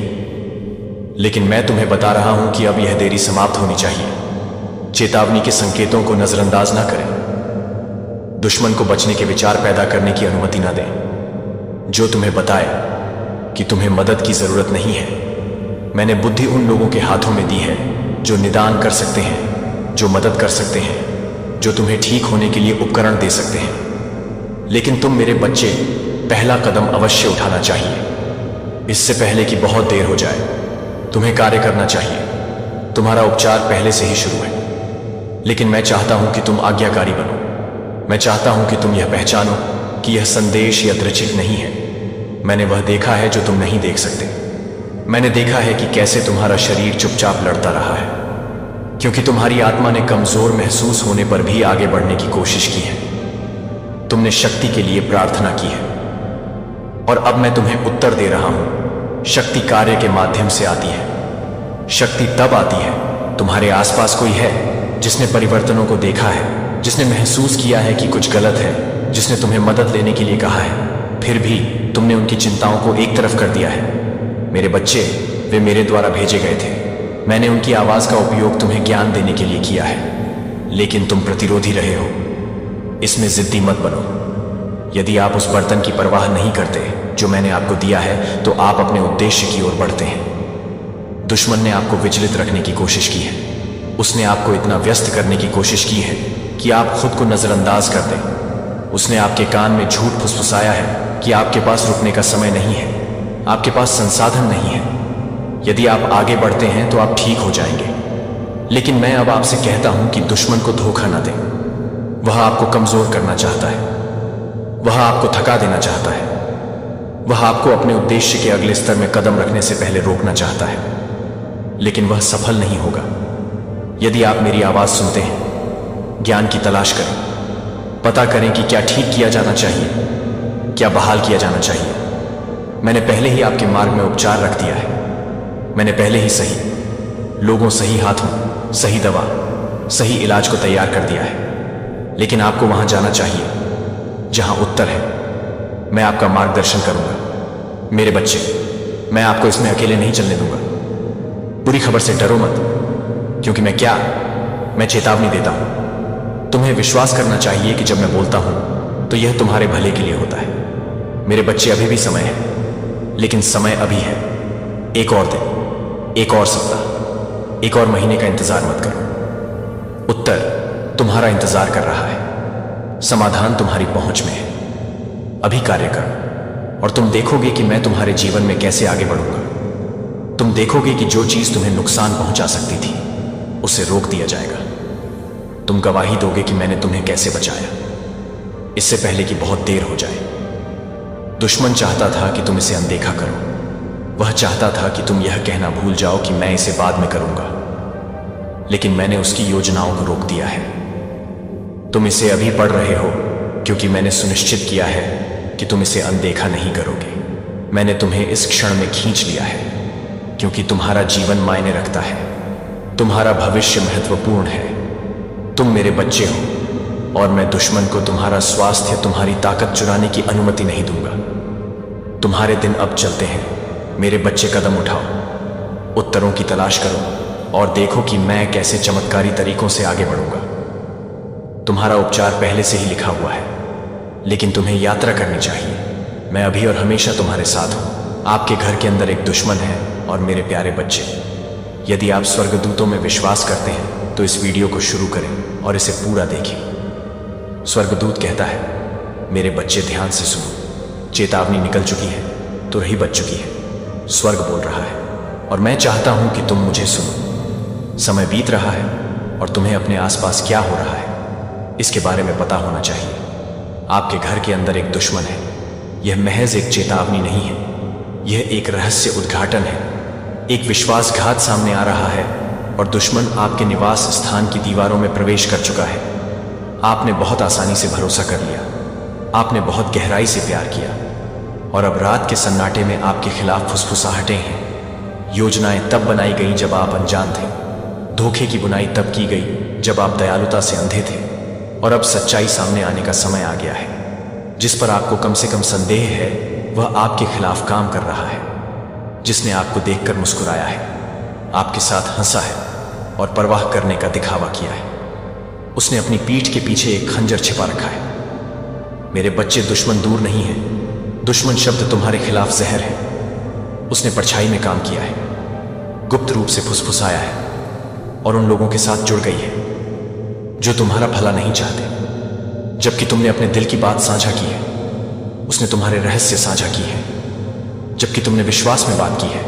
लेकिन मैं तुम्हें बता रहा हूं कि अब यह देरी समाप्त होनी चाहिए। चेतावनी के संकेतों को नजरअंदाज ना करें। दुश्मन को बचने के विचार पैदा करने की अनुमति ना दें, जो तुम्हें बताए कि तुम्हें मदद की जरूरत नहीं है। मैंने बुद्धि उन लोगों के हाथों में दी है जो निदान कर सकते हैं, जो मदद कर सकते हैं, जो तुम्हें ठीक होने के लिए उपकरण दे सकते हैं। लेकिन तुम मेरे बच्चे, पहला कदम अवश्य उठाना चाहिए, इससे पहले कि बहुत देर हो जाए। तुम्हें कार्य करना चाहिए। तुम्हारा उपचार पहले से ही शुरू है, लेकिन मैं चाहता हूं कि तुम आज्ञाकारी बनो। मैं चाहता हूं कि तुम यह पहचानो कि यह संदेश यादृच्छिक नहीं है। मैंने वह देखा है जो तुम नहीं देख सकते। मैंने देखा है कि कैसे तुम्हारा शरीर चुपचाप लड़ता रहा है, क्योंकि तुम्हारी आत्मा ने कमजोर महसूस होने पर भी आगे बढ़ने की कोशिश की है। तुमने शक्ति के लिए प्रार्थना की है, और अब मैं तुम्हें उत्तर दे रहा हूं। शक्ति कार्य के माध्यम से आती है। शक्ति तब आती है तुम्हारे आसपास कोई है जिसने परिवर्तनों को देखा है, जिसने महसूस किया है कि कुछ गलत है, जिसने तुम्हें मदद लेने के लिए कहा है, फिर भी तुमने उनकी चिंताओं को एक तरफ कर दिया है। मेरे बच्चे, वे मेरे द्वारा भेजे गए थे। मैंने उनकी आवाज का उपयोग तुम्हें ज्ञान देने के लिए किया है, लेकिन तुम प्रतिरोधी रहे हो। इसमें जिद्दी मत बनो। यदि आप उस बर्तन की परवाह नहीं करते जो मैंने आपको दिया है, तो आप अपने उद्देश्य की ओर बढ़ते हैं। दुश्मन ने आपको विचलित रखने की कोशिश की है। उसने आपको इतना व्यस्त करने की कोशिश की है कि आप खुद को नजरअंदाज कर दें। उसने आपके कान में झूठ फुसफुसाया है कि आपके पास रुकने का समय नहीं है, आपके पास संसाधन नहीं है। यदि आप आगे बढ़ते हैं तो आप ठीक हो जाएंगे। लेकिन मैं अब आपसे कहता हूं कि दुश्मन को धोखा न दें। वह आपको कमजोर करना चाहता है। वह आपको थका देना चाहता है। वह आपको अपने उद्देश्य के अगले स्तर में कदम रखने से पहले रोकना चाहता है, लेकिन वह सफल नहीं होगा। यदि आप मेरी आवाज सुनते हैं, ज्ञान की तलाश करें, पता करें कि क्या ठीक किया जाना चाहिए, क्या बहाल किया जाना चाहिए। मैंने पहले ही आपके मार्ग में उपचार रख दिया है। मैंने पहले ही सही लोगों, सही हाथों, सही दवा, सही इलाज को तैयार कर दिया है। लेकिन आपको वहां जाना चाहिए जहां उत्तर है। मैं आपका मार्गदर्शन करूंगा मेरे बच्चे। मैं आपको इसमें अकेले नहीं चलने दूंगा। बुरी खबर से डरो मत, क्योंकि मैं चेतावनी देता हूं। तुम्हें विश्वास करना चाहिए कि जब मैं बोलता हूं तो यह तुम्हारे भले के लिए होता है। मेरे बच्चे, अभी भी समय है, लेकिन समय अभी है। एक और दिन, एक और सप्ताह, एक और महीने का इंतजार मत करो। उत्तर तुम्हारा इंतजार कर रहा है। समाधान तुम्हारी पहुंच में है। अभी कार्य करो और तुम देखोगे कि मैं तुम्हारे जीवन में कैसे आगे बढ़ूंगा। तुम देखोगे कि जो चीज तुम्हें नुकसान पहुंचा सकती थी, उसे रोक दिया जाएगा। तुम गवाही दोगे कि मैंने तुम्हें कैसे बचाया, इससे पहले कि बहुत देर हो जाए। दुश्मन चाहता था कि तुम इसे अनदेखा करो। वह चाहता था कि तुम यह कहना भूल जाओ कि मैं इसे बाद में करूंगा, लेकिन मैंने उसकी योजनाओं को रोक दिया है। तुम इसे अभी पढ़ रहे हो क्योंकि मैंने सुनिश्चित किया है कि तुम इसे अनदेखा नहीं करोगे। मैंने तुम्हें इस क्षण में खींच लिया है क्योंकि तुम्हारा जीवन मायने रखता है। तुम्हारा भविष्य महत्वपूर्ण है। तुम मेरे बच्चे हो और मैं दुश्मन को तुम्हारा स्वास्थ्य, तुम्हारी ताकत चुराने की अनुमति नहीं दूंगा। तुम्हारे दिन अब चलते हैं मेरे बच्चे। कदम उठाओ, उत्तरों की तलाश करो और देखो कि मैं कैसे चमत्कारी तरीकों से आगे बढ़ूंगा। तुम्हारा उपचार पहले से ही लिखा हुआ है, लेकिन तुम्हें यात्रा करनी चाहिए। मैं अभी और हमेशा तुम्हारे साथ हूं। आपके घर के अंदर एक दुश्मन है और मेरे प्यारे बच्चे, यदि आप स्वर्गदूतों में विश्वास करते हैं तो इस वीडियो को शुरू करें और इसे पूरा देखें। स्वर्गदूत कहता है, मेरे बच्चे ध्यान से सुनो। चेतावनी निकल चुकी है तो रही बच चुकी है। स्वर्ग बोल रहा है और मैं चाहता हूं कि तुम मुझे सुनो। समय बीत रहा है और तुम्हें अपने आसपास क्या हो रहा है इसके बारे में पता होना चाहिए। आपके घर के अंदर एक दुश्मन है। यह महज एक चेतावनी नहीं है, यह एक रहस्य उद्घाटन है। एक विश्वासघात सामने आ रहा है और दुश्मन आपके निवास स्थान की दीवारों में प्रवेश कर चुका है। आपने बहुत आसानी से भरोसा कर लिया, आपने बहुत गहराई से प्यार किया और अब रात के सन्नाटे में आपके खिलाफ फुसफुसाहटें हैं। योजनाएं तब बनाई गई जब आप अनजान थे। धोखे की बुनाई तब की गई जब आप दयालुता से अंधे थे। और अब सच्चाई सामने आने का समय आ गया है। जिस पर आपको कम से कम संदेह है वह आपके खिलाफ काम कर रहा है। जिसने आपको देखकर मुस्कुराया है, आपके साथ हंसा है और परवाह करने का दिखावा किया है, उसने अपनी पीठ के पीछे एक खंजर छिपा रखा है। मेरे बच्चे, दुश्मन दूर नहीं है। दुश्मन शब्द तुम्हारे खिलाफ जहर है। उसने परछाई में काम किया है, गुप्त रूप से फुसफुसाया है और उन लोगों के साथ जुड़ गई है जो तुम्हारा भला नहीं चाहते। जबकि तुमने अपने दिल की बात साझा की है, उसने तुम्हारे रहस्य साझा की है। जबकि तुमने विश्वास में बात की है,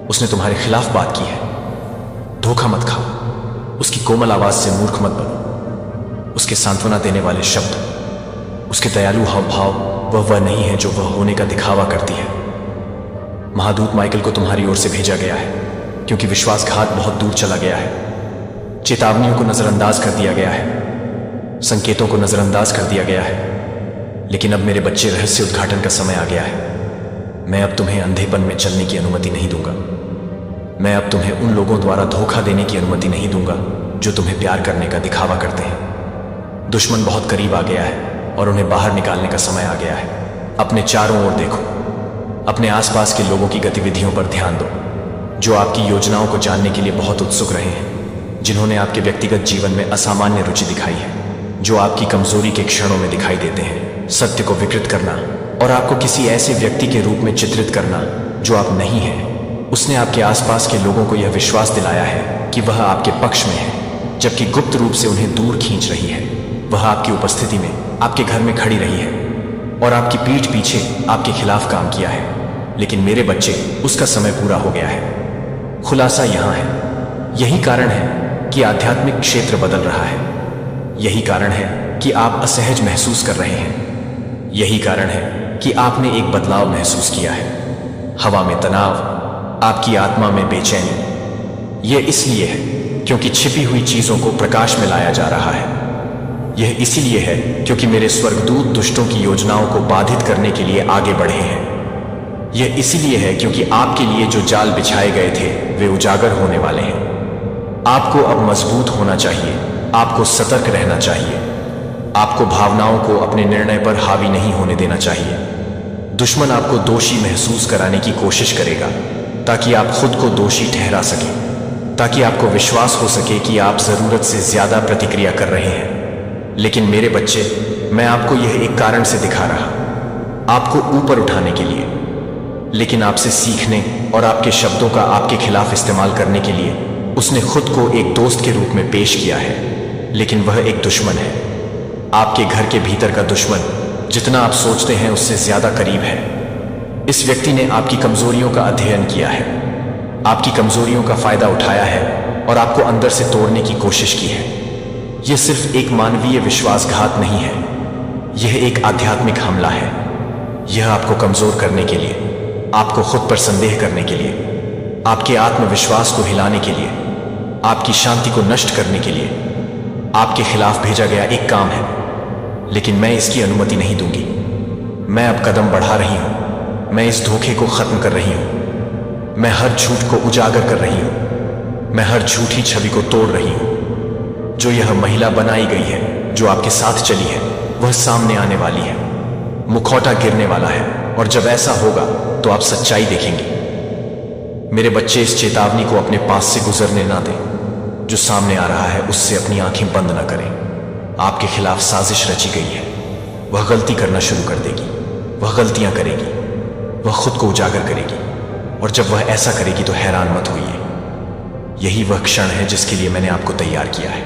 उसने तुम्हारे खिलाफ बात की है। धोखा मत खाओ। उसकी कोमल आवाज से मूर्ख मत बनो। उसके सांत्वना देने वाले शब्द, उसके दयालु हाव भाव वह नहीं है जो वह होने का दिखावा करती है। महादूत माइकल को तुम्हारी ओर से भेजा गया है क्योंकि विश्वासघात बहुत दूर चला गया है। चेतावनियों को नजरअंदाज कर दिया गया है, संकेतों को नजरअंदाज कर दिया गया है। लेकिन अब मेरे बच्चे, रहस्य उद्घाटन का समय आ गया है। मैं अब तुम्हें अंधेपन में चलने की अनुमति नहीं दूंगा। मैं अब तुम्हें उन लोगों द्वारा धोखा देने की अनुमति नहीं दूंगा जो तुम्हें प्यार करने का दिखावा करते हैं। दुश्मन बहुत करीब आ गया है और उन्हें बाहर निकालने का समय आ गया है। अपने चारों ओर देखो। अपने आसपास के लोगों की गतिविधियों पर ध्यान दो जो आपकी योजनाओं को जानने के लिए बहुत उत्सुक रहे हैं, जिन्होंने आपके व्यक्तिगत जीवन में असामान्य रुचि दिखाई है, जो आपकी कमजोरी के क्षणों में दिखाई देते हैं। सत्य को विकृत करना और आपको किसी ऐसे व्यक्ति के रूप में चित्रित करना जो आप नहीं हैं। उसने आपके आसपास के लोगों को यह विश्वास दिलाया है कि वह आपके पक्ष में है, जबकि गुप्त रूप से उन्हें दूर खींच रही है। वह आपकी उपस्थिति में आपके घर में खड़ी रही है और आपकी पीठ पीछे आपके खिलाफ काम किया है। लेकिन मेरे बच्चे, उसका समय पूरा हो गया है। खुलासा यहां है। यही कारण है कि आध्यात्मिक क्षेत्र बदल रहा है। यही कारण है कि आप असहज महसूस कर रहे हैं। यही कारण है कि आपने एक बदलाव महसूस किया है। हवा में तनाव, आपकी आत्मा में बेचैनी। यह इसलिए है क्योंकि छिपी हुई चीजों को प्रकाश में लाया जा रहा है। यह इसीलिए है क्योंकि मेरे स्वर्गदूत दुष्टों की योजनाओं को बाधित करने के लिए आगे बढ़े हैं। यह इसीलिए है क्योंकि आपके लिए जो जाल बिछाए गए थे वे उजागर होने वाले हैं। आपको अब मजबूत होना चाहिए, आपको सतर्क रहना चाहिए, आपको भावनाओं को अपने निर्णय पर हावी नहीं होने देना चाहिए। दुश्मन आपको दोषी महसूस कराने की कोशिश करेगा ताकि आप खुद को दोषी ठहरा सकें, ताकि आपको विश्वास हो सके कि आप जरूरत से ज्यादा प्रतिक्रिया कर रहे हैं। लेकिन मेरे बच्चे, मैं आपको यह एक कारण से दिखा रहा, आपको ऊपर उठाने के लिए, लेकिन आपसे सीखने और आपके शब्दों का आपके खिलाफ इस्तेमाल करने के लिए उसने खुद को एक दोस्त के रूप में पेश किया है, लेकिन वह एक दुश्मन है। आपके घर के भीतर का दुश्मन जितना आप सोचते हैं उससे ज्यादा करीब है। इस व्यक्ति ने आपकी कमजोरियों का अध्ययन किया है, आपकी कमजोरियों का फायदा उठाया है और आपको अंदर से तोड़ने की कोशिश की है। यह सिर्फ एक मानवीय विश्वासघात नहीं है, यह एक आध्यात्मिक हमला है। यह आपको कमजोर करने के लिए, आपको खुद पर संदेह करने के लिए, आपके आत्मविश्वास को हिलाने के लिए, आपकी शांति को नष्ट करने के लिए आपके खिलाफ भेजा गया एक काम है। लेकिन मैं इसकी अनुमति नहीं दूंगी। मैं अब कदम बढ़ा रही हूं, मैं इस धोखे को खत्म कर रही हूं, मैं हर झूठ को उजागर कर रही हूं, मैं हर झूठी छवि को तोड़ रही हूं। जो यह महिला बनाई गई है, जो आपके साथ चली है, वह सामने आने वाली है। मुखौटा गिरने वाला है और जब ऐसा होगा तो आप सच्चाई देखेंगे। मेरे बच्चे, इस चेतावनी को अपने पास से गुजरने ना दें। जो सामने आ रहा है उससे अपनी आंखें बंद ना करें। आपके खिलाफ साजिश रची गई है। वह गलती करना शुरू कर देगी, वह गलतियां करेगी, वह खुद को उजागर करेगी और जब वह ऐसा करेगी तो हैरान मत होइए। यही वह क्षण है जिसके लिए मैंने आपको तैयार किया है।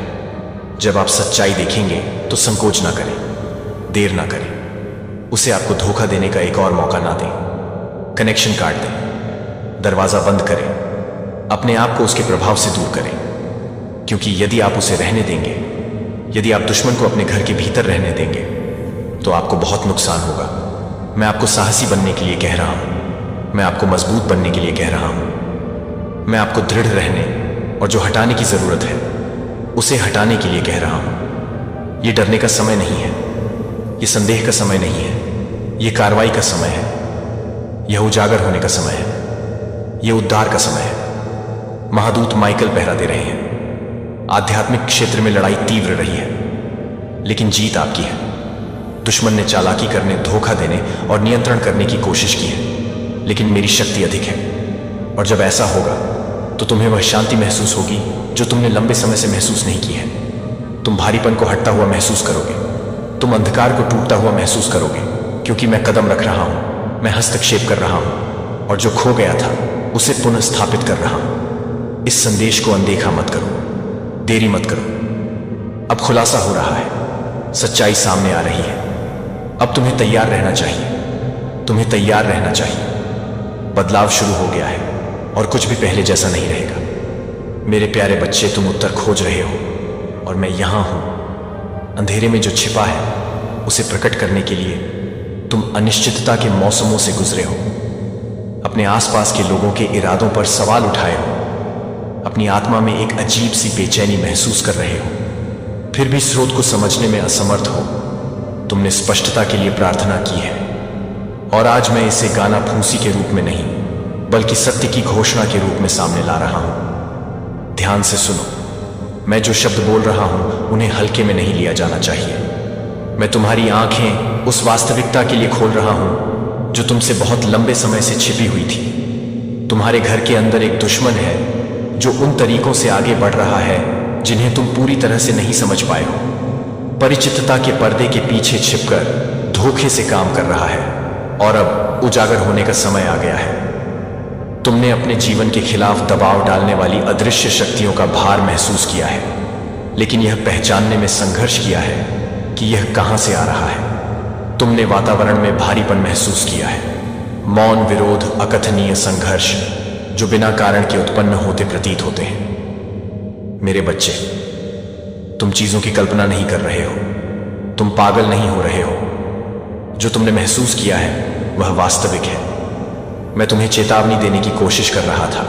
जब आप सच्चाई देखेंगे तो संकोच ना करें, देर ना करें, उसे आपको धोखा देने का एक और मौका ना दें। कनेक्शन काट दें, दरवाजा बंद करें, अपने आप को उसके प्रभाव से दूर करें। क्योंकि यदि आप उसे रहने देंगे, यदि आप दुश्मन को अपने घर के भीतर रहने देंगे तो आपको बहुत नुकसान होगा। मैं आपको साहसी बनने के लिए कह रहा हूं, मैं आपको मजबूत बनने के लिए कह रहा हूं, मैं आपको दृढ़ रहने और जो हटाने की जरूरत है उसे हटाने के लिए कह रहा हूं। यह डरने का समय नहीं है, यह संदेह का समय नहीं है, यह कार्रवाई का समय है, यह उजागर होने का समय है, यह उद्धार का समय है। महादूत माइकल पहरा दे रहे हैं। आध्यात्मिक क्षेत्र में लड़ाई तीव्र रही है, लेकिन जीत आपकी है। दुश्मन ने चालाकी करने, धोखा देने और नियंत्रण करने की कोशिश की है, लेकिन मेरी शक्ति अधिक है। और जब ऐसा होगा तो तुम्हें वह शांति महसूस होगी जो तुमने लंबे समय से महसूस नहीं की है। तुम भारीपन को हटता हुआ महसूस करोगे, तुम अंधकार को टूटता हुआ महसूस करोगे, क्योंकि मैं कदम रख रहा हूं, मैं हस्तक्षेप कर रहा हूं और जो खो गया था उसे पुनः स्थापित कर रहा हूं। इस संदेश को अनदेखा मत करो, देरी मत करो। अब खुलासा हो रहा है, सच्चाई सामने आ रही है। अब तुम्हें तैयार रहना चाहिए, तुम्हें तैयार रहना चाहिए। बदलाव शुरू हो गया है और कुछ भी पहले जैसा नहीं रहेगा। मेरे प्यारे बच्चे, तुम उत्तर खोज रहे हो और मैं यहां हूं। अंधेरे में जो छिपा है उसे प्रकट करने के लिए तुम अनिश्चितता के मौसमों से गुजरे हो, अपने आसपास के लोगों के इरादों पर सवाल उठाए हो, अपनी आत्मा में एक अजीब सी बेचैनी महसूस कर रहे हो, फिर भी स्रोत को समझने में असमर्थ हो। तुमने स्पष्टता के लिए प्रार्थना की है और आज मैं इसे गाना फूंसी के रूप में नहीं बल्कि सत्य की घोषणा के रूप में सामने ला रहा हूं। ध्यान से सुनो, मैं जो शब्द बोल रहा हूं उन्हें हल्के में नहीं लिया जाना चाहिए। मैं तुम्हारी आंखें उस वास्तविकता के लिए खोल रहा हूं जो तुमसे बहुत लंबे समय से छिपी हुई थी। तुम्हारे घर के अंदर एक दुश्मन है जो उन तरीकों से आगे बढ़ रहा है जिन्हें तुम पूरी तरह से नहीं समझ पाए हो। परिचितता के पर्दे के पीछे छिपकर धोखे से काम कर रहा है और अब उजागर होने का समय आ गया है। तुमने अपने जीवन के खिलाफ दबाव डालने वाली अदृश्य शक्तियों का भार महसूस किया है, लेकिन यह पहचानने में संघर्ष किया है कि यह कहां से आ रहा है। तुमने वातावरण में भारीपन महसूस किया है, मौन विरोध, अकथनीय संघर्ष जो बिना कारण के उत्पन्न होते प्रतीत होते हैं। मेरे बच्चे, तुम चीजों की कल्पना नहीं कर रहे हो, तुम पागल नहीं हो रहे हो। जो तुमने महसूस किया है वह वास्तविक है। मैं तुम्हें चेतावनी देने की कोशिश कर रहा था,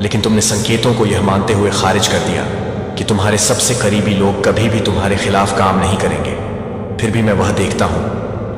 लेकिन तुमने संकेतों को यह मानते हुए खारिज कर दिया कि तुम्हारे सबसे करीबी लोग कभी भी तुम्हारे खिलाफ काम नहीं करेंगे। फिर भी मैं वह देखता हूं